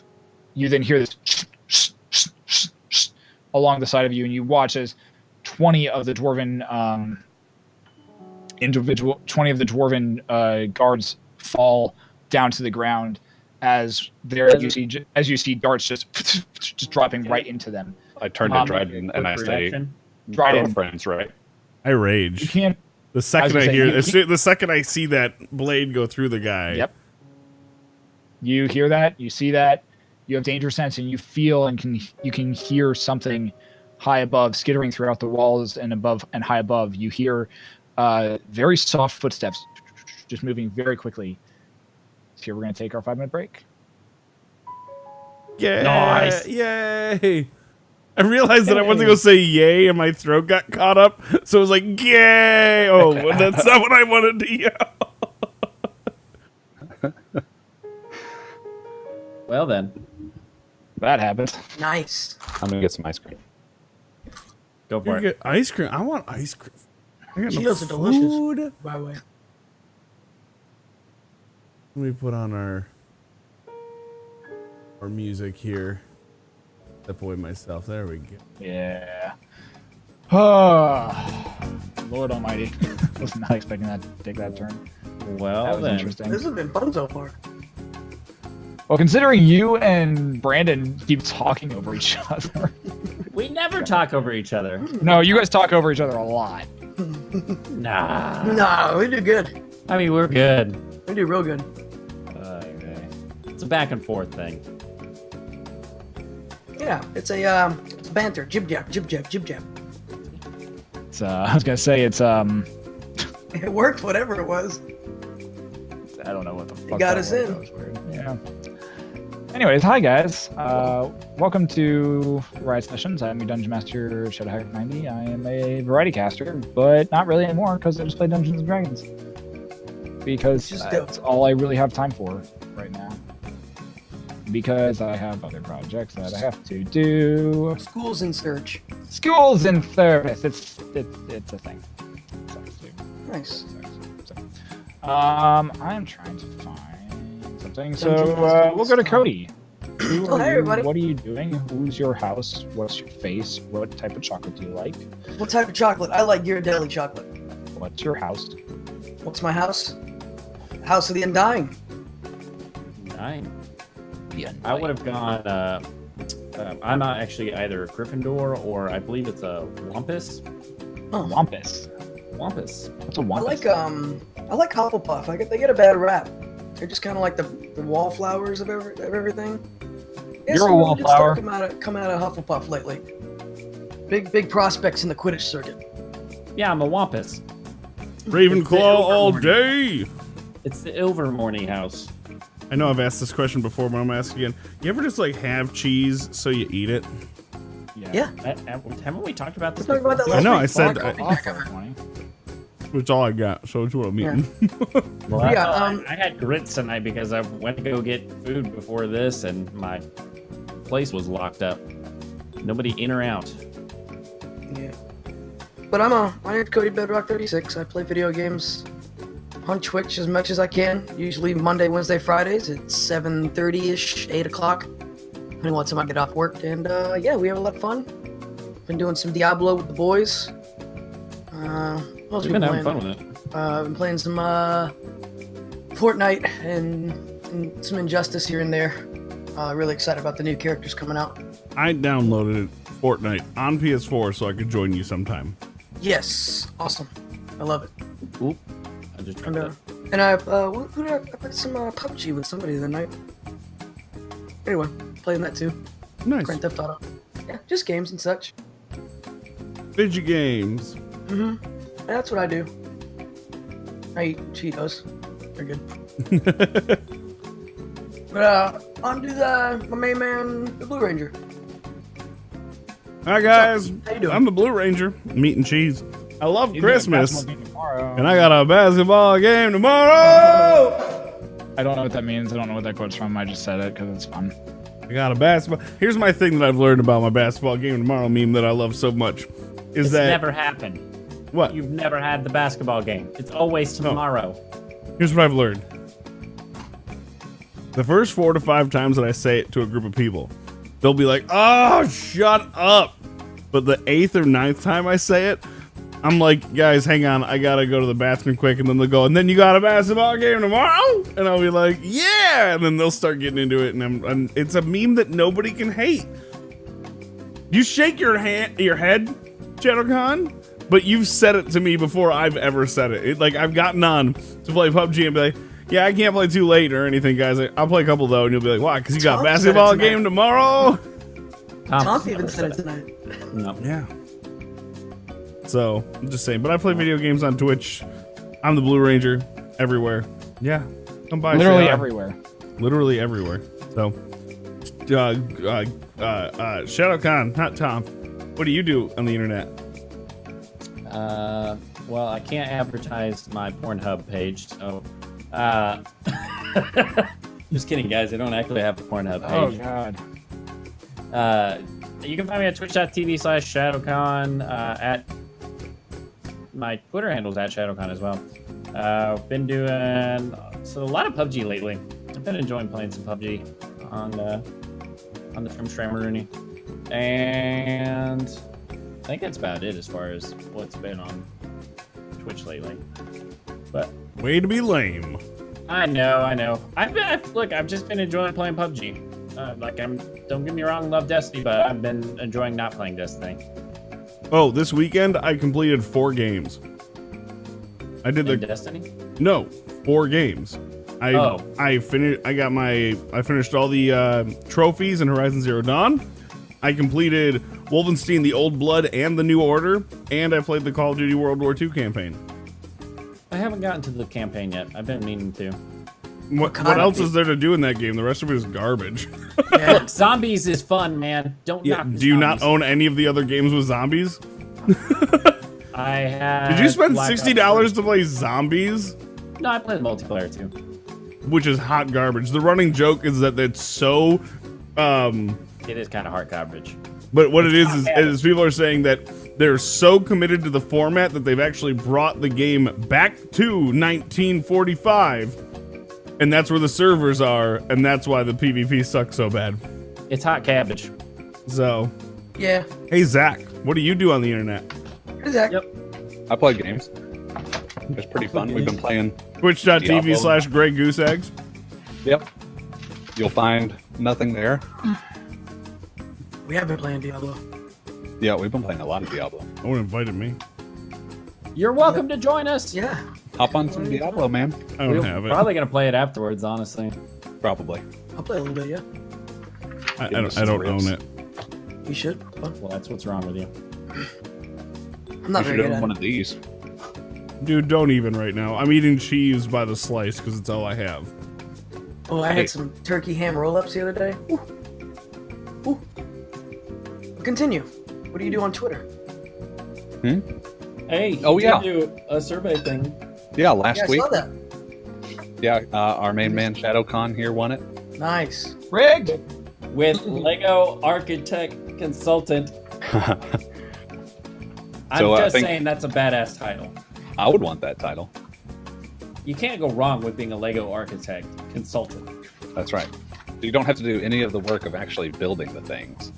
you then hear this along the side of you, and you watch as 20 of the dwarven guards fall down to the ground as you see darts just dropping right into them. I turn to Dryden and I say, Dryden, girlfriends, right? I you rage. can't. The second gonna I say, hear, you- the second I see that blade go through the guy. Yep. You hear that, you see that, you have danger sense, and you feel and you can hear something high above, skittering throughout the walls and above and high above. You hear very soft footsteps, just moving very quickly. So here we're going to take our 5-minute break. Yeah. Nice. Yay. I realized that I wasn't going to say yay and my throat got caught up. So it was like, yay. Oh, well, that's not what I wanted to yell. Well then, That happened. Nice. I'm gonna get some ice cream. Go You for it. get ice cream. I want ice cream. I got no Cheetos are delicious. food. By the way. Let me put on our music here. Step away myself. There we go. Yeah. Oh, Lord Almighty. Was not expecting that to take that turn. Well, That was then. interesting. This has been fun so far. Well, considering you and Brandon keep talking over each other. We never talk over each other. No, you guys talk over each other a lot. Nah. Nah, we do good. I mean, we're good. We do real good. Okay. It's a back and forth thing. Yeah, it's a banter. Jib jab, jib jab, jib jab. It's, I was gonna say it's It worked, whatever it was. I don't know what the fuck. got that us was. in. That was weird. Yeah. Anyways, hi guys. Welcome to Riot Sessions. I'm your Dungeon Master Shadowhack90. I am a variety caster, but not really anymore because I just play Dungeons and Dragons. Because Just that's all I really have time for right now. Because I have other projects that I have to do. Schools in search. Schools in service. It's a thing. Sucks, dude. Nice. I'm trying to find something. So Dungeon Master we'll go to Cody. Who Oh, are hey, you? everybody. What are you doing? Who's your house? What's your face? What type of chocolate do you like? What type of chocolate? I like Ghirardelli chocolate. What's your house? What's my house? House of the Undying. 9. I would have gone. I'm not actually either Gryffindor or I believe it's a Wampus. Oh, Wampus. Wampus. What's a I wampus? like Hufflepuff. They get a bad rap. They're just kind of like the wallflowers of everything. Yeah, You're a some good stuff wallflower. Come out of Hufflepuff lately. Big prospects in the Quidditch circuit. Yeah, I'm a Wampus. Ravenclaw all day. It's the Ilvermorny house. I know I've asked this question before, but I'm gonna ask again. You ever just like have cheese so you eat it? Yeah. Haven't we talked about this? Let's talk about that before? I know. week, I said Mark. it's all I got. So it's what I'm eating. Well, Yeah, I had grits tonight because I went to go get food before this, and my place was locked up. Nobody in or out. Yeah. But my name's Cody Bedrock 36. I play video games on Twitch as much as I can. Usually Monday, Wednesday, Fridays at 7:30ish, 8 o'clock. Depending on what time I get off work. And yeah, we have a lot of fun. Been doing some Diablo with the boys. What else We've we been having playing? fun with it. I've been playing some Fortnite and some Injustice here and there. Really excited about the new characters coming out. I downloaded Fortnite on PS4 so I could join you sometime. Yes, awesome. I love it. Oop. I just And, tripped and who did I played some PUBG with somebody the other night. Anyway, playing that too. Nice. Grand Theft Auto. Yeah, just games and such. Video games. Mm-hmm. That's what I do. I eat Cheetos. They're good. But on to my main man, the Blue Ranger. Hi guys, How you doing? I'm the Blue Ranger. Meat and cheese. I love You got a Christmas, basketball game tomorrow. and I got a basketball game tomorrow. I don't know what that means. I don't know what that quote's from. I just said it because it's fun. I got a basketball. Here's my thing that I've learned about my basketball game tomorrow meme that I love so much. Is It's that never happened. what? You've never had the basketball game. It's always tomorrow. Here's what I've learned. The first 4 to 5 times that I say it to a group of people, they'll be like, "Oh, shut up." But the 8th or 9th time I say it, I'm like, "Guys, hang on. I got to go to the bathroom quick." And then they'll go, "And then you got a basketball game tomorrow?" And I'll be like, "Yeah." And then they'll start getting into it. And it's a meme that nobody can hate. You shake your head, Shadowcon, but you've said it to me before I've ever said it. Like, I've gotten on to play PUBG and be like, "Yeah, I can't play too late or anything, guys. I'll play a couple though." And you'll be like, "Why? Because you got a Tom said it basketball tonight. game tomorrow?" Tom even said it tonight. No. Yeah. So I'm just saying, but I play video games on Twitch. I'm the Blue Ranger everywhere. Yeah, come by. Literally say hi. everywhere. Literally everywhere. So, Shadowcon, not Tom. What do you do on the internet? Well, I can't advertise my Pornhub page, so just kidding, guys. I don't actually have a Pornhub Oh page. god. You can find me at twitch.tv/ShadowCon. At my Twitter handle's at ShadowCon as well. Been doing a lot of PUBG lately. I've been enjoying playing some PUBG on the Shrimp and I think that's about it as far as what's been on Twitch lately. But Way to be lame. I know. I've just been enjoying playing PUBG. Don't get me wrong, love Destiny, but I've been enjoying not playing Destiny. Oh, this weekend I completed 4 games. I did In Destiny? No, 4 games. Oh. I finished all the trophies in Horizon Zero Dawn. I completed Wolfenstein: The Old Blood and The New Order, and I played the Call of Duty World War II campaign. I haven't gotten to the campaign yet. I've been meaning to. What else is there to do in that game? The rest of it is garbage. Yeah. Look, zombies is fun, man. Don't Yeah, knock the do you not zombies. own any of the other games with zombies? I have. Did you spend Black Ops $60 to play zombies? 3. No, I played multiplayer too. Which is hot garbage. The running joke is that it's so It is kind of hard coverage. but what it is people are saying that they're so committed to the format that they've actually brought the game back to 1945. And that's where the servers are, and that's why the PvP sucks so bad. It's hot cabbage. So, Yeah. hey Zach, what do you do on the internet? Hey, Zach. Yep. I play games. It's pretty fun. We've been playing. Twitch.tv/Grey Goose Eggs. Yep. You'll find nothing there. We have been playing Diablo. Yeah, we've been playing a lot of Diablo. No one invited me. You're welcome to join us. Yeah. Hop on some Diablo, man. I don't We're have it. probably gonna play it afterwards, honestly. Probably. I'll play a little bit, yeah. I don't own it. You should. Fun. Well, that's what's wrong with you. I'm not We very should good own at one it. of these. Dude, don't even right now. I'm eating cheese by the slice because it's all I have. Oh, I Hey. had some turkey ham roll-ups the other day. Ooh. Ooh. Continue. What do you do on Twitter? Hey, Oh, you yeah. did do a survey thing. Yeah, last Yeah, I week. saw that. Yeah, our main man ShadowCon here won it. Nice. Rigged. With Lego Architect Consultant. I'm So, I just think- saying that's a badass title. I would want that title. You can't go wrong with being a Lego Architect Consultant. That's right. You don't have to do any of the work of actually building the things.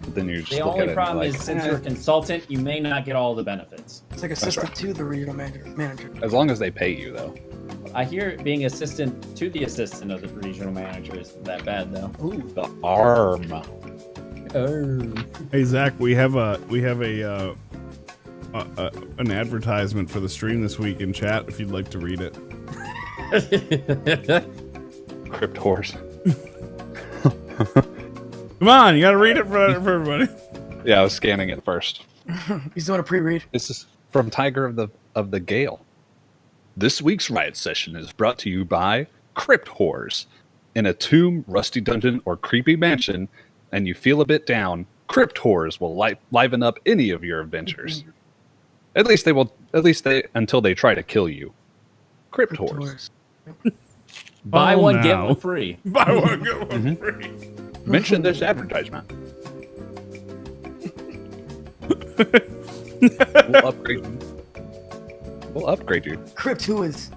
But then you just The look only at it problem and is like, since you're a consultant, you may not get all the benefits. It's like assistant to the regional manager. as long as they pay you, though. I hear being assistant to the assistant of the regional manager isn't that bad though. Ooh. The arm. Oh. Hey Zach, we have an advertisement for the stream this week in chat if you'd like to read it. Crypt horse. Come on, you gotta read it for everybody. Yeah, I was scanning it first. He's doing a pre-read. This is from Tiger of the Gale. This week's riot session is brought to you by Crypt Whores. In a tomb, rusty dungeon, or creepy mansion, and you feel a bit down, Crypt Whores will liven up any of your adventures. At least they until they try to kill you. Crypt Whores. Buy Oh, one, get no. one free. Buy one, get one free. Mention this advertisement. We'll upgrade you. We'll upgrade you. Crypt who is.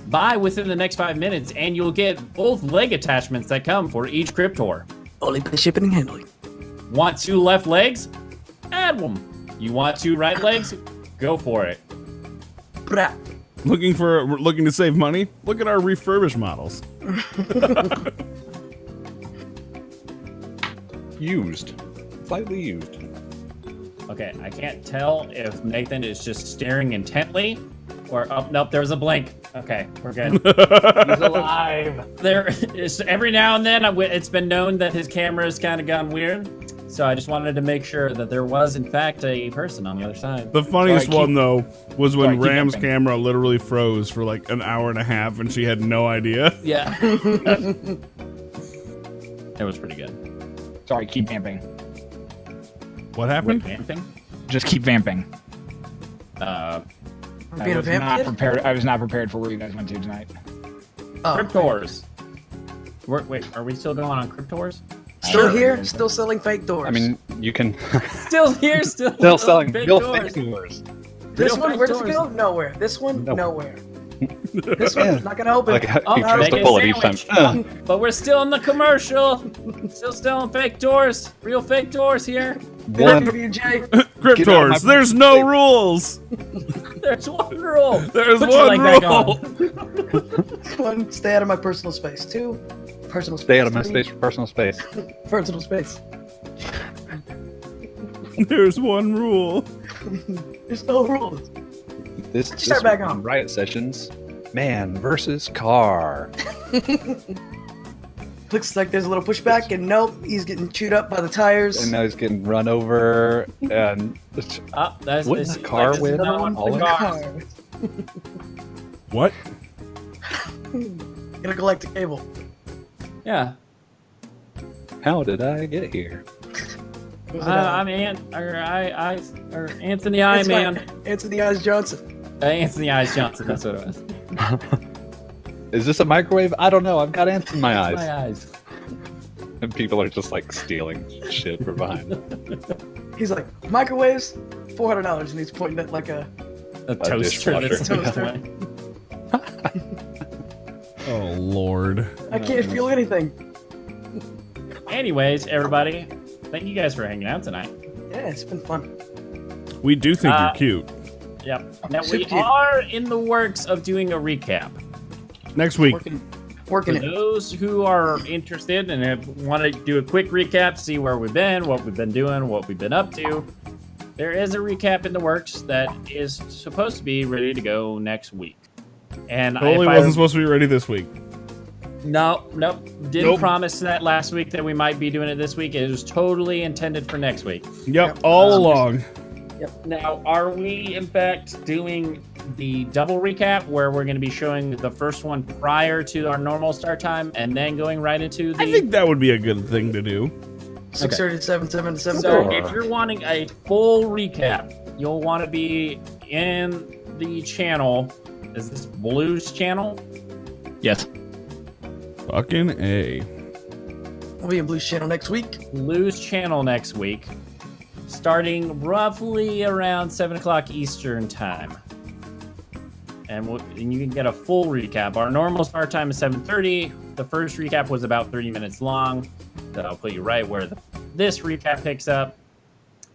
Buy within the next 5 minutes, and you'll get both leg attachments that come for each Cryptor. Only pay shipping and handling. Want 2 left legs? Add them. You want 2 right legs? Go for it. Brah. Looking to save money? Look at our refurbished models. Used. Slightly used. Okay, I can't tell if Nathan is just staring intently or nope, there's a blink. Okay, we're good. He's alive. There is every now and then it's been known that his camera has kind of gone weird. So I just wanted to make sure that there was in fact a person on the other side. The funniest Sorry, one though was Sorry, when keep Ram's jumping. camera literally froze for like an hour and a half and she had no idea. Yeah. It was pretty good. Sorry, keep vamping. What happened? Vamping? Just keep vamping. Uh, We're being a was vamp not kid? prepared. I was not prepared for where you guys went to tonight. Oh, Cryptors. Wait, are we still going on Cryptors? Still here, still selling fake doors. I mean, you can Still here, still selling fake real doors. fake doors. this real one, fake where does it doors. go? Nowhere. This one, Nowhere. nowhere. This one's not gonna open. Like he Oh, tries make to a pull it each time. sandwich. But we're still in the commercial. Still selling fake doors. Real fake doors here. Good One for you, Jay. Cryptors, my- there's no rules. There's one rule. There's Put your one leg back rule. on. 1, stay out of my personal space. 2, personal space. stay out of my 3, space for personal space. Personal space. There's one rule. There's no rules. This start back week on. Riot Sessions, man versus car. Looks like there's a little pushback, and nope, he's getting chewed up by the tires. And now he's getting run over, and Oh, that's Wouldn't this, the car this is win not all the of car. What? Gonna collect the cable. Yeah. how did I get here? I'm Anthony I It's Man. fine. Anthony Eyes Johnson. Anthony Eyes Johnson. That's what it was. Is this a microwave? I don't know. I've got ants in my That's eyes. my eyes. And people are just like stealing shit from behind them. He's like, microwaves, $400, and he's pointing at like a. A toaster. That's dishwasher. Oh Lord. I can't feel anything. Anyways, everybody, thank you guys for hanging out tonight. Yeah, it's been fun. We do think you're cute. Yep. Now So we cute. are in the works of doing a recap. Next week. For Working it. those who are interested and want to do a quick recap, see where we've been, what we've been doing, what we've been up to, there is a recap in the works that is supposed to be ready to go next week. And Totally wasn't supposed to be ready this week. Nope. Didn't Nope. promise that last week that we might be doing it this week. It was totally intended for next week. Yep, all along. Now, are we in fact doing the double recap where we're going to be showing the first one prior to our normal start time and then going right into the... I think that would be a good thing to do. 6:30 to 7, 7 to 7:30. So if you're wanting a full recap, you'll want to be in the channel. Is this Blues channel? Yes. Fucking A. We'll be in Blue's channel next week. Blues channel next week, starting roughly around 7 o'clock Eastern time. And you can get a full recap. Our normal start time is 7:30. The first recap was about 30 minutes long. That'll put you right where this recap picks up,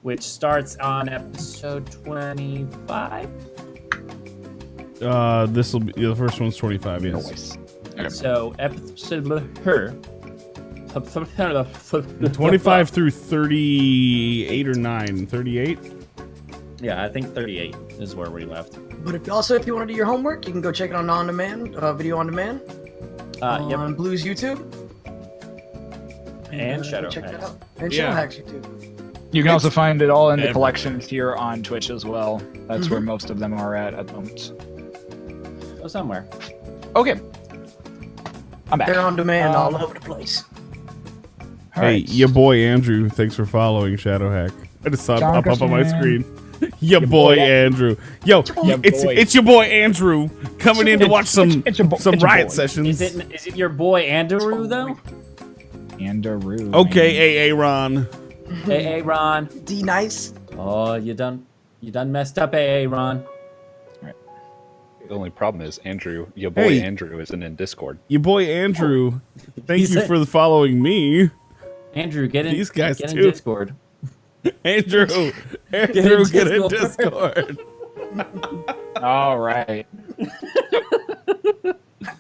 which starts on episode 25. This will be the first one's 25. Yes. So episode 25 through 38 or 9. 38. Yeah, I think 38 is where we left. But if you want to do your homework, you can go check it on demand, video on demand, Yep. on Blue's YouTube. And go Shadow check that Hacks. out. And Yeah. Shadow Hacks YouTube. You can also find it all in the everywhere. collections here on Twitch as well. That's where most of them are at the moment. Go somewhere. Okay. I'm back. They're on demand all Um, over the place. All Hey, right. your boy Andrew, thanks for following Shadow Hack. I just saw it John pop up on my Christian. screen. Your boy Andrew. Yo, Your it's boy. it's your boy Andrew coming in to watch some it's your bo- some it's your riot boy. sessions. Is it your boy Andrew though? Andrew. Okay, AA Ron. Hey, Ron. D Nice. Oh, you done messed up, AA Ron. The only problem is Andrew, your boy Hey. Andrew, isn't in Discord. Your boy Andrew. Thank He's you a- for following me. Andrew, get in. These guys get in too. Discord. Andrew. Andrew, get in Discord. All right.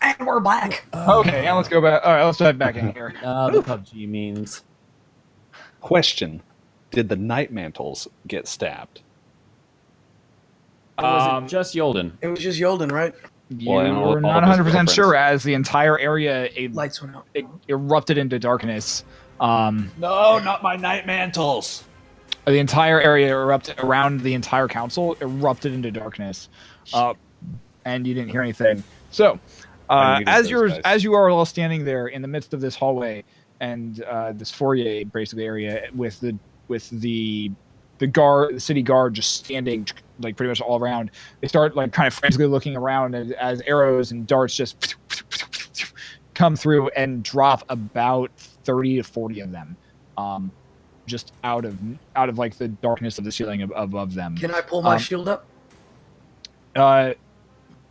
And we're back. Okay, now let's go back. All right, let's dive back in here. The PUBG means. Question: did the Night Mantles get stabbed? Or was it just Yolden? It was just Yolden, right? You Well, and all were of not his 100% girlfriends. sure as the entire area Lights went out. erupted into darkness. No, not my Night Mantles. The entire area erupted around the entire council erupted into darkness, and you didn't hear anything. So, I muted as those you're guys. as you are all standing there in the midst of this hallway and this foyer, basically area with the guard, the city guard, just standing like pretty much all around. They start like kind of frantically looking around as arrows and darts just come through and drop about 30 to 40 of them, just out of like the darkness of the ceiling above them. Can I pull my shield up?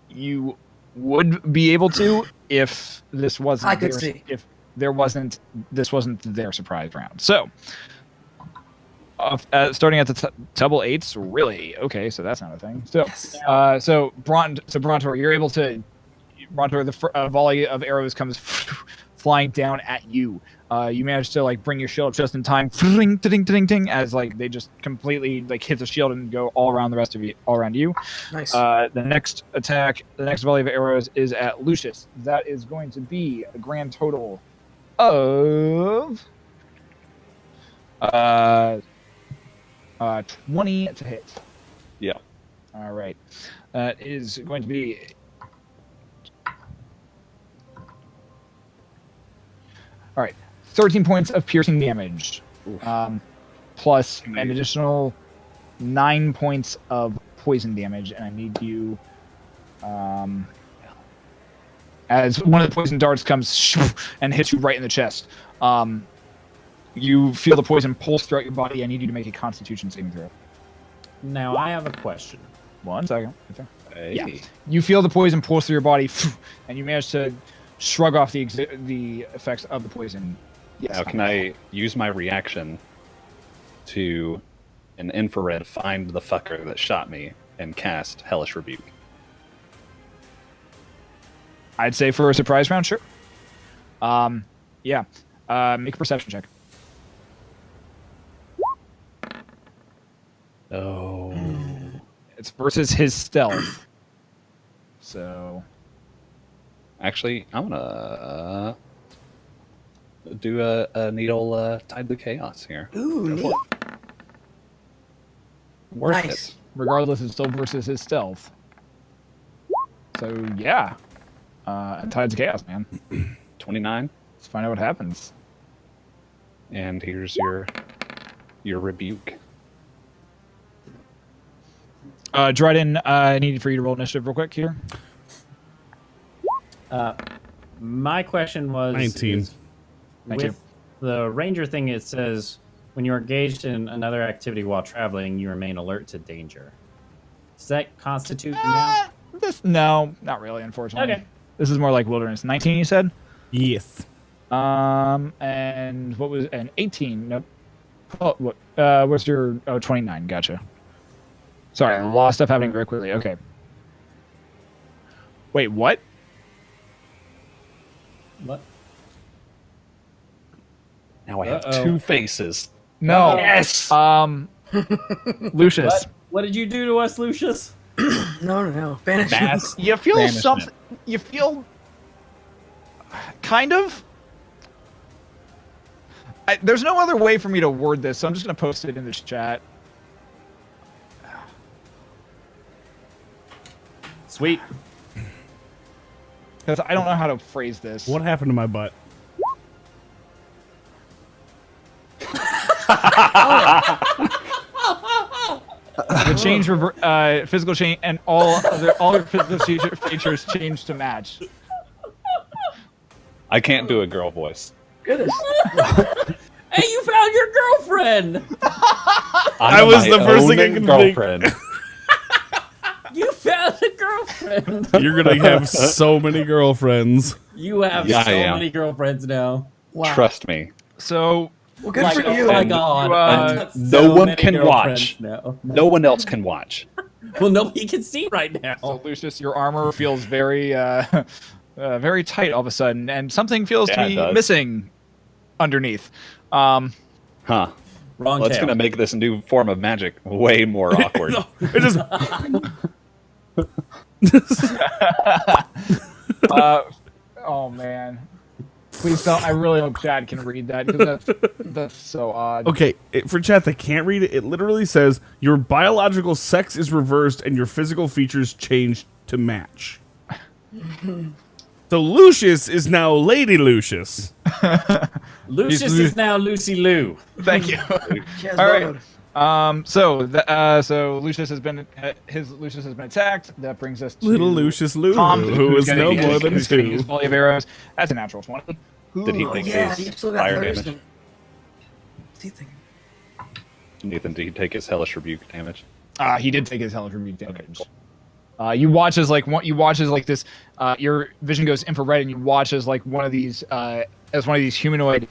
You would be able to if this wasn't. I could see. If this wasn't their surprise round. So, starting at the double 8s, really? Okay, so that's not a thing. So, Yes. Brontor, you're able to. Brontor, the volley of arrows comes flying down at you. You manage to like bring your shield up just in time, ting, ting, ting, ting, as like they just completely like hit the shield and go all around the rest of you, all around you. Nice. The next attack, the next volley of arrows is at Lucius. That is going to be a grand total of 20 to hit. Yeah. All right. That is going to be 13 points of piercing damage, plus an additional 9 points of poison damage, and I need you, as one of the poison darts comes and hits you right in the chest. You feel the poison pulse throughout your body. I need you to make a Constitution saving throw. Now I have a question. 1 second. Hey. Yeah. You feel the poison pulse through your body, and you manage to shrug off the effects of the poison. Yes. Now, can I use my reaction to an infrared find the fucker that shot me and cast Hellish Rebuke? I'd say for a surprise round, sure. Yeah. Make a perception check. Oh. It's versus his stealth. So. Actually, I'm gonna do a needle tied to chaos here. Ooh, neat. Worth Nice. it. Regardless, it's still versus his stealth. So, yeah. Tides of Chaos, man. 29, Let's find out what happens. and here's your rebuke. Dryden, I need for you to roll initiative real quick here. My question was 19. is Thank with the ranger thing, it says when you're engaged in another activity while traveling, you remain alert to danger. Does that constitute now? No, not really, unfortunately. Okay. This is more like wilderness. 19, you said? Yes. And what was an 18? Nope. Oh, what? What's your 29? Gotcha. Sorry, a lot of stuff happening very quickly. Okay. Wait, what? What? Now I have Uh-oh. 2 faces. No. Yes! Lucius. What did you do to us, Lucius? No. Banish. Mass You feel banishment. something. You feel kind of. There's no other way for me to word this, so I'm just gonna post it in the chat. Sweet. Because I don't know how to phrase this. What happened to my butt? The change, physical change, and all your physical features change to match. I can't do a girl voice. Goodness. Hey, you found your girlfriend! I was the first thing I could think. girlfriend. You found a girlfriend! You're gonna have so many girlfriends. You have Yeah, so I am. many girlfriends now. Wow. Trust me. So Well, good Like, for oh you. my god. You, I've got no so one many can girlfriends watch. Now. No one else can watch. Well, nobody can see right now. So Lucius, your armor feels very, very tight all of a sudden, and something feels Yeah, to it be does. missing underneath. Huh. Wrong Well, it's tail. going to make this new form of magic way more awkward. It just Oh man, please don't. I really hope Chad can read that because that's so odd. okay. For chat that can't read it, it literally says your biological sex is reversed and your physical features change to match. So Lucius is now Lady Lucius. Lucius He's is now Lucy Lou. Thank you. Chaz All right. Load. So Lucius has been attacked. That brings us to Little Lucius Lou, Tom, who is gonna no use- more than who's gonna use 2. volley of arrows. That's a natural 20. Did he Ooh, take yeah, his you've still got fire thirst. damage? What's he thinking? Nathan, did he take his hellish rebuke damage? He did take his hellish rebuke damage. You watch as this. Your vision goes infrared, and you watch as like one of these humanoid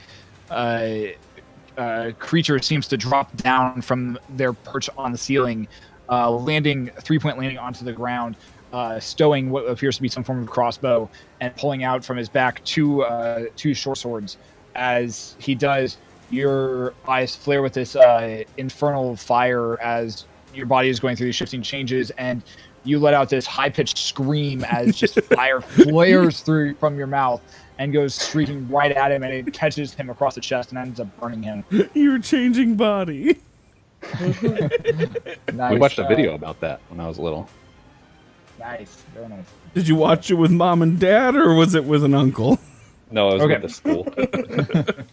creatures seems to drop down from their perch on the ceiling, landing 3-point landing onto the ground, stowing what appears to be some form of crossbow, and pulling out from his back two short swords. As he does, your eyes flare with this infernal fire as your body is going through these shifting changes, and you let out this high-pitched scream as just fire flares through from your mouth and goes streaking right at him, and it catches him across the chest and ends up burning him. You're changing body. Nice. We watched a video about that when I was little. Nice, very nice. Did you watch it with mom and dad, or was it with an uncle? No, it was Okay. with the school.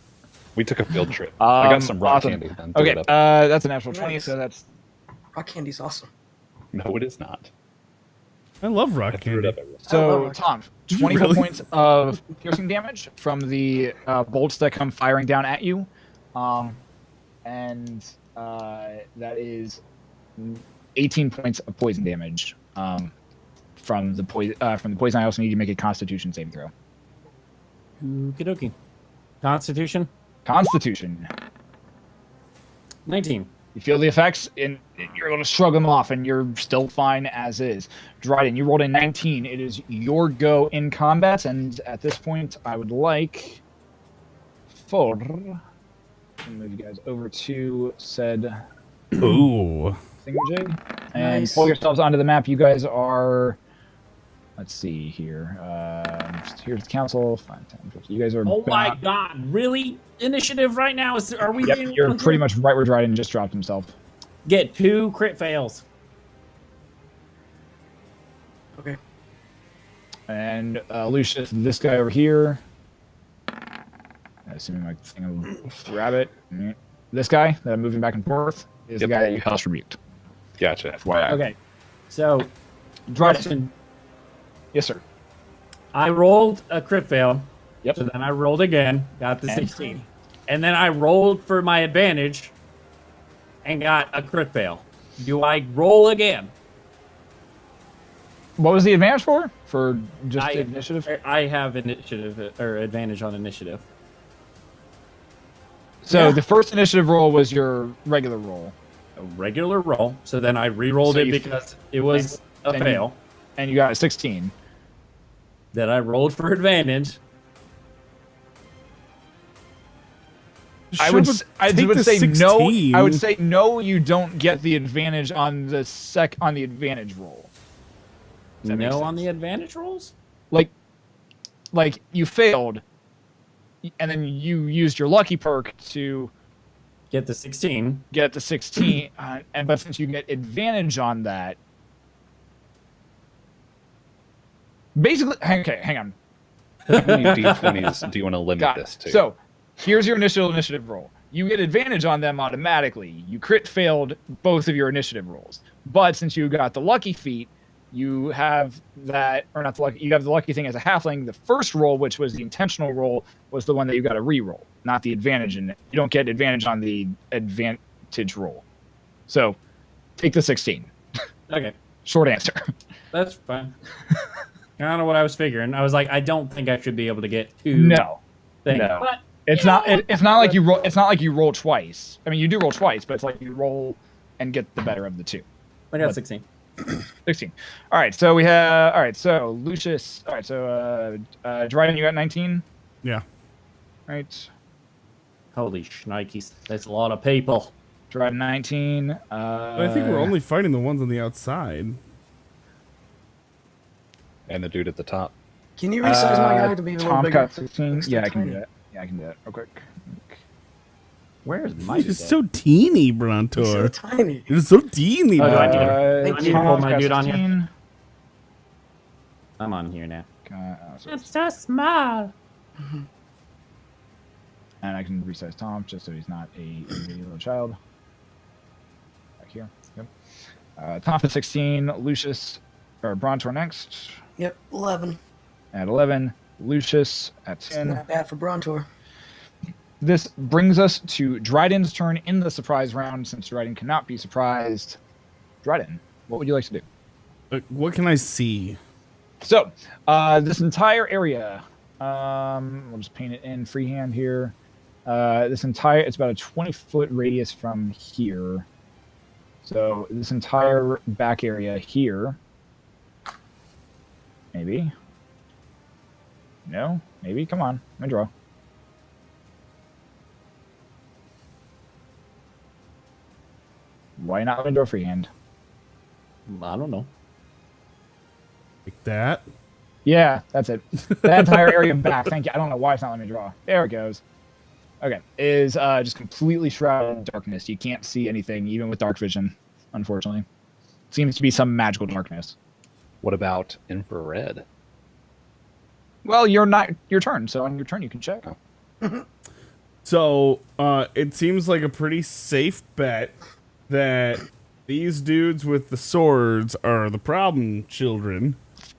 We took a field trip. I got some rock awesome. candy. Then threw Okay, it up. that's a natural 20, Nice. so that's Rock candy's awesome. No, it is not. I love I rock threw it candy. up everywhere. I so. love it. Tom, Did you 24 really? points of piercing damage from the bolts that come firing down at you, and that is 18 points of poison damage from the poison. I also need you to make a Constitution saving throw. Okie dokie. Constitution Constitution. 19. You feel the effects, and you're able to shrug them off, and you're still fine as is. Dryden, you rolled a 19. It is your go in combat, and at this point, I would like for to move you guys over to said Ooh. thingamajig and Nice. pull yourselves onto the map. You guys are. Let's see here. Here's the council. 5, 10, 15. You guys are. Oh my god, really? Initiative right now? Are we Yep, being you're pretty much right where Dryden just dropped himself. Get 2 crit fails. Okay. And Lucius, this guy over here. Assuming my thing will grab it. This guy that I'm moving back and forth is Yep. the guy that you hellish rebuked. Gotcha. FYI. Okay. So, Dryden. question. Yes, sir. I rolled a crit fail. Yep. So then I rolled again, got the And 16. And then I rolled for my advantage and got a crit fail. Do I roll again? What was the advantage for? For just I- initiative? I have initiative or advantage on initiative. So Yeah. the first initiative roll was your regular roll. A regular roll. So then I re-rolled So it you- because it was a and you- fail. And you got a 16. Then I rolled for advantage. I would Take the say 16. no. I would say no. You don't get the advantage on the advantage roll. Does that make No on sense? the advantage rolls? Like you failed, and then you used your lucky perk to Get the 16. get the 16, but since you get advantage on that, basically, okay, hang on. How many D20s do you want to limit Got it. this to? So here's your initial initiative roll. You get advantage on them automatically. You crit failed both of your initiative rolls, but since you got the lucky feat, you have that, or not the lucky. You have the lucky thing as a halfling. The first roll, which was the intentional roll, was the one that you got to re-roll, not the advantage. And you don't get advantage on the advantage roll. So take the 16. Okay. Short answer. That's fine. I don't know what I was figuring. I was like, I don't think I should be able to get 2 No, things. no. But It's you not. know, It's not like you roll. It's not like you roll twice. I mean, you do roll twice, but it's like you roll and get the better of the two. I got 16. 16. All right. So we have. All right. So Lucius. All right. So Dryden, you got 19. Yeah. Right. Holy shnikes. That's a lot of people. Dryden 19. But I think we're only fighting the ones on the outside. And the dude at the top. Can you resize my guy to be a little Tom bigger? got 16. Looks Yeah, too I can do tiny. that. Yeah, I can do that real quick. Where's my You're so teeny, He's so Brontor. tiny. You're so teeny, Oh, do I need to- Brontor. Thank I need you. to hold Tom's my got dude on here. 16. I'm on here now. So- I'm so small. and I can resize Tom just so he's not a little child. Back here. Yep. Tom at 16. Lucius or Brontor next Yep, 11. at 11. Lucius at 10. Not bad for Brontor. This brings us to Dryden's turn in the surprise round, since Dryden cannot be surprised. Dryden, what would you like to do? What can I see? So, this entire area, we'll just paint it in freehand here. It's about a 20-foot radius from here. So, this entire back area here. Maybe. No? Maybe? Come on. Let me draw. Why not let me draw freehand? I don't know. Like that. Yeah, that's it. That entire area back. Thank you. I don't know why it's not letting me draw. There it goes. Okay. Is just completely shrouded in darkness. You can't see anything, even with dark vision, unfortunately. Seems to be some magical darkness. What about infrared? Well, you're not your turn, so on your turn you can check. So it seems like a pretty safe bet that these dudes with the swords are the problem children.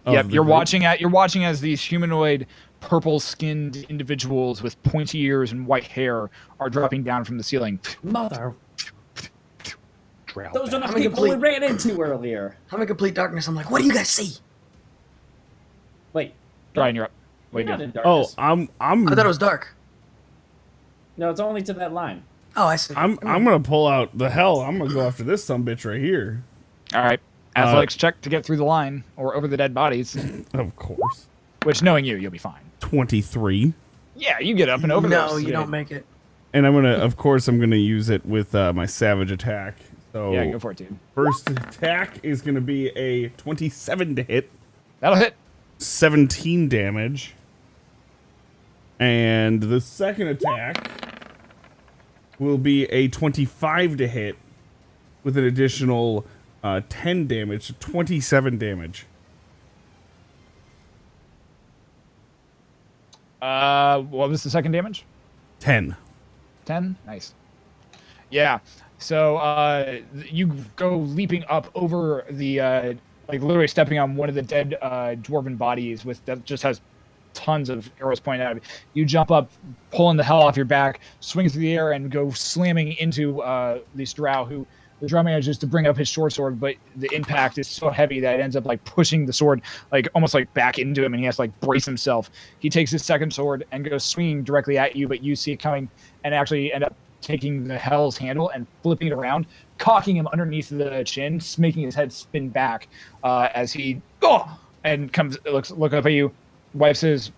Yep, the you're group. watching as these humanoid purple-skinned individuals with pointy ears and white hair are dropping down from the ceiling. Mother. Drow Those are bat. the I'm people we incomplete. ran into earlier. I'm in complete darkness. I'm like, what do you guys see? Wait. Dryden, you're up. What We're do you not do? in Oh, darkness. I'm I thought it was dark. No, it's only to that line. Oh, I see. I'm gonna pull out the hell. I'm gonna go after this sumbitch right here. All right. Athletics check to get through the line or over the dead bodies. Of course. Which, knowing you'll be fine. 23. Yeah, you get up and over no, those. you don't make it. And I'm gonna use it with my savage attack. So Yeah, go for it, dude. first attack is gonna be a 27 to hit, That'll hit. 17 damage. And the second attack will be a 25 to hit with an additional 10 damage, so 27 damage. What was the second damage? 10. 10? Nice. Yeah. So you go leaping up over the, like literally stepping on one of the dead dwarven bodies that just has tons of arrows pointed at it. You jump up, pulling the hell off your back, swing through the air, and go slamming into this drow who the drow manages to bring up his short sword, but the impact is so heavy that it ends up like pushing the sword like almost like back into him, and he has to like brace himself. He takes his second sword and goes swinging directly at you, but you see it coming and actually end up taking the hell's handle and flipping it around, cocking him underneath the chin, making his head spin back as he and look up at you, wipes his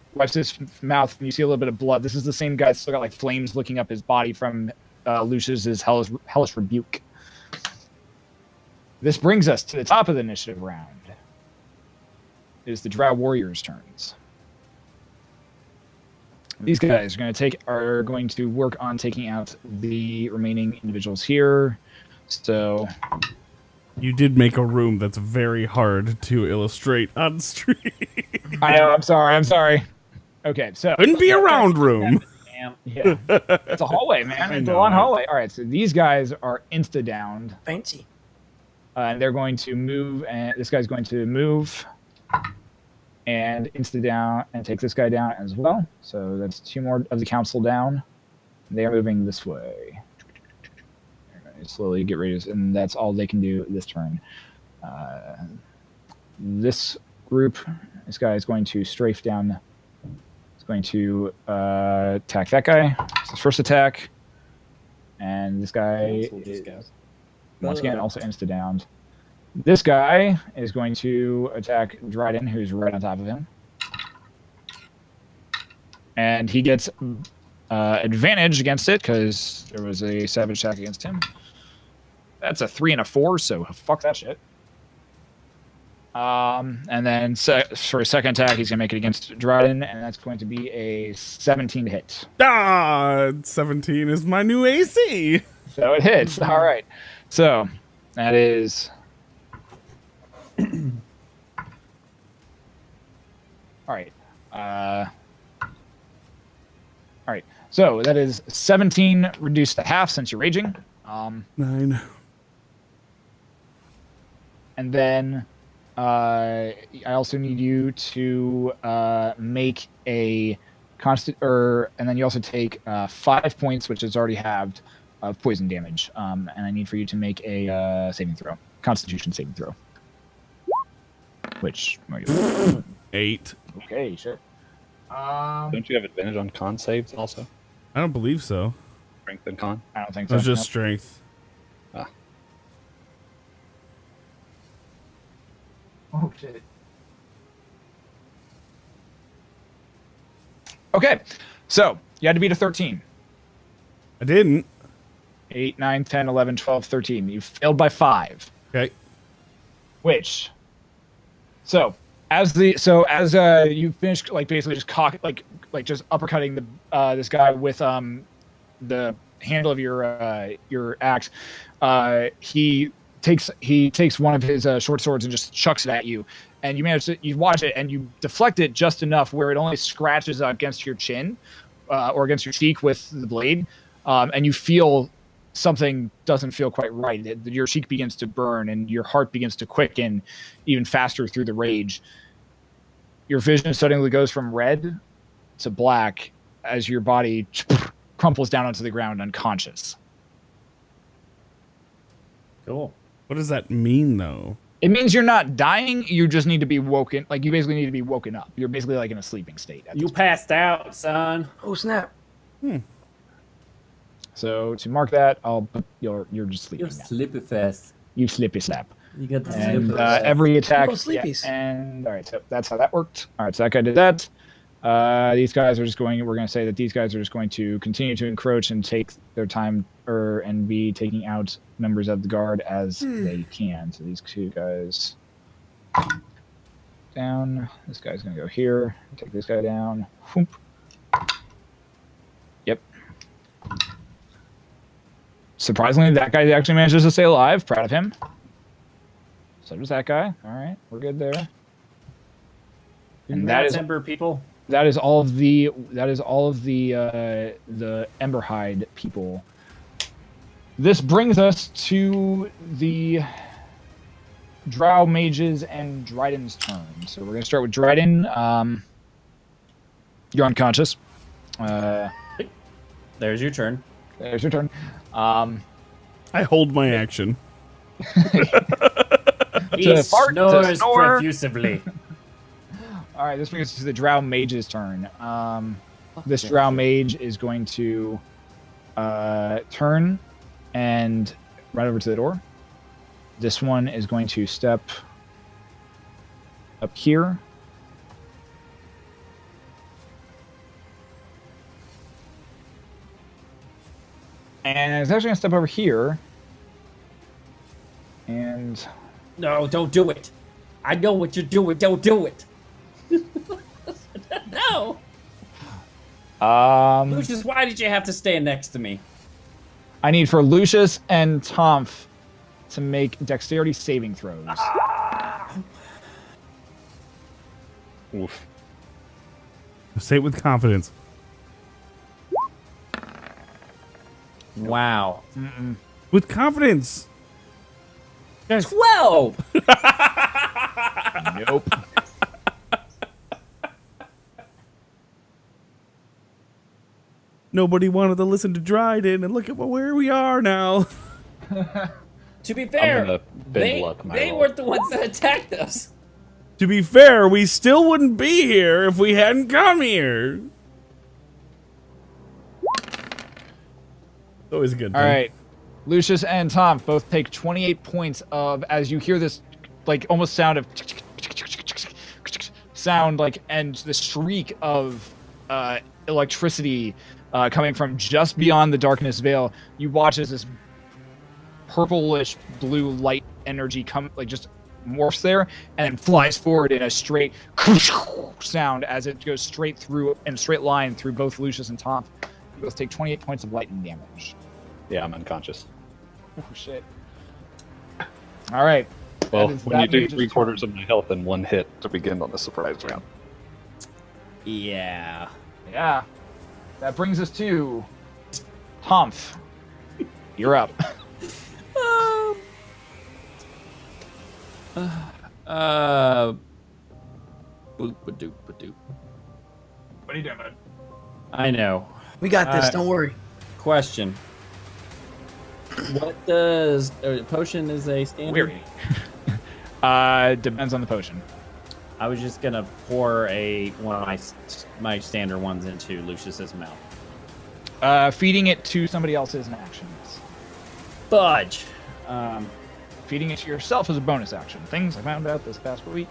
mouth, and you see a little bit of blood. This is the same guy that's still got like flames looking up his body from Lucius's hellish rebuke. This brings us to the top of the initiative round. It is the Drow Warriors' turns. These guys are going to work on taking out the remaining individuals here. So You did make a room that's very hard to illustrate on stream. I know. I'm sorry. Okay, so Couldn't be a round room. Damn. yeah, it's a hallway, man. I It's a know, long I- hallway. All right, so these guys are insta-downed. Fancy. And they're going to move, and this guy's going to move and insta down and take this guy down as well. So that's 2 more of the council down. They are moving this way. They're going to slowly get ready, and that's all they can do this turn. This group, this guy is going to strafe down. He's going to attack that guy. It's his first attack. And this guy is once again also insta-downed. This guy is going to attack Dryden, who's right on top of him. And he gets advantage against it because there was a savage attack against him. That's a 3 and a 4, so fuck that shit. And then for a second attack, he's going to make it against Dryden, and that's going to be a 17 to hit. 17 is my new AC. So it hits. All right. So that is... All right. All right. So that is 17 reduced to half since you're raging. 9. And then I also need you to make a and then you also take 5 points, which is already halved, of poison damage. And I need for you to make a saving throw, Constitution saving throw. Which 8. Okay, sure. Don't you have advantage on con saves also? I don't believe so. Strength and con? I don't think It so. was just Nope. strength. Ah. Oh shit. Okay, so you had to beat a 13. I didn't. 8, 9, 10, 11, 12, 13. You failed by 5. Okay. Which, as you finished, like basically just just uppercutting the this guy with the handle of your axe, he takes one of his short swords and just chucks it at you, and you watch it and you deflect it just enough where it only scratches against your chin or against your cheek with the blade, and you feel something doesn't feel quite right. Your cheek begins to burn and your heart begins to quicken even faster through the rage. Your vision suddenly goes from red to black as your body crumples down onto the ground unconscious. Cool. What does that mean, though? It means you're not dying. You just need to be woken. Like, you basically need to be woken up. You're basically like in a sleeping state. You passed out, son. Oh snap! So to mark that, I'll put you're just sleeping You're now. slippy fast. You slippy slap. You got the And slippy fast. every attack. Go sleepies. And all right, so that's how that worked. All right, so that guy did that. These guys are just going. We're going to say that these guys are just going to continue to encroach and take their time, and be taking out members of the guard as they can. So these two guys down. This guy's going to go here. Take this guy down. Whoop. Yep. Surprisingly, that guy actually manages to stay alive. Proud of him. So does that guy. All right, we're good there. And that is Ember people. that is all of the Emberhide people. This brings us to the Drow mages and Dryden's turn. So we're gonna start with Dryden. You're unconscious. There's your turn. There's your turn. I hold my action. He To fart, to snores snore. profusively. All right, this brings us to the Drow mage's turn. This Drow mage is going to turn and right over to the door. This one is going to step up here. And it's actually going to step over here. And No, don't do it. I know what you're doing. Don't do it. No. Lucius, why did you have to stand next to me? I need for Lucius and Tomf to make dexterity saving throws. Oof. Say it with confidence. Wow. With confidence. 12. Nope. Nobody wanted to listen to Dryden, and look at where we are now. To be I'm fair, gonna bend luck my they roll. weren't the ones that attacked us. To be fair, we still wouldn't be here if we hadn't come here. Always a good thing. All right. Lucius and Tom both take 28 points of, as you hear this, like, almost sound of sound, like, and the shriek of electricity coming from just beyond the darkness veil. You watch as this purplish blue light energy just morphs there and flies forward in a straight sound as it goes straight through in a straight line through both Lucius and Tom. You both take 28 points of lightning damage. Yeah, I'm unconscious. Oh shit. All right. Well, That is when you that do mage's 3/4 of my health in one hit to begin on the surprise round. Yeah. Yeah. That brings us to Humph. You're up. Boop a doop a doop. What are you doing, bud? I know. We got this. Uh, Don't worry. Question. What does potion is a standard? Weary. Depends on the potion. I was just gonna pour one of my standard ones into Lucius's mouth. Feeding it to somebody else is an action. Fudge. Feeding it to yourself is a bonus action. Things I found out this past week.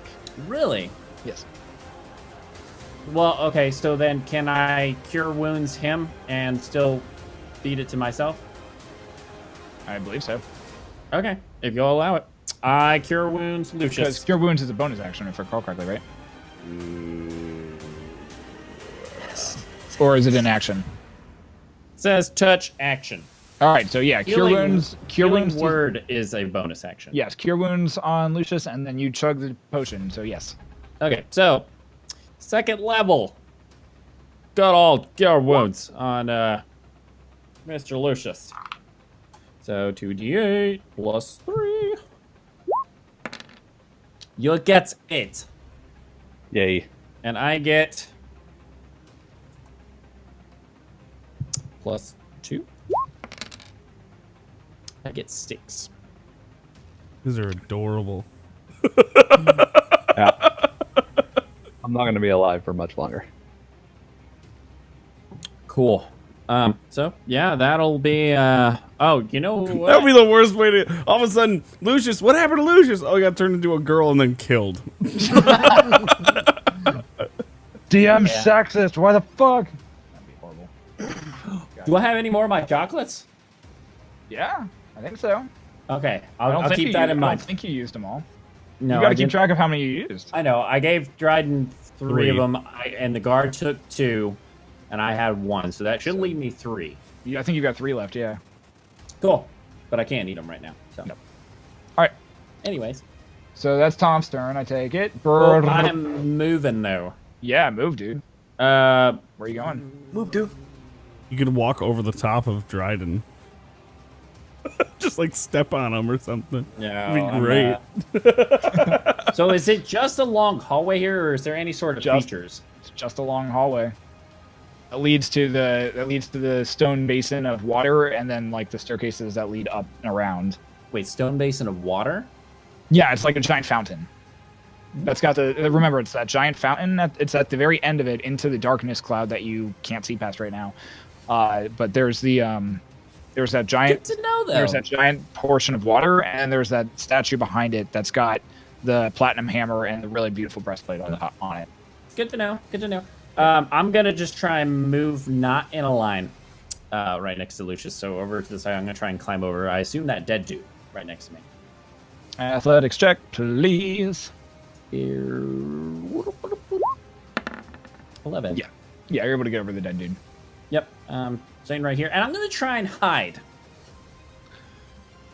Really? Yes. Well, okay. So then, can I cure wounds him and still feed it to myself? I believe so. Okay, if you'll allow it. I cure wounds Because Lucius. Cure Wounds is a bonus action, if I recall correctly, right? Or is it an action? Says touch action. All right, so yeah, Cure Wounds. Cure Healing Wounds. word is a bonus action. Yes, Cure Wounds on Lucius, and then you chug the potion. So yes. Okay, so second level. Got all cure wounds on Mr. Lucius. So 2d8 plus 3. You get 8. Yay. And I get plus 2. I get 6. These are adorable. Yeah. I'm not going to be alive for much longer. Cool. So yeah, that'll be oh, you know what? That would be the worst way to. All of a sudden, Lucius. What happened to Lucius? Oh, he got turned into a girl and then killed. DM sexist. Why the fuck? That'd be horrible. Do I have any more of my chocolates? Yeah, I think so. Okay, I I'll think keep you that used- in I mind. don't think you used them all. No, You gotta I keep didn't. track of how many you used. I know. I gave Dryden 3 3. of them, and the guard took 2, and I had 1, so that should leave me 3. I think you got 3 left. Yeah. Cool, but I can't eat them right now. So. Nope. All right. Anyways, So that's Tom's turn. I take it. well, I'm moving though. Yeah, move, dude. Uh, Where you going? Move, dude. You could walk over the top of Dryden. Just like step on him or something. yeah, That'd be great. So is it just a long hallway here, or is there any sort of Just- features? It's just a long hallway. It leads to the stone basin of water, and then like the staircases that lead up and around. Wait, stone basin of water? Yeah, it's like a giant fountain. That's got the remember it's that giant fountain. It's at the very end of it into the darkness cloud that you can't see past right now. But there's that giant Good to know though. there's that giant portion of water, and there's that statue behind it that's got the platinum hammer and the really beautiful breastplate on it. Good to know. Good to know. I'm gonna just try and move not in a line, right next to Lucius. So over to the side, I'm gonna try and climb over. I assume that dead dude right next to me. Athletics check, please. 11. Yeah. Yeah, you're able to get over the dead dude. Yep. Staying right here, and I'm gonna try and hide.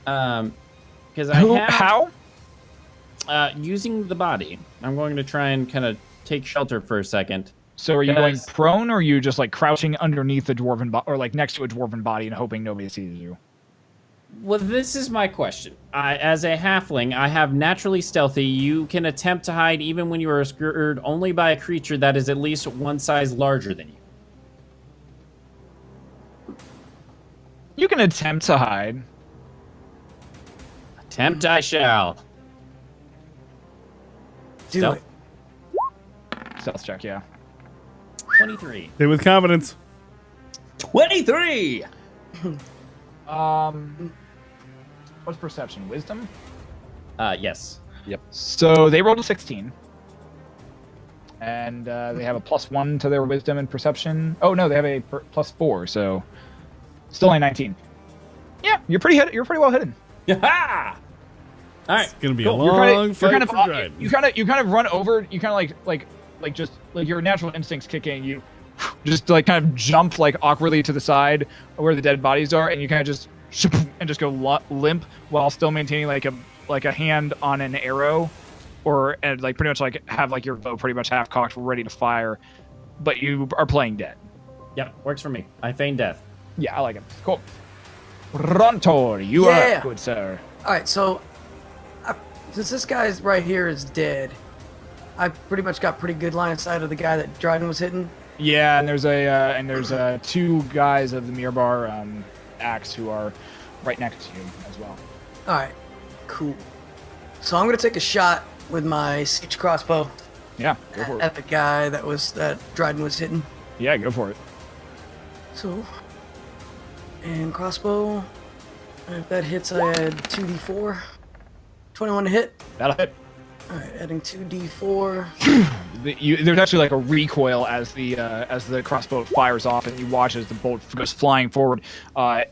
Because I have using the body. I'm going to try and kind of take shelter for a second. So are you going Yes. prone, or are you just like crouching underneath the dwarven body, or like next to a dwarven body and hoping nobody sees you? Well, this is my question. As a halfling, I have naturally stealthy. You can attempt to hide even when you are obscured only by a creature that is at least one size larger than you. You can attempt to hide. Attempt I shall. Do Stealth. it. Stealth check, yeah. 23. Stay with confidence. 23! What's perception? Wisdom? Yes. So they rolled a 16. And they have a +1 to their wisdom and perception. Oh no, they have a +4, so still only 19. Yeah, you're pretty well hidden. Yeah! All right. It's gonna be Cool. a You're long kinda- fight for Dryden. you kind of run over. You kind of like just like your natural instincts kick in. You just like kind of jump like awkwardly to the side where the dead bodies are, and you kind of just and just go limp while still maintaining like a hand on an arrow, and like pretty much like have like your bow pretty much half cocked, ready to fire, but you are playing dead. Yep, works for me. I feign death. Yeah, I like it. Cool. Rontor, you are Yeah. up, good sir. All right, so since this guy right here is dead, I pretty much got pretty good line of sight of the guy that Dryden was hitting. Yeah, and there's two guys of the Mirbar axe who are right next to you as well. All right, cool. So I'm gonna take a shot with my siege crossbow Yeah, go for it. at the guy that Dryden was hitting. Yeah, go for it. So, and crossbow. If that hits, I add 2d4. 21 to hit. That'll hit. All right, adding 2d4. There's actually like a recoil as the crossbow fires off, and you watch as the bolt goes flying forward. Like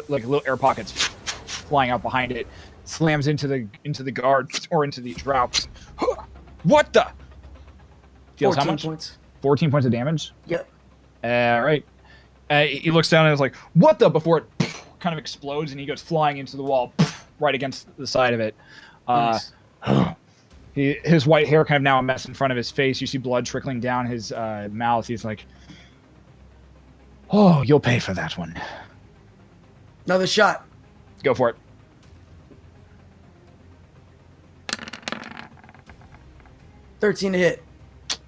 little air pockets flying out behind it, slams into the guard or into the drow. What the? Deals how 14 much? points. 14 points of damage. Yep. All right. He looks down and is like, "What the?" Before it kind of explodes, and he goes flying into the wall, right against the side of it. Nice. His white hair kind of now a mess in front of his face. You see blood trickling down his mouth. He's like, "Oh, you'll pay for that one. Another shot. Go for it." 13 to hit.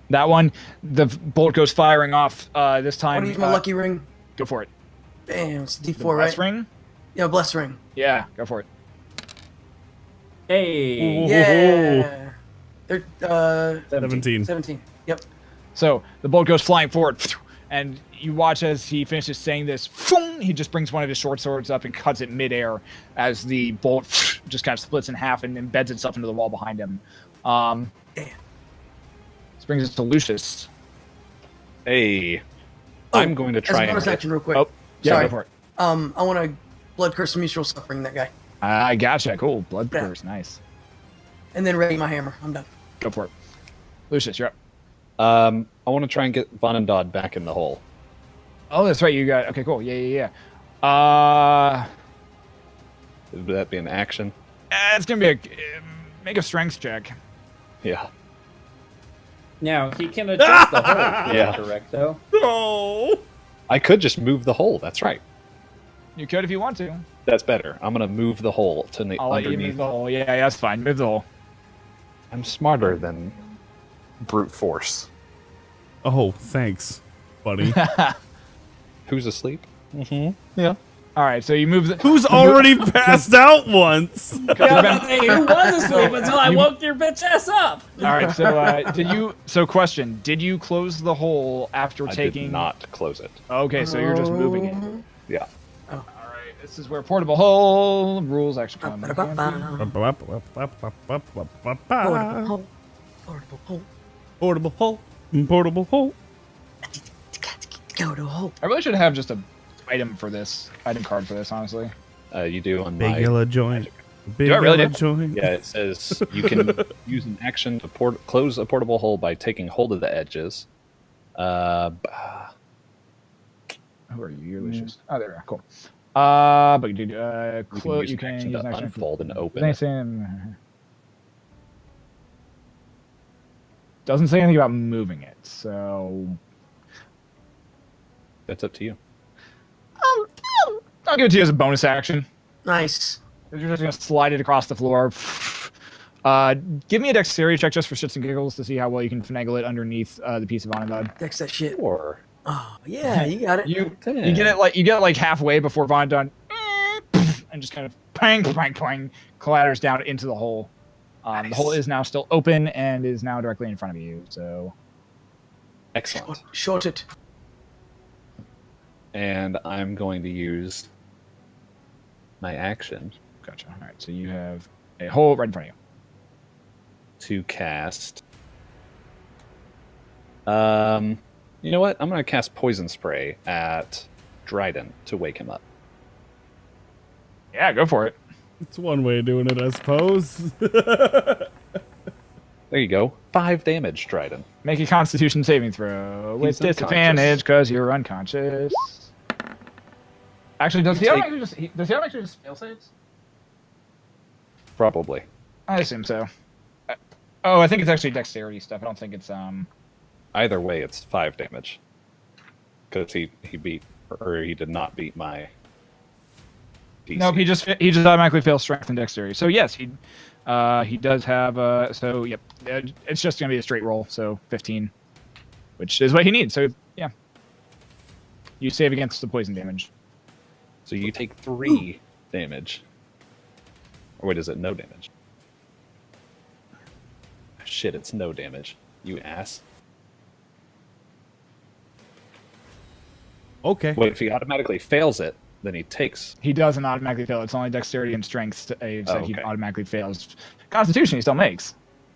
That one, the bolt goes firing off. This I want time, to use my lucky ring. go for it. Bam, it's The d4, bless right? ring? Yeah, bless ring. Yeah, go for it. Hey. Yeah. They're, 17. 17. Yep. So the bolt goes flying forward, and you watch as he finishes saying this. He just brings one of his short swords up and cuts it midair as the bolt just kind of splits in half and embeds itself into the wall behind him. Damn. This brings us to Lucius. Hey, Oh, I'm going to As try a and bonus hit. action, real quick. Oh, yeah, Sorry. go for it. I want to blood curse of mutual suffering that guy, I gotcha. Cool. Blood Yeah. curse. Nice. and then ready my hammer. I'm done. Go for it. Lucius, you're up. I want to try and get Von and Dodd back in the hole. Oh, that's right. You got. Okay, cool. Yeah. Uh, Would that be an action? it's gonna be a make a strength check. Yeah. Now he can adjust the hole. Yeah. Correct though. No. I could just move the hole. That's right. You could if you want to. That's better. I'm going to move the hole to I'll let you move underneath. the hole. Yeah, that's fine. Move the hole. I'm smarter than brute force. Oh, thanks, buddy. Who's asleep? Mm-hmm. Yeah. All right, so you move the. Who's already passed out once? Hey, who was asleep until I woke your bitch ass up? All right, so did you? So question: did you close the hole after I taking? did not close it. Okay, so you're just moving it. Yeah. All right, this is where portable hole rules actually come. in handy. Portable hole. Portable hole. Portable hole. Portable hole. Go to a hole. I really should have just a item card for this, honestly. You do on Big my. yellow joint. Big Do I really yellow do? joint. Yeah, it says you can use an action to close a portable hole by taking hold of the edges. Who are you? You're Lucius. Oh, there we are. Cool. But you do use you an can action use to an action. unfold and open Doesn't it. say, doesn't say anything about moving it, so That's up to you. I'll give it to you as a bonus action. Nice. You're just gonna slide it across the floor. Give me a dexterity check just for shits and giggles to see how well you can finagle it underneath the piece of Vonnegut. Dex that shit. Or Oh, yeah, you got it. You get it like halfway before Vonnegut and just kind of pang clatters down into the hole. Nice. The hole is now still open and is now directly in front of you. So excellent. Short it. And I'm going to use my action gotcha. All right, so you have a hole right in front of you. to cast. You know what? I'm going to cast Poison Spray at Dryden to wake him up. Yeah, go for it. It's one way of doing it, I suppose. There you go. 5 damage, Dryden. Make a Constitution saving throw with He's disadvantage because you're unconscious. Actually, does he take- actually just fail saves? Probably. I assume so. Oh, I think it's actually dexterity stuff. I don't think it's Either way, it's 5 damage. Because he did not beat my DC. Nope, he just automatically fails strength and dexterity. So yes, he He does have so yep, it's just gonna be a straight roll, so 15, which is what he needs. So yeah, you save against the poison damage. So you take 3 damage. Or wait, is it no damage? Shit, it's no damage. You ass. Okay. Wait, if he automatically fails it, then he takes. He doesn't automatically fail. It's only dexterity and strength that he okay. automatically fails. Constitution he still makes,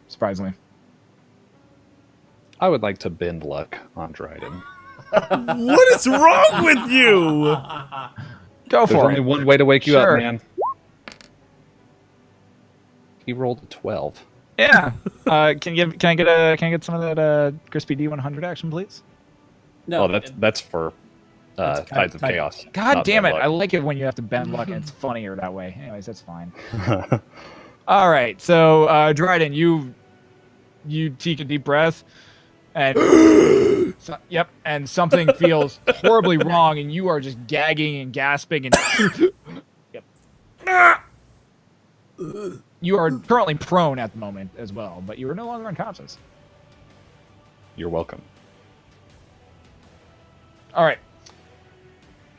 surprisingly. I would like to bend luck on Dryden. What is wrong with you? Go There's for only it. one way to wake you Sure. up, man. He rolled a 12. Yeah. Can I get some of that crispy D100 action, please? No, Oh, that's for That's Tides of Chaos. God not damn it! bend I luck. like it when you have to bend luck, and it's funnier that way. Anyways, that's fine. All right, so Dryden, you take a deep breath, and yep, and something feels horribly wrong, and you are just gagging and gasping, and yep. You are currently prone at the moment as well, but you are no longer unconscious. You're welcome. All right.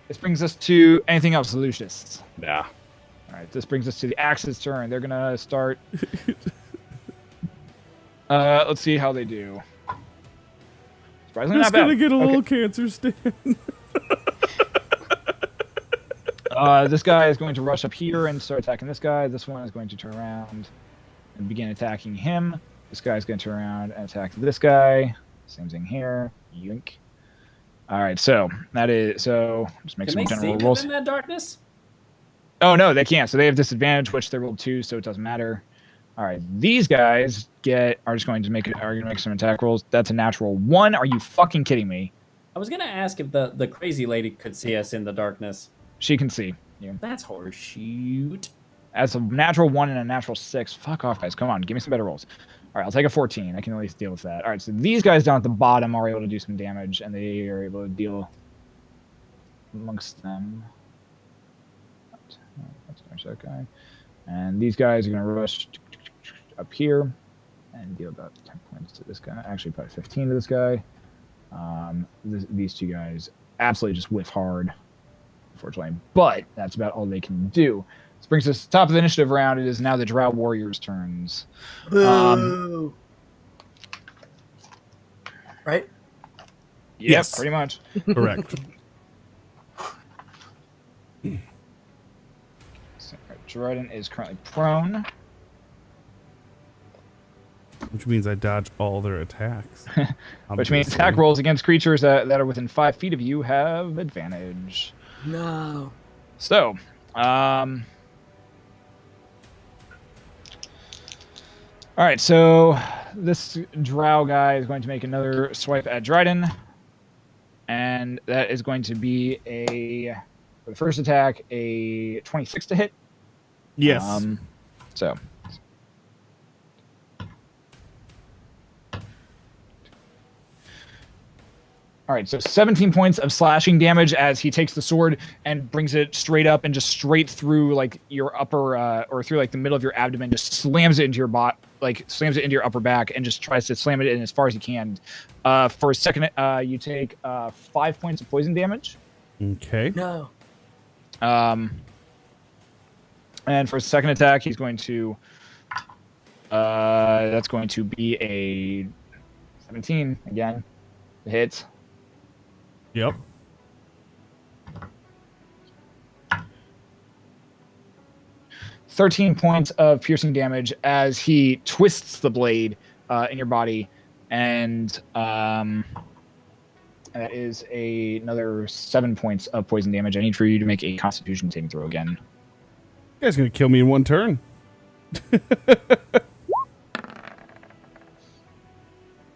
This brings us to anything else, Lucius? Yeah. All right, this brings us to the Axe's turn. They're gonna start. Let's see how they do. Surprisingly, Just not bad. gonna get a Okay. little cancer stand. This guy is going to rush up here and start attacking this guy. This one is going to turn around and begin attacking him. This guy is going to turn around and attack this guy. Same thing here. Yoink. All right, so that is just make Can some they see general him rolls. in that darkness? Oh no, they can't. So they have disadvantage, which they rolled 2, so it doesn't matter. All right, these guys are just going to make some attack rolls. That's a natural 1. Are you fucking kidding me? I was gonna ask if the crazy lady could see us in the darkness. She can see you. That's horseshoot. That's a natural 1 and a natural 6. Fuck off, guys. Come on, give me some better rolls. All right, I'll take a 14. I can at least deal with that. All right, so these guys down at the bottom are able to do some damage, and they are able to deal amongst them. That's that guy. And these guys are going to rush up here and deal about 10 points to this guy. Actually, probably 15 to this guy. These two guys absolutely just whiff hard, unfortunately. But that's about all they can do. This brings us to the top of the initiative round. It is now the Drow Warriors' turns. Boo. Right? Yep, Yes. pretty much. Correct. So, right, Dryden is currently prone. Which means I dodge all their attacks. Which means Obviously. attack rolls against creatures that are within 5 feet of you have advantage. No. So, all right, so this drow guy is going to make another swipe at Dryden. And that is going to be for the first attack, a 26 to hit. Yes. So. All right, so 17 points of slashing damage as he takes the sword and brings it straight up and just straight through like your upper or through like the middle of your abdomen, just slams it into your slams it into your upper back and just tries to slam it in as far as he can. For a second, you take 5 points of poison damage. Okay. No. And for his second attack, he's going to that's going to be a 17 again. It hits. Yep. "13 points of piercing damage as he twists the blade in your body, and that is another 7 points of poison damage. I need for you to make a Constitution saving throw again. You guys gonna kill me in one turn.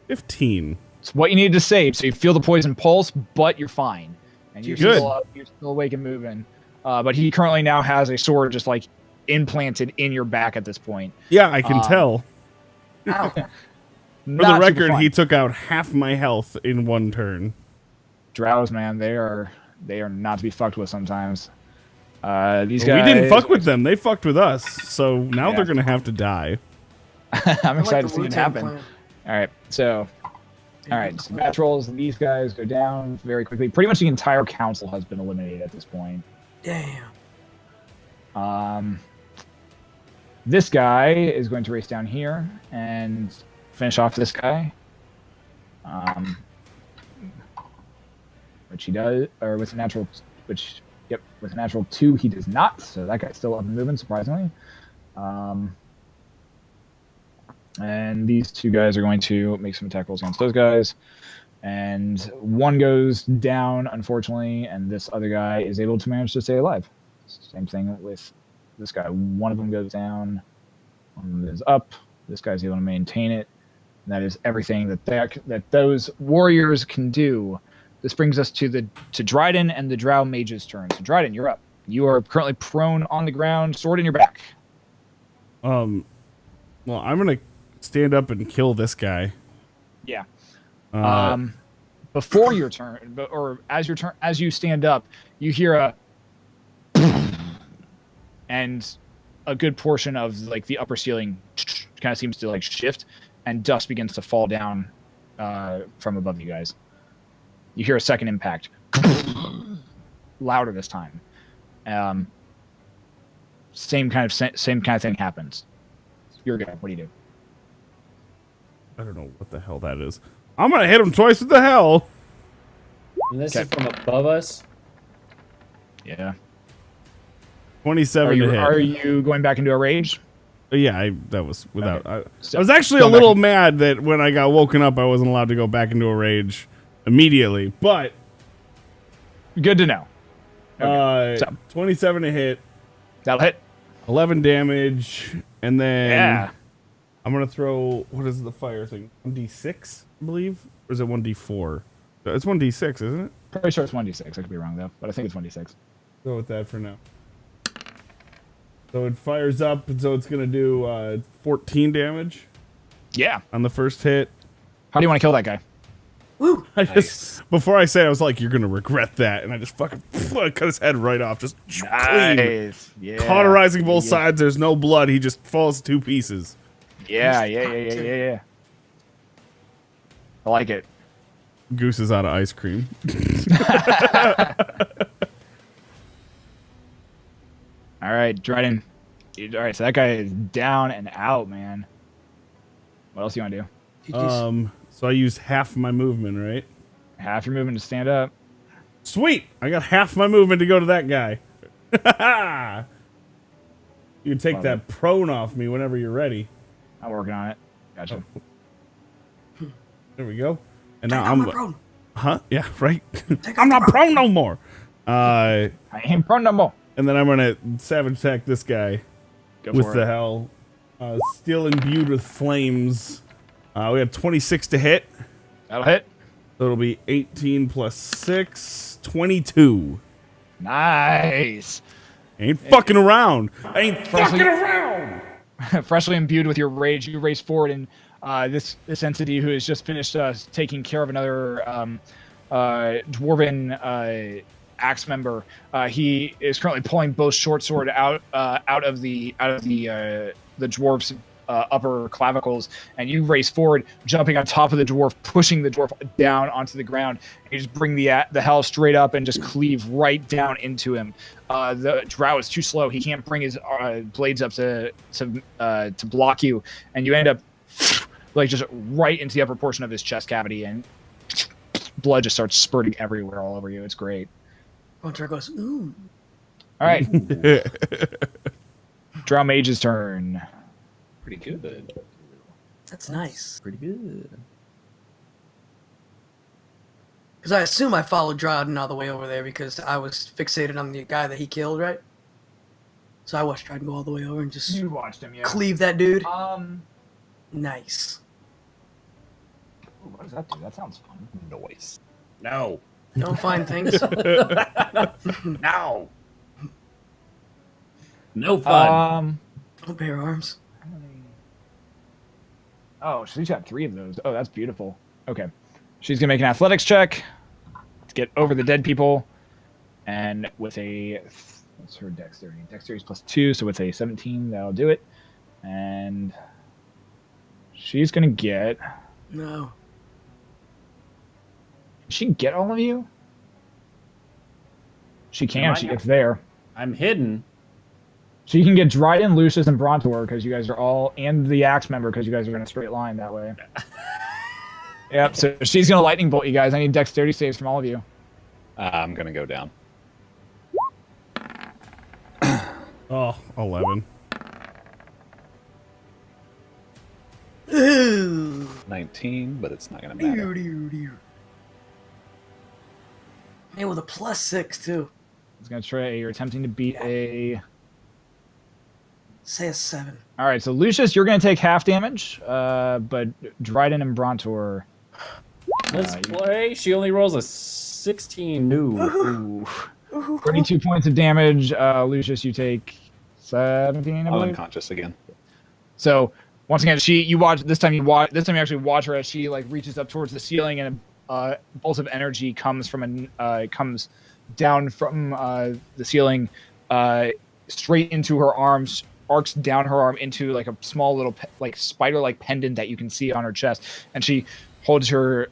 15. It's what you need to save, so you feel the poison pulse, but you're fine, and you're Good. still up, you're still awake and moving. But he currently now has a sword just like implanted in your back at this point. Yeah, I can tell. Ow. For the record, he took out half my health in one turn. Drows, man, they are not to be fucked with sometimes. These We guys. didn't fuck with them. They fucked with us. So now Yeah. they're gonna have to die. I'm I excited like to the see it Wu-Tang happen. Clan. All right, so so match rolls. These guys go down very quickly. Pretty much the entire council has been eliminated at this point. Damn. This guy is going to race down here and finish off this guy. Which he does, or with a natural, with a natural 2 he does not. So that guy's still up and moving, surprisingly. And these 2 guys are going to make some attack rolls against those guys. And one goes down, unfortunately, and this other guy is able to manage to stay alive. Same thing with this guy. One of them goes down, one of them goes up. This guy's able to maintain it. And that is everything that those warriors can do. This brings us to Dryden and the Drow Mage's turn. So Dryden, you're up. You are currently prone on the ground, sword in your back. Well, I'm gonna stand up and kill this guy. Yeah. Uh, Before your turn, or as you stand up, you hear a, and a good portion of like the upper ceiling kind of seems to like shift, and dust begins to fall down from above you guys. You hear a second impact, louder this time. Same kind of thing happens. You're good. What do you do? I don't know what the hell that is. I'm gonna hit him twice with the hell. And this Okay. is from above us. Yeah. 27 to hit. Are you going back into a rage? Yeah, that was without. Okay. I was actually a Going little back mad that when I got woken up, I wasn't allowed to go back into a rage immediately. But Good to know. Okay. So- 27 to hit, That'll hit. 11 damage, and then Yeah. I'm gonna throw. What is the fire thing? 1d6, I believe, or is it 1d4? It's 1d6, isn't it? Pretty sure it's 1d6. I could be wrong though, but I think it's 1d6. Go with that for now. So it fires up, and so it's gonna do 14 damage Yeah. on the first hit. How do you want to kill that guy? Woo! I just before I say it, I was like, "You're gonna regret that," and I just fucking cut his head right off, just clean, Yeah. cauterizing both sides. There's no blood. He just falls to 2 pieces. Yeah. I like it. Goose is out of ice cream. All right, Dryden. All right, so that guy is down and out, man. What else do you want to do? GG's. So I used half my movement, right? Half your movement to stand up. Sweet! I got half my movement to go to that guy. You can take Love that prone off me whenever you're ready. I'm working on it. Gotcha. There we go. And Take now out I'm. my prone. Huh? Yeah, right. Take I'm out not the prone no more. I ain't prone no more. And then I'm gonna savage attack this guy Go with for the it. hell. Still imbued with flames. We have 26 to hit. That'll hit. So it'll be 18 plus 6, 22. Nice. Ain't fucking around. I ain't fucking around. Freshly imbued with your rage, you race forward, and this entity who has just finished taking care of another dwarven axe member. He is currently pulling both short sword out of the dwarf's upper clavicles, and you race forward, jumping on top of the dwarf, pushing the dwarf down onto the ground. And you just bring the hell straight up and just cleave right down into him. The drow is too slow; he can't bring his blades up to block you, and you end up like just right into the upper portion of his chest cavity, and blood just starts spurting everywhere all over you. It's great. Gontar goes, ooh. All right, Drow Mage's turn. Pretty good. That's nice. Pretty good. Because I assume I followed Dryden all the way over there because I was fixated on the guy that he killed, right? So I watched Dryden go all the way over and just You watched him, yeah. cleave that dude. Um, Nice. ooh, what does that do? That sounds fun. Noise. No. Don't find things. No. No fun. Don't bear arms. Oh, she's got 3 of those. Oh, that's beautiful. Okay. She's going to make an athletics check to get over the dead people. And with a What's her dexterity? Dexterity is +2, so it's a 17. That'll do it. And she's gonna get. No. Did she get all of you? She can. Am She I- gets there. I'm hidden. So you can get Dryden, Lucius, and Brontor because you guys are all, and the Axe member because you guys are in a straight line that way. Yep. So she's gonna lightning bolt you guys. I need dexterity saves from all of you. I'm gonna go down. Oh, 11. Ooh. 19, but it's not gonna matter. Man, with a +6 too. It's gonna try. You're attempting to beat a. Say a 7. All right. So Lucius, you're gonna take half damage. But Dryden and Brontor. Let's you- play. She only rolls a 16. No. Ooh. 32 points of damage. Lucius, you take 17. I I'm believe. unconscious again. So once again, you actually watch her as she like reaches up towards the ceiling, and a bolt of energy comes comes down from the ceiling straight into her arms, arcs down her arm into like a small little like spider-like pendant that you can see on her chest, and she holds her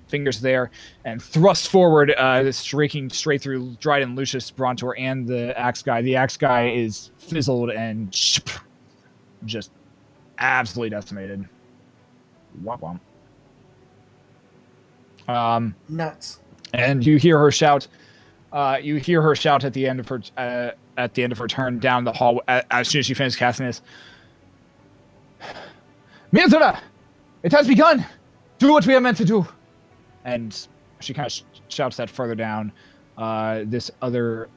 fingers there and thrusts forward, streaking straight through Dryden, Lucius, Brontor, and the Axe guy. The Axe guy is fizzled and just absolutely decimated. Womp womp. Nuts. And you hear her shout. You hear her shout at the end of her turn down the hall as soon as she finishes casting this. Mithra, it has begun. Do what we are meant to do. And she kind of shouts that further down. This other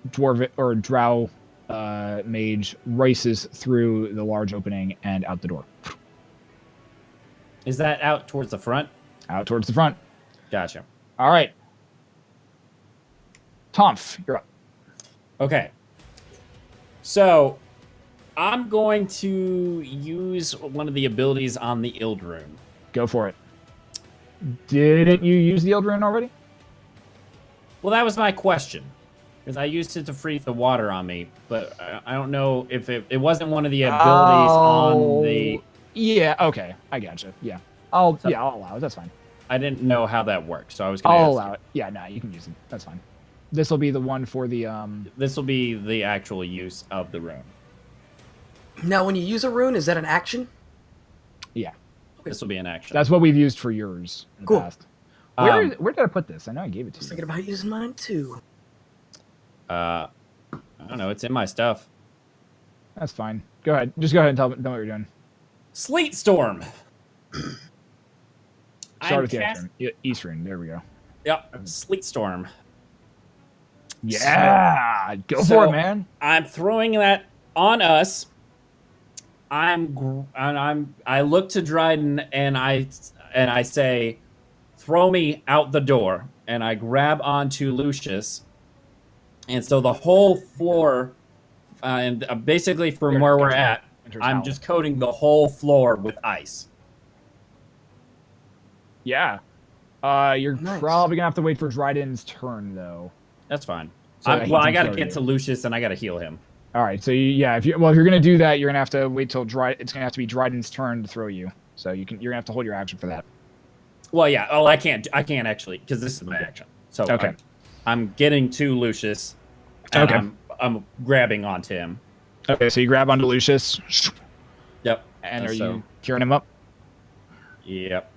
dwarf or drow mage races through the large opening and out the door. Is that out towards the front? Out towards the front. Gotcha. All right. Tomf, you're up. Okay. So, I'm going to use one of the abilities on the Ildrune. Go for it. Didn't you use the Eldrune already? Well, that was my question. Because I used it to freeze the water on me, but I don't know if it wasn't one of the abilities on the... Yeah, okay. I gotcha. Yeah. I'll allow it. That's fine. I didn't know how that worked, so I was going to I'll ask allow it. Yeah, no, you can use it. That's fine. This will be the one for the This will be the actual use of the rune. Now, when you use a rune, is that an action? yeah. This will be an action. That's what we've used for yours in the Cool. past. Um, Where did I put this? I know I gave it I was to you. thinking about using mine too. I don't know. It's in my stuff. That's fine. Go ahead. Just go ahead and tell me what you're doing. Sleet Storm. Start with the Eastern. There we go. Yep. Sleet Storm. Yeah. Go for So- it, man. I'm throwing that on us. I look to Dryden and I say, throw me out the door, and I grab onto Lucius, and so the whole floor, and basically from where we're at, I'm just coating the whole floor with ice. Yeah. You're Nice. probably gonna have to wait for Dryden's turn though. That's fine. So I he got can to throw get you. to Lucius, and I got to heal him. All right. So if you're gonna do that, you're gonna have to wait till It's gonna have to be Dryden's turn to throw you. So you're gonna have to hold your action for that. Well, yeah. Oh, I can't actually, because this is my action. So Okay. I'm getting to Lucius, and Okay. I'm grabbing onto him. Okay. So you grab onto Lucius. Yep. And are So- you curing him up? Yep.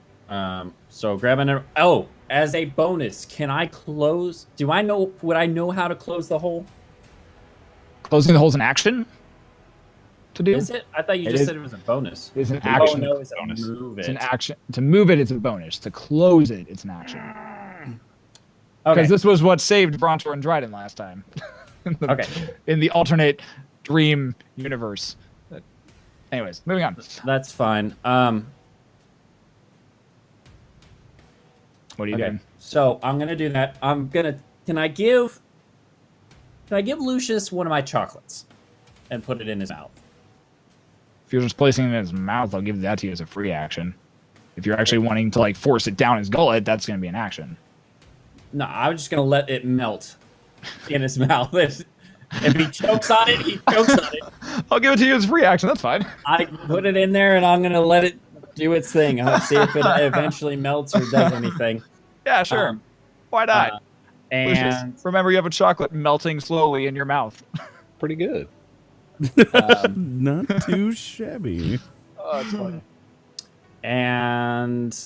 So grabbing it. Oh, as a bonus, can I close? Would I know how to close the hole? Closing the hole's an action to do. Is it? I thought you It just is- said it was a bonus. It's an Oh, action. no, it's a bonus. move It's it. an action. To move it, it's a bonus. To close it, it's an action. Because Okay. this was what saved Brontor and Dryden last time. Okay. In the alternate dream universe. Anyways, moving on. That's fine. What are you Okay. doing? So I'm gonna do that. Can I give Lucius one of my chocolates and put it in his mouth? If you're just placing it in his mouth, I'll give that to you as a free action. If you're actually wanting to like force it down his gullet, that's going to be an action. No, I'm just gonna let it melt in his mouth If he chokes on it, he chokes on it. I'll give it to you as free action. That's fine. I put it in there, and I'm gonna let it do its thing. I'll see if it eventually melts or does anything. Yeah, sure. Um, Why not? Lucius, And remember, you have a chocolate melting slowly in your mouth. Pretty good. Not too shabby. Oh, it's funny. and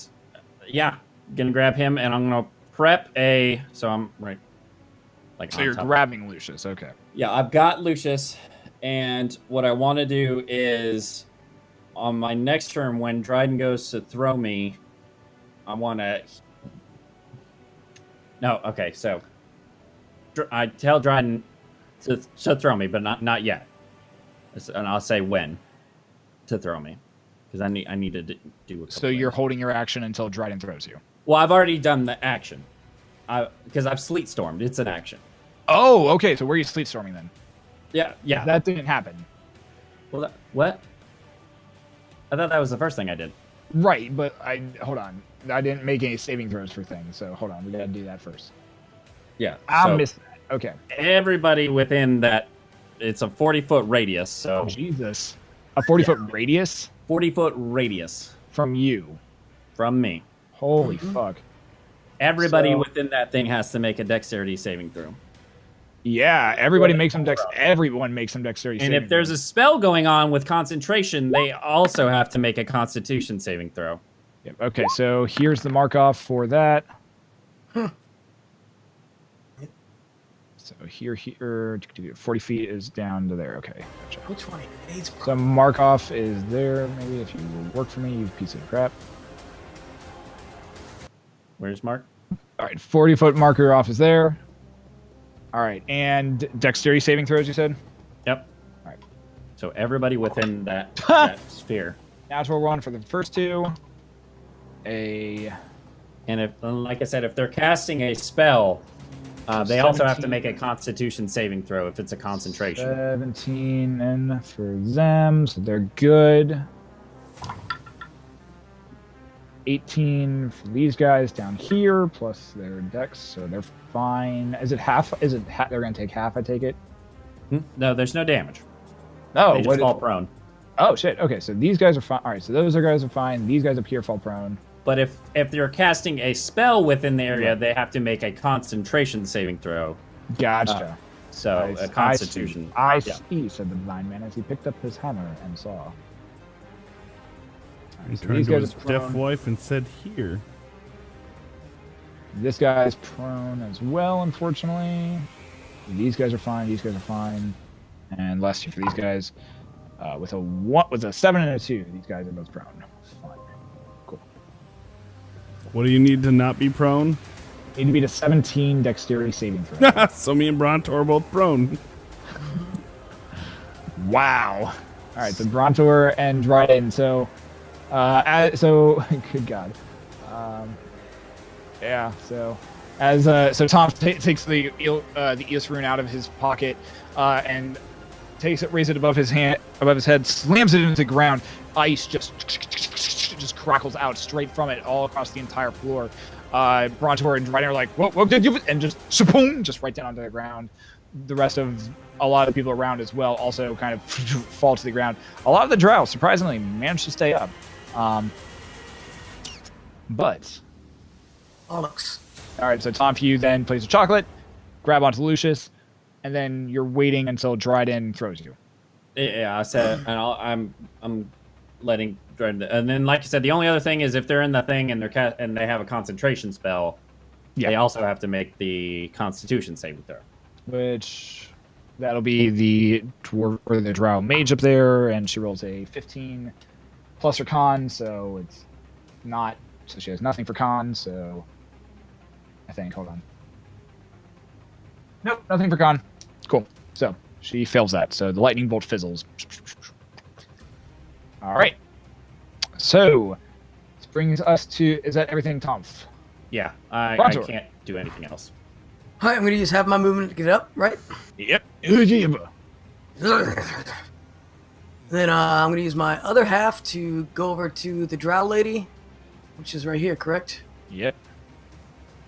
yeah, gonna grab him, and I'm gonna prep a. So I'm right. Like So on you're top. grabbing Lucius. Okay. Yeah, I've got Lucius, and what I want to do is, on my next turn, when Dryden goes to throw me, I want to. No, okay, so I tell Dryden to throw me, but not yet, and I'll say when to throw me, because I need to do. A couple So you're things. holding your action until Dryden throws you. Well, I've already done the action, because I've sleet stormed. It's an action. Oh, okay. So where are you sleep storming then? Yeah. That didn't happen. Well, what? I thought that was the first thing I did. Right, but hold on. I didn't make any saving throws for things, so hold on. We gotta do that first. Yeah. I so missed that. Okay. everybody within that, it's a 40-foot radius. So Jesus. A 40-foot radius 40-foot radius from you. from me. Holy fuck. Everybody So- within that thing has to make a dexterity saving throw. Yeah, everybody makes some everyone makes some dexterity And saving if there's a spell going on with concentration, they also have to make a constitution saving throw. Yep, okay, so here's the mark off for that. So here, 40 feet is down to there. Okay, gotcha. Which one? AIDS. So mark off is there. Maybe if you will work for me, you piece of crap. Where's Mark? All right, 40-foot marker off is there. All right, and dexterity saving throws, you said? Yep. All right. So everybody within that sphere. Natural one for the first two. And And if, like I said, if they're casting a spell, they also have to 17. make a Constitution saving throw if it's a concentration. 17 and for them, so they're good. 18 for these guys down here, plus their dex, so they're fine. Is it half? They're gonna take half? I take it. No, there's no damage. No, They just fall prone. Oh shit. Okay, so these guys are fine. All right, so those guys are fine. These guys up here fall prone. But if they're casting a spell within the area, they have to make a concentration saving throw. Gotcha. So a Constitution. I Yeah. see, said the blind man as he picked up his hammer and saw. He So turned these to guys his are deaf prone. wife and said, "Here." This guy's prone as well, unfortunately. These guys are fine. These guys are fine. And last two for these guys, with a 7 and a 2, these guys are both prone. Fine. Cool. What do you need to not be prone? Need to beat a 17 dexterity saving throw. So me and Brontor are both prone. Wow. All right, so Brontor and Dryden. So, good God. Yeah. So, so Tom takes the Eos rune out of his pocket and raises it above his head, slams it into the ground. Ice just crackles out straight from it all across the entire floor. Brontor and Dryden are like, "What did you?" And just right down onto the ground. The rest of a lot of people around as well also kind of fall to the ground. A lot of the drow, surprisingly, managed to stay up. But Bollocks. all right, so Tom Few then plays a chocolate, grab onto Lucius, and then you're waiting until Dryden throws you. Yeah, I said, and I'm letting Dryden. And then, like I said, the only other thing is if they're in the thing and and they have a concentration spell, they also have to make the Constitution saving throw. Which that'll be the dwarf or the drow mage up there, and she rolls a 15 plus her con, so it's not. So she has nothing for con. So I think. Hold on. Nope, nothing for con. Cool. So she fails that. So the lightning bolt fizzles. All right. So this brings us to. Is that everything, Tom? Yeah, I Brontor. can't do anything else. All right, I'm going to use half my movement to get it up, right? Yep. Then I'm going to use my other half to go over to the drow lady, which is right here, correct? Yep.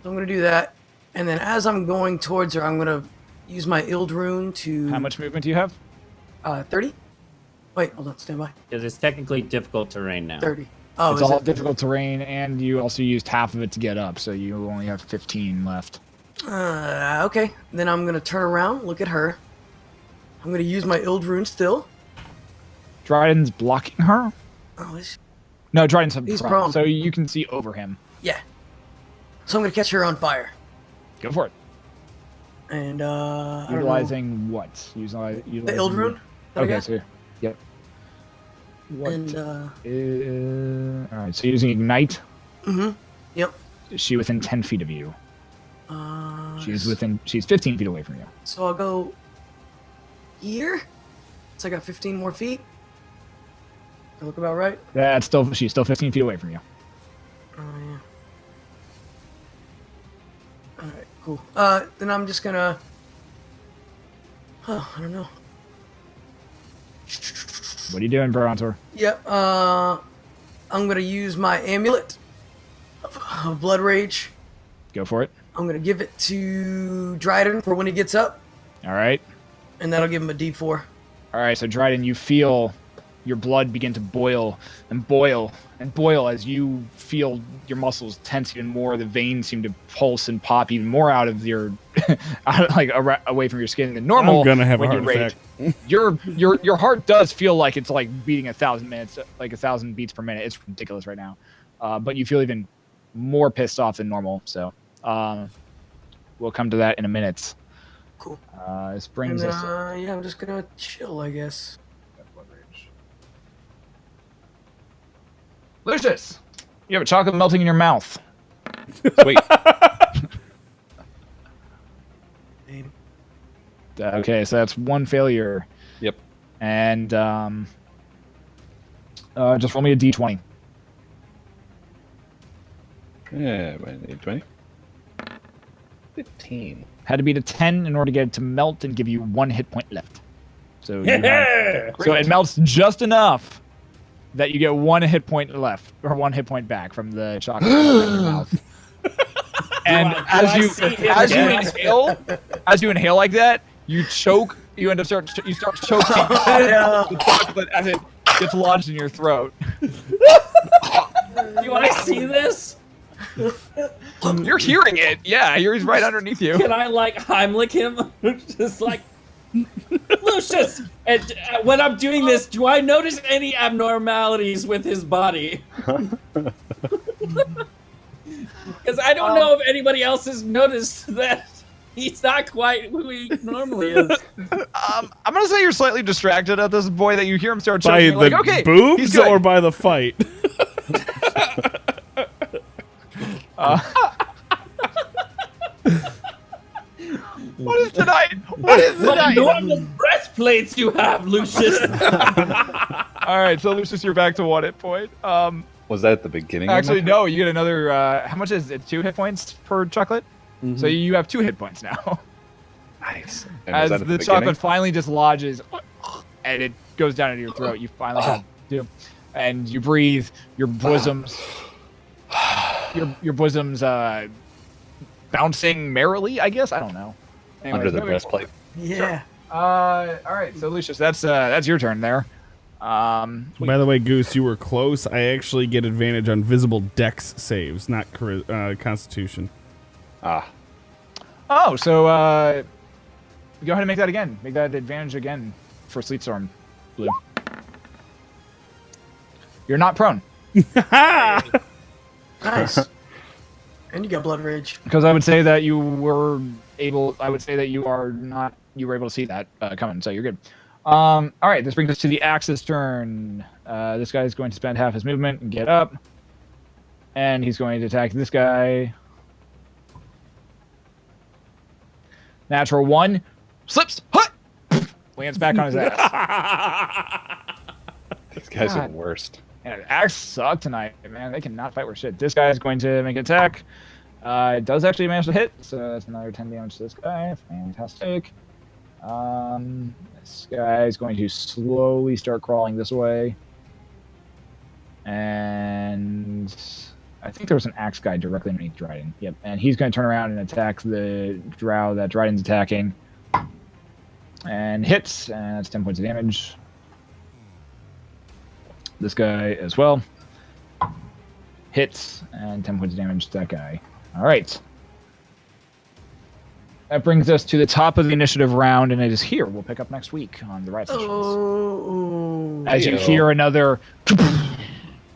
So I'm going to do that. And then as I'm going towards her, I'm going to use my Ild Rune to... How much movement do you have? 30? Wait, hold on, stand by. Because it's technically difficult terrain now. 30. Oh, It's is all it? difficult terrain, and you also used half of it to get up, so you only have 15 left. Okay, then I'm gonna turn around, look at her. I'm gonna use my Ild Rune still. Dryden's blocking her? Oh, is No, Dryden's He's prone, prone. so you can see over him. yeah. So I'm gonna catch her on fire. Go for it. And, I don't know. Utilizing what? Utilizing The Ild Rune? that I Okay, got? so yep. What? And, All right, so using ignite. Yep. Is she within 10 feet of you? She's 15 feet away from you. So I'll go here. So I got 15 more feet. That look about right? She's still 15 feet away from you. Oh, yeah. Alright, cool. Then I'm just gonna... I don't know. What are you doing, Brontor? Yep, I'm gonna use my amulet of Blood Rage. Go for it. I'm gonna give it to Dryden for when he gets up, All right. and that'll give him a D4. All right, so Dryden, you feel your blood begin to boil and boil and boil as you feel your muscles tense even more. The veins seem to pulse and pop even more out of your, away from your skin than normal. I'm gonna have a when you heart rage. attack. Your heart does feel like it's like beating 1,000 minutes, like 1,000 beats per minute. It's ridiculous right now, but you feel even more pissed off than normal. So we'll come to that in a minute. Cool. This And, brings us. yeah, I'm just gonna chill, I guess. Lucius, you have a chocolate melting in your mouth. Sweet. Name. Okay, so that's one failure. Yep. And just roll me a d20. Yeah, wait, 20? 15. Had to beat a 10 in order to get it to melt and give you 1 hit point left. So you have, so it melts just enough that you get 1 hit point left, or 1 hit point back from the chocolate in your mouth. And as you inhale like that, you choke. You start choking the chocolate as it gets lodged in your throat. Do you want to see this? You're hearing it. Yeah, he's right underneath you. Can I like Heimlich him? Just like Lucius. And when I'm doing this, do I notice any abnormalities with his body? Because I don't know if anybody else has noticed that he's not quite who he normally is. I'm gonna say you're slightly distracted at this boy that you hear him start By choking. the Like, okay, he's boobs good. or by the fight? What is tonight? What is What tonight? enormous breastplates you have, Lucius! All right, so Lucius, you're back to 1 hit point. Was that at the beginning? of Actually, my- no, you get another. How much is it? 2 hit points per chocolate. So you have 2 hit points now. Nice. And was As that at the beginning? chocolate finally dislodges and it goes down into your throat, you finally have to, and you breathe. Your bosoms, your bosoms, bouncing merrily. I guess I don't know. Under Anyways, the moving breastplate. Yeah. All right, so Lucius, that's your turn there. By the way, Goose, you were close. I actually get advantage on visible dex saves, not Constitution. Ah. Oh, so go ahead and make that again. Make that advantage again for Sleep Storm, Blue. You're not prone. Nice. And you got Blood Rage. Because I would say that you were able. I would say that you are not. You were able to see that coming, so you're good. All right, this brings us to the Axe's turn. This guy is going to spend half his movement and get up, and he's going to attack this guy. Natural 1, slips, hut, lands back on his ass. These guys are God. the worst. And Axe suck tonight, man. They cannot fight worth shit. This guy is going to make an attack. It does actually manage to hit, so that's another 10 damage to this guy. Fantastic. This guy is going to slowly start crawling this way. And I think there was an axe guy directly underneath Dryden. Yep, and he's going to turn around and attack the drow that Dryden's attacking. and hits, and that's 10 points of damage. This guy as well. Hits, and 10 points of damage to that guy. All right. That brings us to the top of the initiative round, and it is here. We'll pick up next week on the right sessions. Oh. As you hear another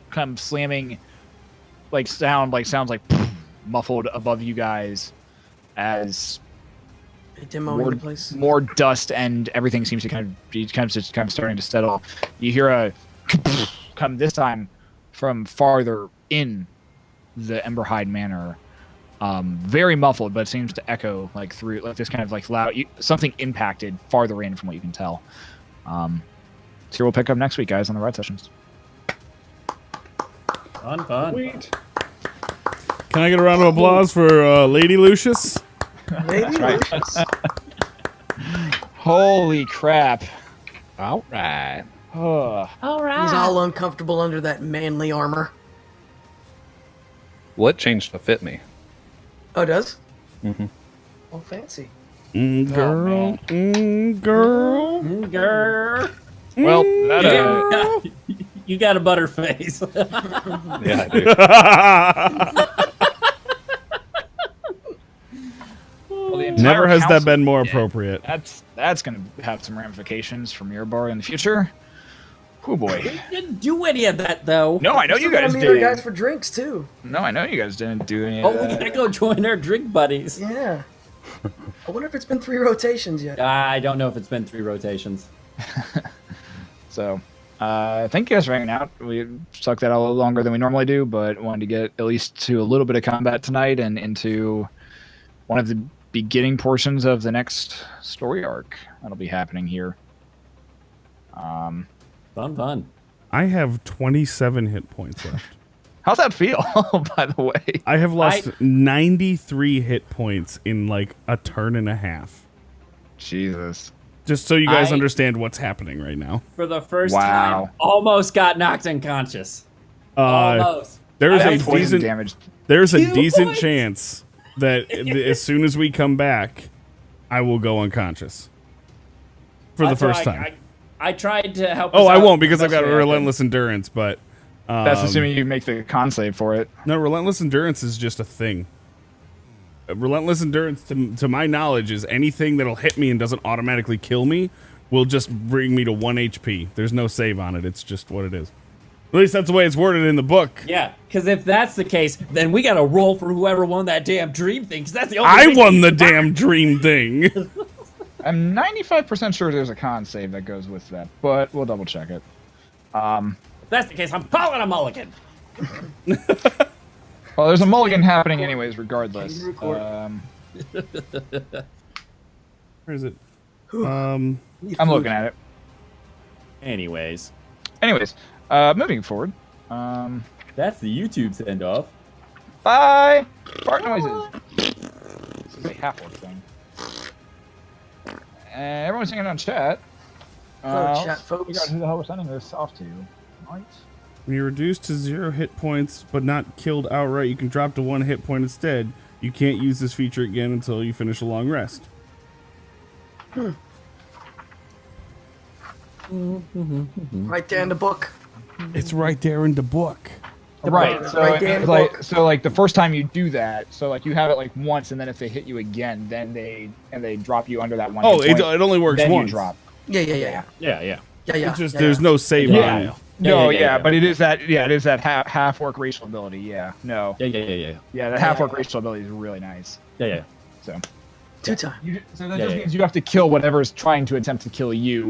kind of slamming, sounds like muffled above you guys, as Demoing the place. more dust and everything seems to kind of starting to settle. You hear a come this time from farther in the Emberhide Manor. Very muffled, but it seems to echo through this kind of loud. Something impacted farther in, from what you can tell. So here we'll pick up next week, guys, on the Red Sessions. Fun. Sweet. Can I get a round of applause for Lady Lucius? Lady Lucius. Holy crap! All right. Ugh. He's all uncomfortable under that manly armor. Well, it changed to fit me. Oh, it does? Mm-hmm. Oh, fancy. Girl. Girl. Grr. Well, that You got a butter face. Yeah, I do. well, the entire Never has that council- been more appropriate. That's going to have some ramifications for Mirror in the future. Oh boy. Didn't do any of that though. No, I know you Still gotta guys meet our did. guys for drinks, too. No, I know you guys didn't do any. Oh, of we that. gotta go join our drink buddies. Yeah. I wonder if it's been 3 rotations yet. I don't know if it's been 3 rotations. So, thank you guys for hanging out. We stuck that out a little longer than we normally do, but wanted to get at least to a little bit of combat tonight and into one of the beginning portions of the next story arc that'll be happening here. Fun. I have 27 hit points left. How's that feel, by the way? I have lost 93 hit points in a turn and a half. Jesus. Just so you guys I- understand what's happening right now. For the first Wow. time, almost got knocked unconscious. Almost. There's I a have poison decent damage. there's a 2 decent points? chance that as soon as we come back, I will go unconscious for the That's why first time. I tried to help. Oh, us I out won't the because I've best got way I could. relentless endurance, but That's assuming you make the con save for it. no, relentless endurance is just a thing. Relentless endurance, to my knowledge, is anything that'll hit me and doesn't automatically kill me will just bring me to 1 HP. There's no save on it. It's just what it is. At least that's the way it's worded in the book. Yeah, because if that's the case, then we gotta roll for whoever won that damn dream thing. Because that's the only. I thing won we the can damn dream thing. I'm 95% sure there's a con save that goes with that, but we'll double check it. If that's the case, I'm calling a mulligan. Well, there's a mulligan happening anyways, regardless. Record. Where is it? Need I'm food. looking at it. Anyways, Anyways, moving forward. that's the YouTube send off. Bye! Fart noises. This is a half-orc thing. And everyone's hanging on chat. Hello, chat, We folks. got who the hell we're sending this off to. Right? When you're reduced to 0 hit points but not killed outright, you can drop to 1 hit point instead. You can't use this feature again until you finish a long rest. Right there in the book. It's right there in the book. Right. book. So, Right there in the like, book. so like the first time you do that, so like you have it like once, and then if they hit you again, then they drop you under that one. Oh, hit it point, only works then once. you drop. Yeah. Yeah. Yeah. It's just yeah, there's yeah. no save Yeah. on it. No, yeah, yeah, yeah. but it is that. Yeah, it is that half orc racial ability. Yeah. No. Yeah. Yeah, the half orc racial ability is really nice. Yeah. So. 2 times. So that Yeah, just yeah. means you have to kill whatever is trying to attempt to kill you.